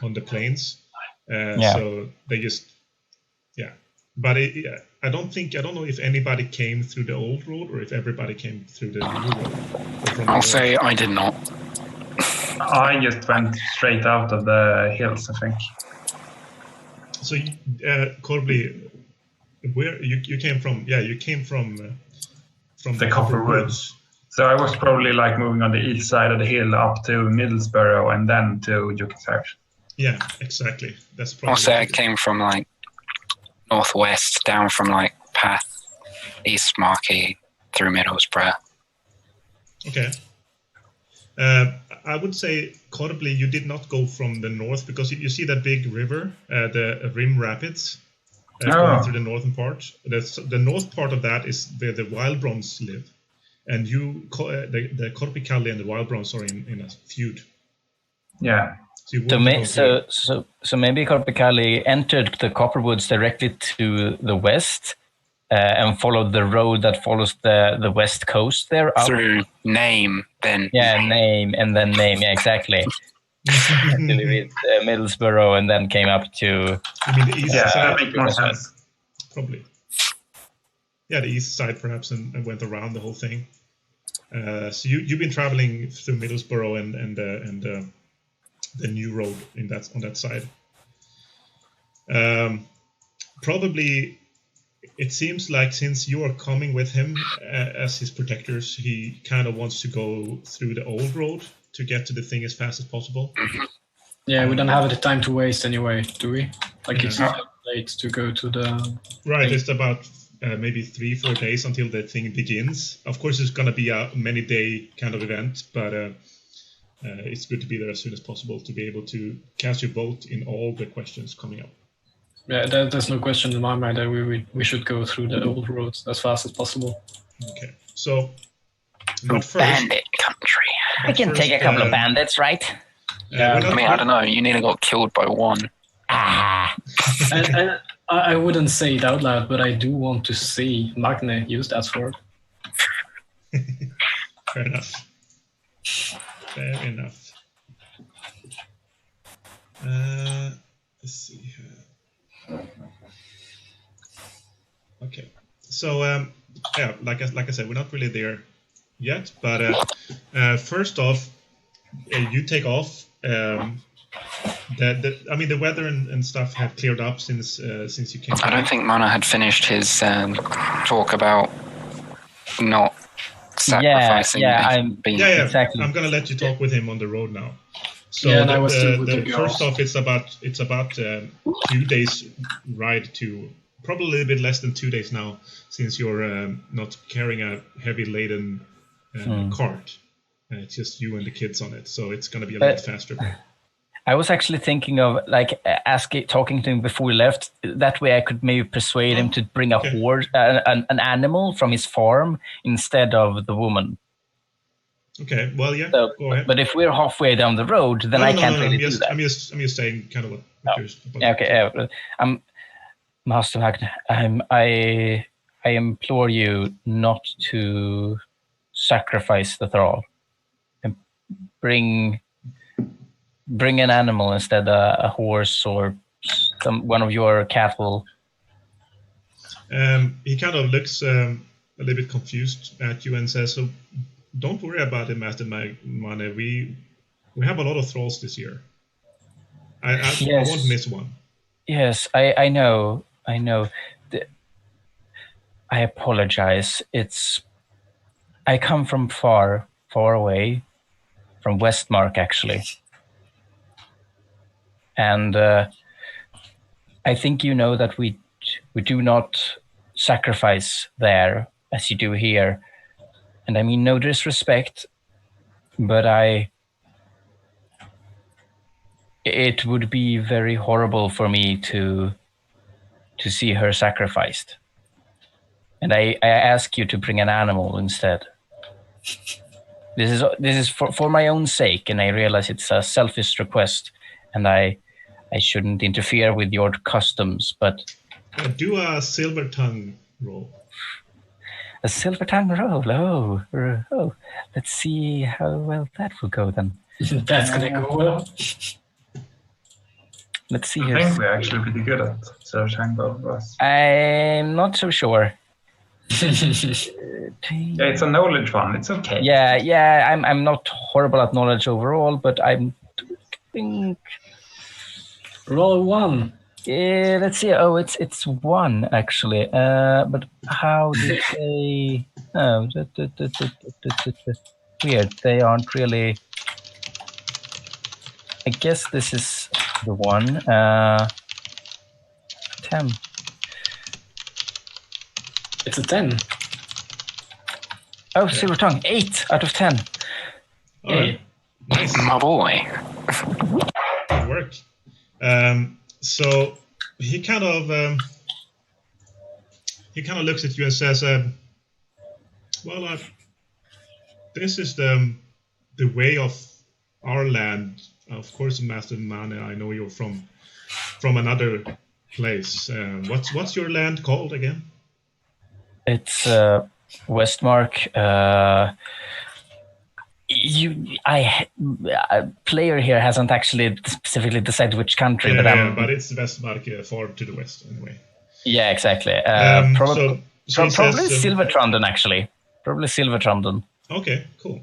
S1: on the plains. So they just, But I don't know if anybody came through the old road or if everybody came through the new road.
S6: I'll say I did not.
S2: I just went straight out of the hills, I think.
S1: So, Corbly, where you came from? Yeah, you came from
S2: the Copper Woods. So I was probably like moving on the east side of the hill up to Middlesbrough and then to Jukisarch.
S1: Yeah, exactly. That's probably.
S6: I'll say I came from like northwest down from like Path, East Marquee through Middlesbrough.
S1: Okay. I would say, Corbly, you did not go from the north because you see that big river, the Rim Rapids, going through the northern part. The north part of that is where the Wild Bronze live. And the Korpikali and the Wild Bronze are in a feud.
S2: Yeah.
S4: So maybe Korpikali entered the Copperwoods directly to the west and followed the road that follows the west coast there. Up.
S6: Through Name, then.
S4: Yeah, Name, and then Name, yeah, exactly. With Middlesbrough and then came up to...
S1: I mean, the east side.
S2: That makes more sense.
S1: Probably. Yeah, the east side perhaps, and went around the whole thing. So you've been traveling through Middlesbrough and the new road on that side. Probably, it seems like since you are coming with him as his protectors, he kind of wants to go through the old road to get to the thing as fast as possible.
S5: Yeah, we don't have the time to waste anyway, do we? Like it's not late to go to the...
S1: Right, it's about maybe 3-4 days until the thing begins. Of course, it's going to be a many-day kind of event, but it's good to be there as soon as possible to be able to cast your vote in all the questions coming up.
S5: Yeah, there's no question in my mind that we should go through the old roads as fast as possible.
S1: Okay, so... But first,
S6: bandit country.
S4: I can take a couple of bandits, right?
S5: Yeah,
S6: I mean, I don't know. You nearly got killed by one.
S5: and I wouldn't say it out loud, but I do want to see Magne use that sword.
S1: Fair enough. Fair enough. Let's see here. Okay. So, yeah, like I said, we're not really there yet, but first off, you take off. I mean, the weather and stuff have cleared up since you came.
S6: I don't think Mana had finished his talk about not sacrificing.
S4: Exactly.
S1: I'm gonna let you talk with him on the road now. So
S5: yeah, and I was still with the
S1: first off, it's about 2 days ride to. Probably a little bit less than 2 days now, since you're not carrying a heavy laden cart. It's just you and the kids on it, so it's going to be a lot faster.
S4: I was actually thinking of talking to him before we left. That way, I could maybe persuade him to bring a horse, an animal from his farm instead of the woman.
S1: Okay, well, yeah.
S4: So,
S1: go ahead.
S4: But if we're halfway down the road, then I can't really do that.
S1: I'm just saying kind of what.
S4: Okay. Master Magne, I implore you not to sacrifice the thrall. And bring an animal instead, a horse or one of your cattle.
S1: He kind of looks a little bit confused at you and says, "So don't worry about it, Master Magne. We have a lot of thralls this year. I won't miss one."
S4: Yes, I know. I apologize. I come from far away, from Westmark actually, and I think you know that we do not sacrifice there as you do here, and I mean no disrespect, but it would be very horrible for me to see her sacrificed. And I ask you to bring an animal instead. This is for my own sake, and I realize it's a selfish request, and I shouldn't interfere with your customs, but...
S1: Do a silver tongue roll.
S4: A silver tongue roll, oh. Let's see how well that will go then.
S5: That's gonna go well.
S4: Let's see
S2: I
S4: here.
S2: think we're actually pretty good at Silver Tongue, both of us.
S4: I'm not so sure.
S2: Yeah, it's a knowledge one. It's okay.
S4: Yeah. I'm not horrible at knowledge overall, but I think.
S5: Roll 1.
S4: Yeah, let's see. Oh, it's 1 actually. But how did they? Oh, weird. They aren't really. I guess this is the one. 10.
S5: It's a 10.
S4: Oh, silver tongue. 8 out of 10.
S1: All right. Nice.
S6: My boy.
S1: Good work. So he kind of looks at you and says, this is the way of our land. Of course, Master Magne, I know you're from another place. What's your land called again?
S4: It's Westmark. Player here hasn't actually specifically decided which country,
S1: but it's Westmark, far to the west anyway.
S4: Yeah, exactly.
S1: So
S4: probably Silvertranden, actually. Probably Silvertranden.
S1: Okay, cool.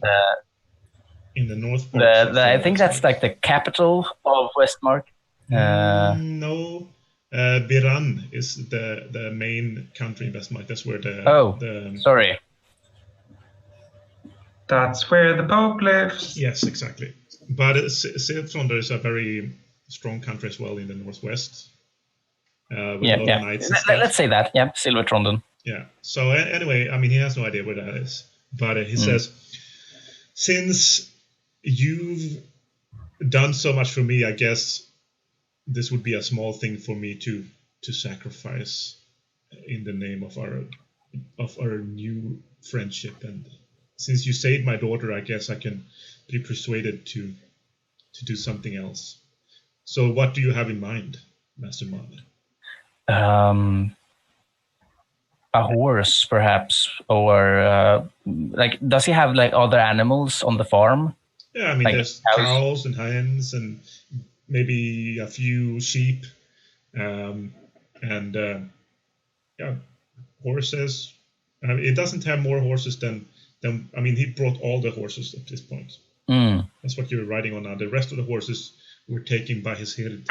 S1: In the north.
S4: I think that's like the capital of Westmark.
S1: No, Viran is the main country in Westmark. That's where
S4: sorry.
S2: That's where the Pope lives.
S1: Yes, exactly. But Silvertranden is a very strong country as well in the northwest.
S4: Let's say that. Yeah, Silvertranden.
S1: Yeah. So anyway, I mean, he has no idea where that is, but he says, since you've done so much for me, I guess this would be a small thing for me to sacrifice in the name of our new friendship. And since you saved my daughter, I guess I can be persuaded to do something else. So what do you have in mind, Master Magne?
S4: A horse, perhaps, or does he have like other animals on the farm?
S1: Yeah, I mean, there's cows and hens and maybe a few sheep, and horses. It doesn't have more horses than. I mean, he brought all the horses at this point. That's what you're riding on now. The rest of the horses were taken by his hild.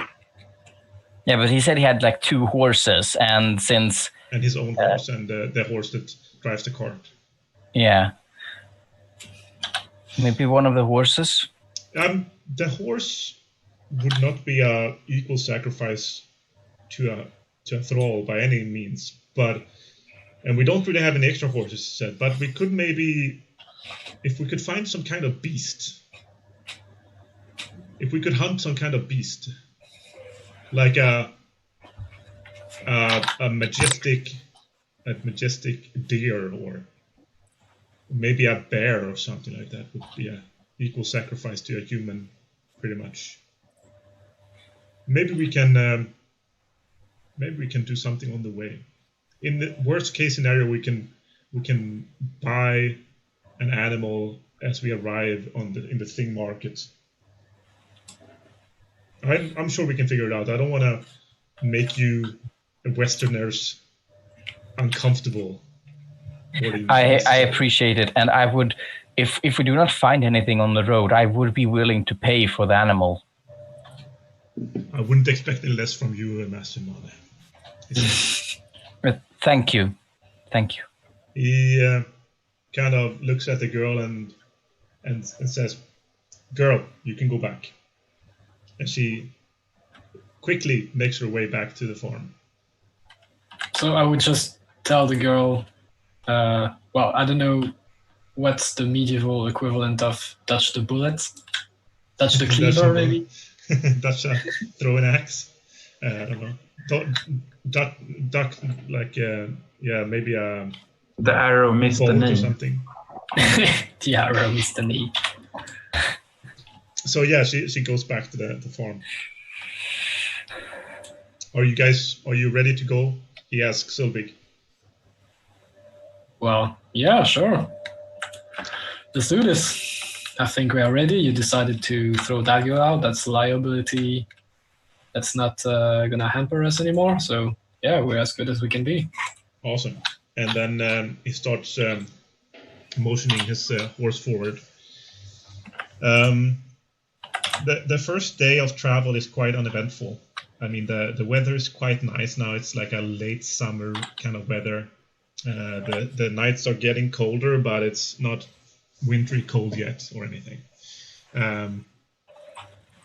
S4: Yeah, but he said he had like 2 horses, and
S1: his own horse and the horse that drives the cart.
S4: Yeah. Maybe one of the horses?
S1: The horse would not be a equal sacrifice to a thrall by any means, and we don't really have any extra horses, he said, but we could maybe, if we could find some kind of beast, if we could hunt some kind of beast, like a majestic deer, or maybe a bear or something like that, would be an equal sacrifice to a human, pretty much. Maybe we can do something on the way. In the worst case scenario, we can buy an animal as we arrive in the thing market. I'm sure we can figure it out. I don't want to make you Westerners uncomfortable.
S4: I appreciate it, and I would, if we do not find anything on the road, I would be willing to pay for the animal.
S1: I wouldn't expect any less from you, Master Magne.
S4: Thank you.
S1: He kind of looks at the girl and says, "Girl, you can go back." And she quickly makes her way back to the farm.
S5: So I would just tell the girl, I don't know what's the medieval equivalent of touch the bullet, touch the cleaver, maybe.
S1: Touch a throw an axe. I don't know. Duck, like maybe a
S2: The arrow missed the
S1: bolt or
S2: name.
S1: something.
S5: The arrow missed the knee.
S1: So yeah, she goes back to the farm. Are you ready to go? He asks Sylvig.
S5: Well, yeah, sure. Let's do this. I think we are ready. You decided to throw Dagger out. That's a liability. That's not gonna hamper us anymore. So yeah, we're as good as we can be.
S1: Awesome. And then he starts motioning his horse forward. The first day of travel is quite uneventful. I mean, the weather is quite nice now. It's like a late summer kind of weather. The nights are getting colder, but it's not wintry cold yet or anything.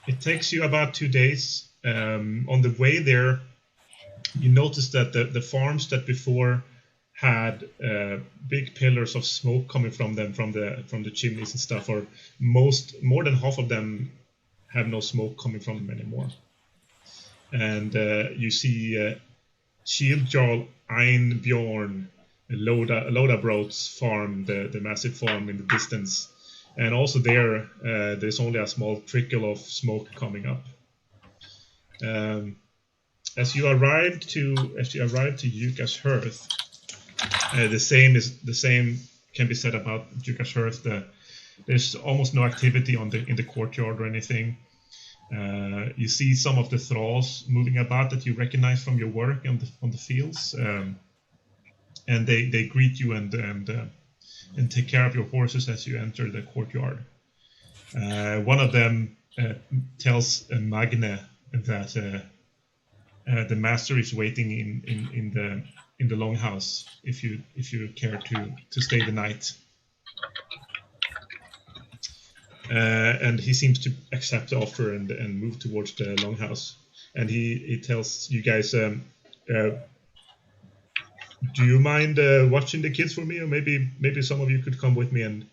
S1: It takes you about 2 days. On the way there, you notice that the farms that before had big pillars of smoke coming from them from the chimneys and stuff, or more than half of them have no smoke coming from them anymore. And you see shield-jarl Einbjorn Lodabrot's farm, the massive farm in the distance, and also there's only a small trickle of smoke coming up. As you arrive to Yuka's hearth, the same can be said about Yuka's hearth. There's almost no activity in the courtyard or anything. You see some of the thralls moving about that you recognize from your work on the fields, and they greet you and take care of your horses as you enter the courtyard. One of them tells Magne that the master is waiting in the longhouse if you care to stay the night. And he seems to accept the offer and move towards the longhouse. And he tells you guys, do you mind watching the kids for me, or maybe some of you could come with me and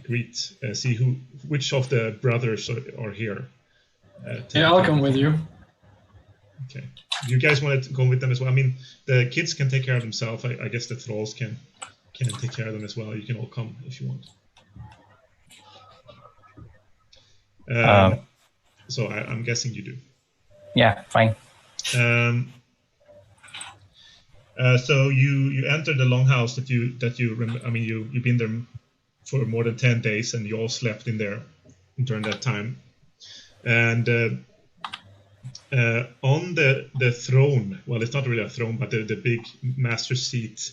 S1: greet, see which of the brothers are here.
S5: Yeah, I'll come with you.
S1: Okay. You guys want to go with them as well? I mean, the kids can take care of themselves. I guess the thralls can take care of them as well. You can all come if you want. So I'm guessing you do.
S4: Yeah, fine.
S1: So you enter the longhouse that you remember. I mean, you've been there for more than 10 days, and you all slept in there during that time. And on the throne, well, it's not really a throne, but the big master seat,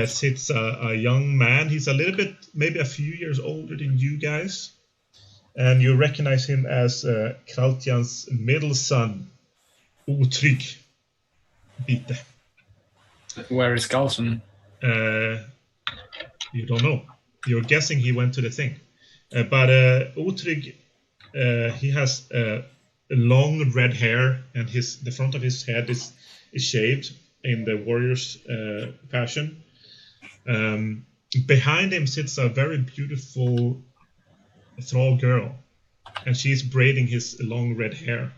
S1: sits a young man. He's a little bit, maybe a few years older than you guys. And you recognize him as Kraltjan's middle son, Trudvang Bite.
S5: Where is Carlson?
S1: You don't know. You're guessing he went to the thing. But Trudvang, he has long red hair, and the front of his head is shaved in the warrior's fashion. Behind him sits a very beautiful thrall girl, and she's braiding his long red hair.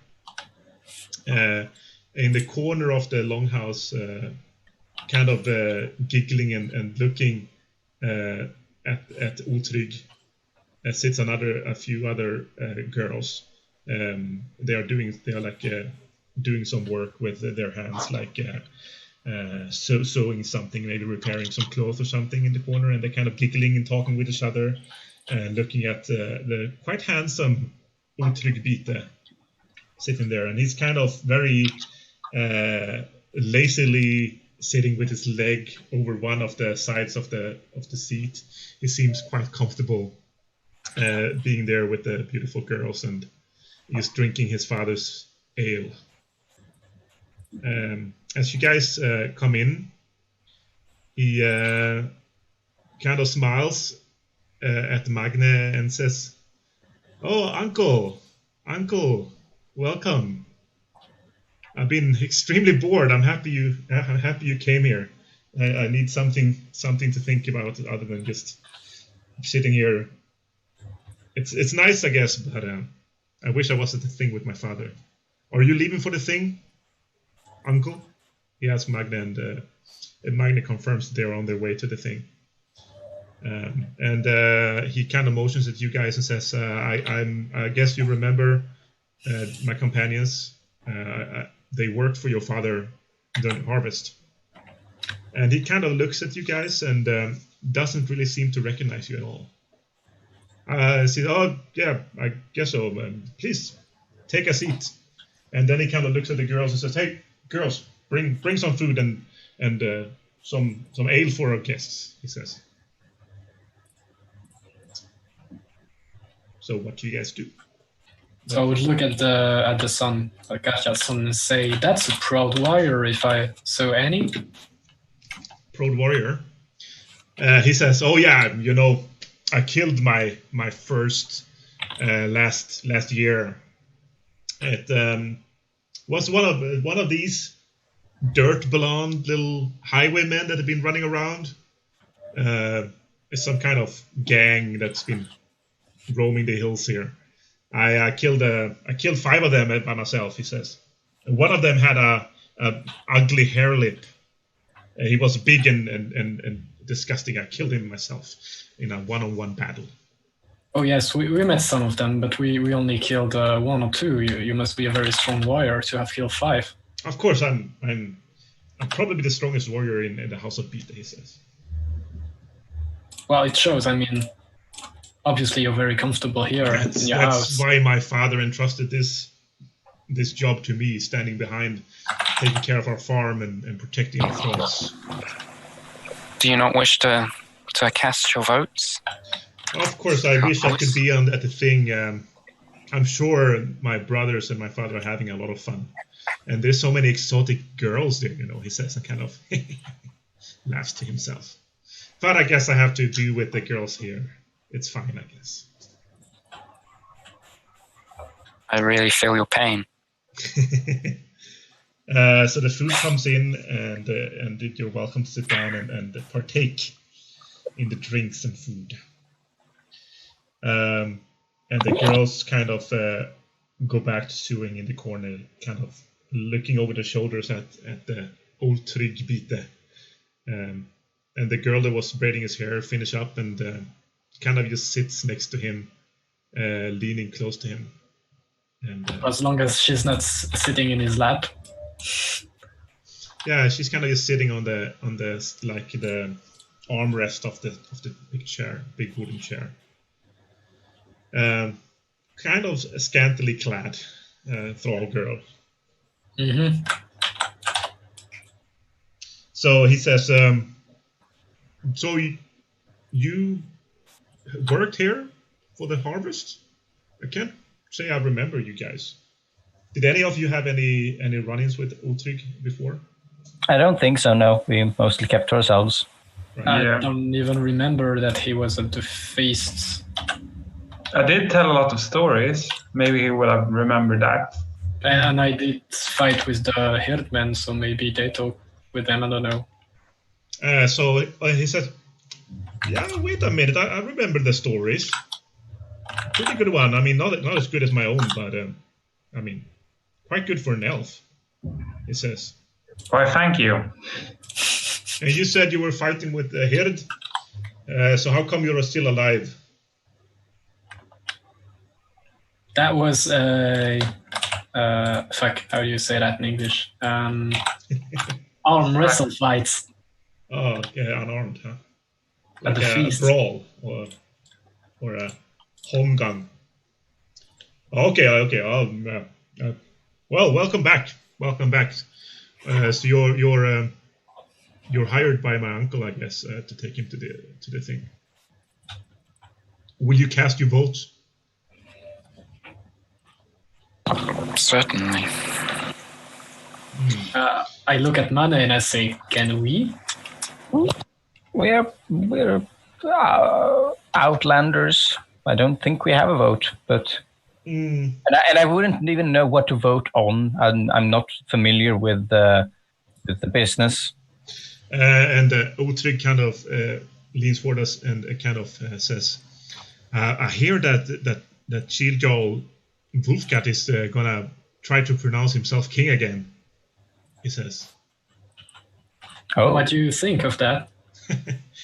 S1: In the corner of the longhouse, kind of giggling and looking at Trudvang, sits a few other girls. They are doing some work with their hands, like sewing something, maybe repairing some clothes or something in the corner, and they're kind of giggling and talking with each other. And looking at the quite handsome Trudvang Bite sitting there, and he's kind of very lazily sitting with his leg over one of the sides of the seat. He seems quite comfortable being there with the beautiful girls, and he's drinking his father's ale. As you guys come in, he kind of smiles at Magne and says, "Oh, uncle, welcome. I've been extremely bored. I'm happy you came here. I need something to think about other than just sitting here. It's nice, I guess, but I wish I was at the thing with my father. Are you leaving for the thing, Uncle? He asks Magne, and Magne confirms they're on their way to the thing. And he kind of motions at you guys and says, I guess you remember my companions. They worked for your father during harvest. And he kind of looks at you guys and doesn't really seem to recognize you at all. Says, oh, yeah, I guess so. Please, take a seat. And then he kind of looks at the girls and says, hey, girls, bring some food and some ale for our guests, he says. So what do you guys do?
S5: So I would look at the son, Akasha's son, and say, that's a proud warrior if I saw any.
S1: Proud warrior? He says, oh yeah, you know, I killed my first last year. It was one of these dirt blonde little highwaymen that have been running around. It's some kind of gang that's been roaming the hills here. I killed 5 of them by myself, he says. And one of them had a ugly hair lip. He was big and disgusting. I killed him myself in a one-on-one battle.
S5: Oh yes, we met some of them, but we only killed 1 or 2. You must be a very strong warrior to have killed 5.
S1: Of course, I'm probably the strongest warrior in the House of Beta, he says.
S5: Well, it shows. I mean, obviously you're very comfortable here in your house.
S1: That's why my father entrusted this job to me, standing behind, taking care of our farm and protecting our flocks.
S6: Do you not wish to cast your votes?
S1: Of course, I wish I could be at the thing. I'm sure my brothers and my father are having a lot of fun. And there's so many exotic girls there, you know, he says, and kind of laughs to himself. But I guess I have to do with the girls here. It's fine, I guess.
S6: I really feel your pain.
S1: So the food comes in, and you're welcome to sit down and partake in the drinks and food. And the girls kind of go back to sewing in the corner, kind of looking over their shoulders at the old Trudvang Bite. And the girl that was braiding his hair finish up and kind of just sits next to him, leaning close to him. And
S5: as long as she's not sitting in his lap.
S1: Yeah, she's kind of just sitting on the like the armrest of the big wooden chair. Kind of scantily clad, thrall girl.
S5: Mm-hmm.
S1: So he says, so you worked here for the harvest? I can't say I remember you guys. Did any of you have any run-ins with Uhtred before?
S4: I don't think so, no. We mostly kept to ourselves.
S1: Right.
S5: I don't even remember that he was at the feasts.
S2: I did tell a lot of stories. Maybe he would have remembered that.
S5: And I did fight with the herdmen, so maybe they talked with them, I don't know.
S1: So he said, yeah, wait a minute, I remember the stories. Pretty good one. I mean, not as good as my own, but I mean, quite good for an elf, he says.
S2: Why, thank you.
S1: And you said you were fighting with the herd, so how come you're still alive?
S5: That was fuck, how do you say that in English? Arm wrestle fights.
S1: Oh, yeah, unarmed, huh? Like
S5: At the
S1: a
S5: feast.
S1: brawl or a home gun. Okay. Well, welcome back. So you're hired by my uncle, I guess, to take him to the thing. Will you cast your vote?
S6: Certainly.
S5: I look at Magne and I say, can we?
S4: We're outlanders. I don't think we have a vote, but and I wouldn't even know what to vote on. I'm not familiar with the business.
S1: And Uhtred kind of leans forward us and kind of says, "I hear that shield-jarl Wolfgat is gonna try to pronounce himself king again, he says.
S4: Oh,
S5: What do you think of that?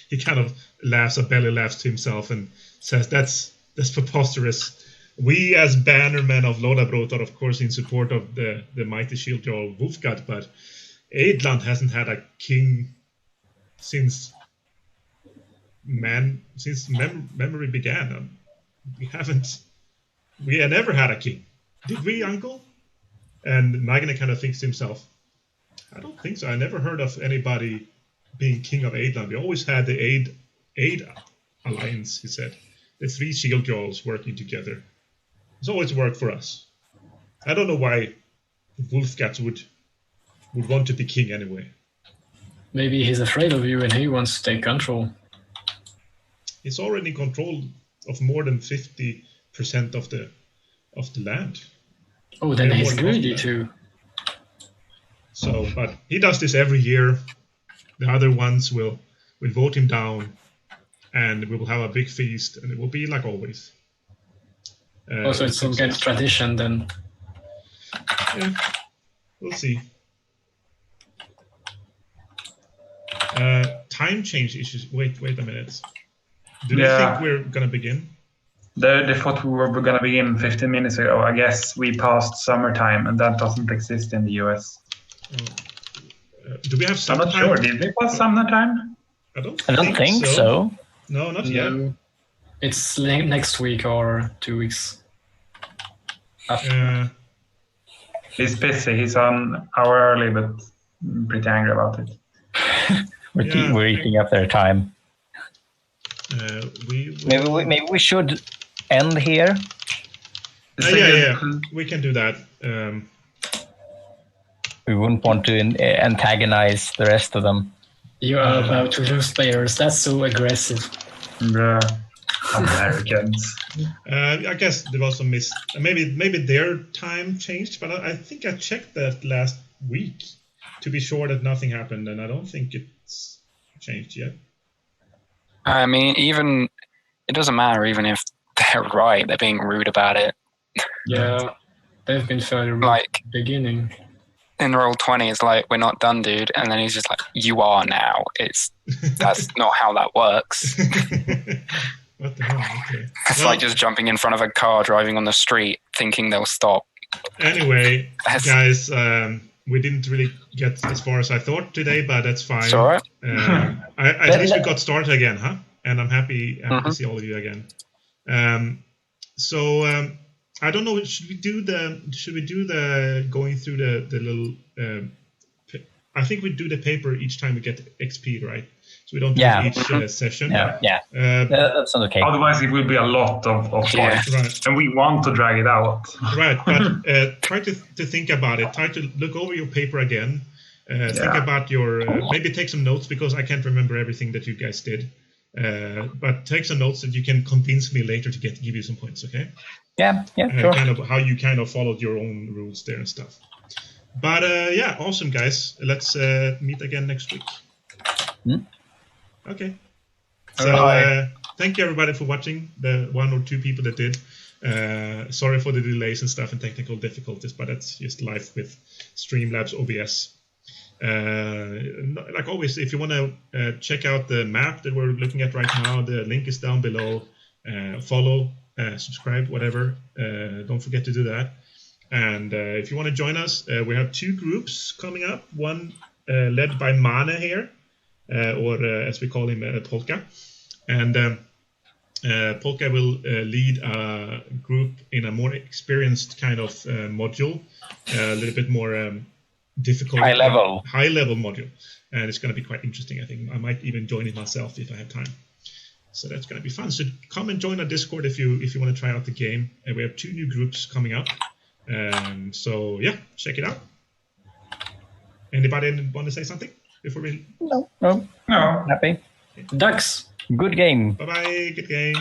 S1: He kind of laughs, a belly laughs to himself and says, that's preposterous. We as bannermen of Lodabrot are of course in support of the mighty shield-jarl Wolfgat, but Ejdland hasn't had a king since memory began. We had never had a king. Did we, uncle? And Magne kind of thinks to himself, I don't think so. I never heard of anybody being king of Ejdland. We always had the Ejd alliance, he said. The 3 shield-jarls working together. It's always worked for us. I don't know why Wolfgat would want to be king anyway.
S5: Maybe he's afraid of you and he wants to take control.
S1: He's already in control of more than 50% of the land.
S5: Oh, then
S1: Yeah,
S5: he's
S1: more than
S5: greedy
S1: half of
S5: too.
S1: So, but he does this every year. The other ones will vote him down, and we will have a big feast, and it will be like always.
S5: Also, it's some kind of tradition then.
S1: Yeah, we'll see. Time change issues. Wait a minute. Do you think we're gonna begin?
S2: They thought we were going to begin 15 minutes ago. I guess we passed summertime, and that doesn't exist in the US.
S1: Do we have
S2: I'm
S1: summertime?
S2: not sure. Did we pass summertime?
S1: I don't
S4: think so.
S1: No, not yet.
S5: No. It's next week or 2 weeks.
S2: He's busy. He's an hour early, but pretty angry about it.
S4: We're eating up their time. Maybe we should end here.
S1: Yeah. We can do that.
S4: We wouldn't want to antagonize the rest of them.
S5: You are about to lose players. That's so aggressive.
S2: Yeah. Americans.
S1: I guess there was some maybe their time changed, but I think I checked that last week to be sure that nothing happened, and I don't think it's changed yet.
S6: I mean, even it doesn't matter even if they're right. They're being rude about it.
S5: Yeah, they've been fairly rude
S6: Like
S5: at the beginning.
S6: in Roll20, it's like, we're not done, dude, and then he's just like, you are now. That's not how that works.
S1: What the hell? Okay.
S6: It's like just jumping in front of a car driving on the street, thinking they'll stop.
S1: Anyway, guys, we didn't really get as far as I thought today, but that's fine.
S6: It's all right.
S1: At least we got started again, huh? And I'm happy to see all of you again. So I don't know. Should we do the going through the little? I think we do the paper each time we get XP, right? So we don't do each session.
S4: Yeah. That's not okay.
S2: Otherwise, it will be a lot of points,
S1: Right.
S2: and we want to drag it out.
S1: Right, but try to think about it. Try to look over your paper again. Think about your maybe take some notes because I can't remember everything that you guys did. But take some notes that you can convince me later to give you some points. Okay?
S4: Yeah, sure.
S1: Kind of how you kind of followed your own rules there and stuff. But awesome, guys. Let's meet again next week. Okay. So thank you everybody for watching. The 1 or 2 people that did. Sorry for the delays and stuff and technical difficulties, but that's just life with Streamlabs OBS. Like always, if you want to check out the map that we're looking at right now, the link is down below. Follow, subscribe, whatever. Don't forget to do that. And if you want to join us, we have 2 groups coming up. One led by Magne here, or as we call him, Polka. And Polka will lead a group in a more experienced kind of module, a little bit more difficult, high level module, and it's going to be quite interesting. I think I might even join it myself if I have time. So that's going to be fun. So come and join our Discord if you want to try out the game. And we have 2 new groups coming up. So yeah, check it out. Anybody want to say something before we?
S4: No. Happy.
S5: Ducks.
S4: Good game.
S1: Bye bye. Good game.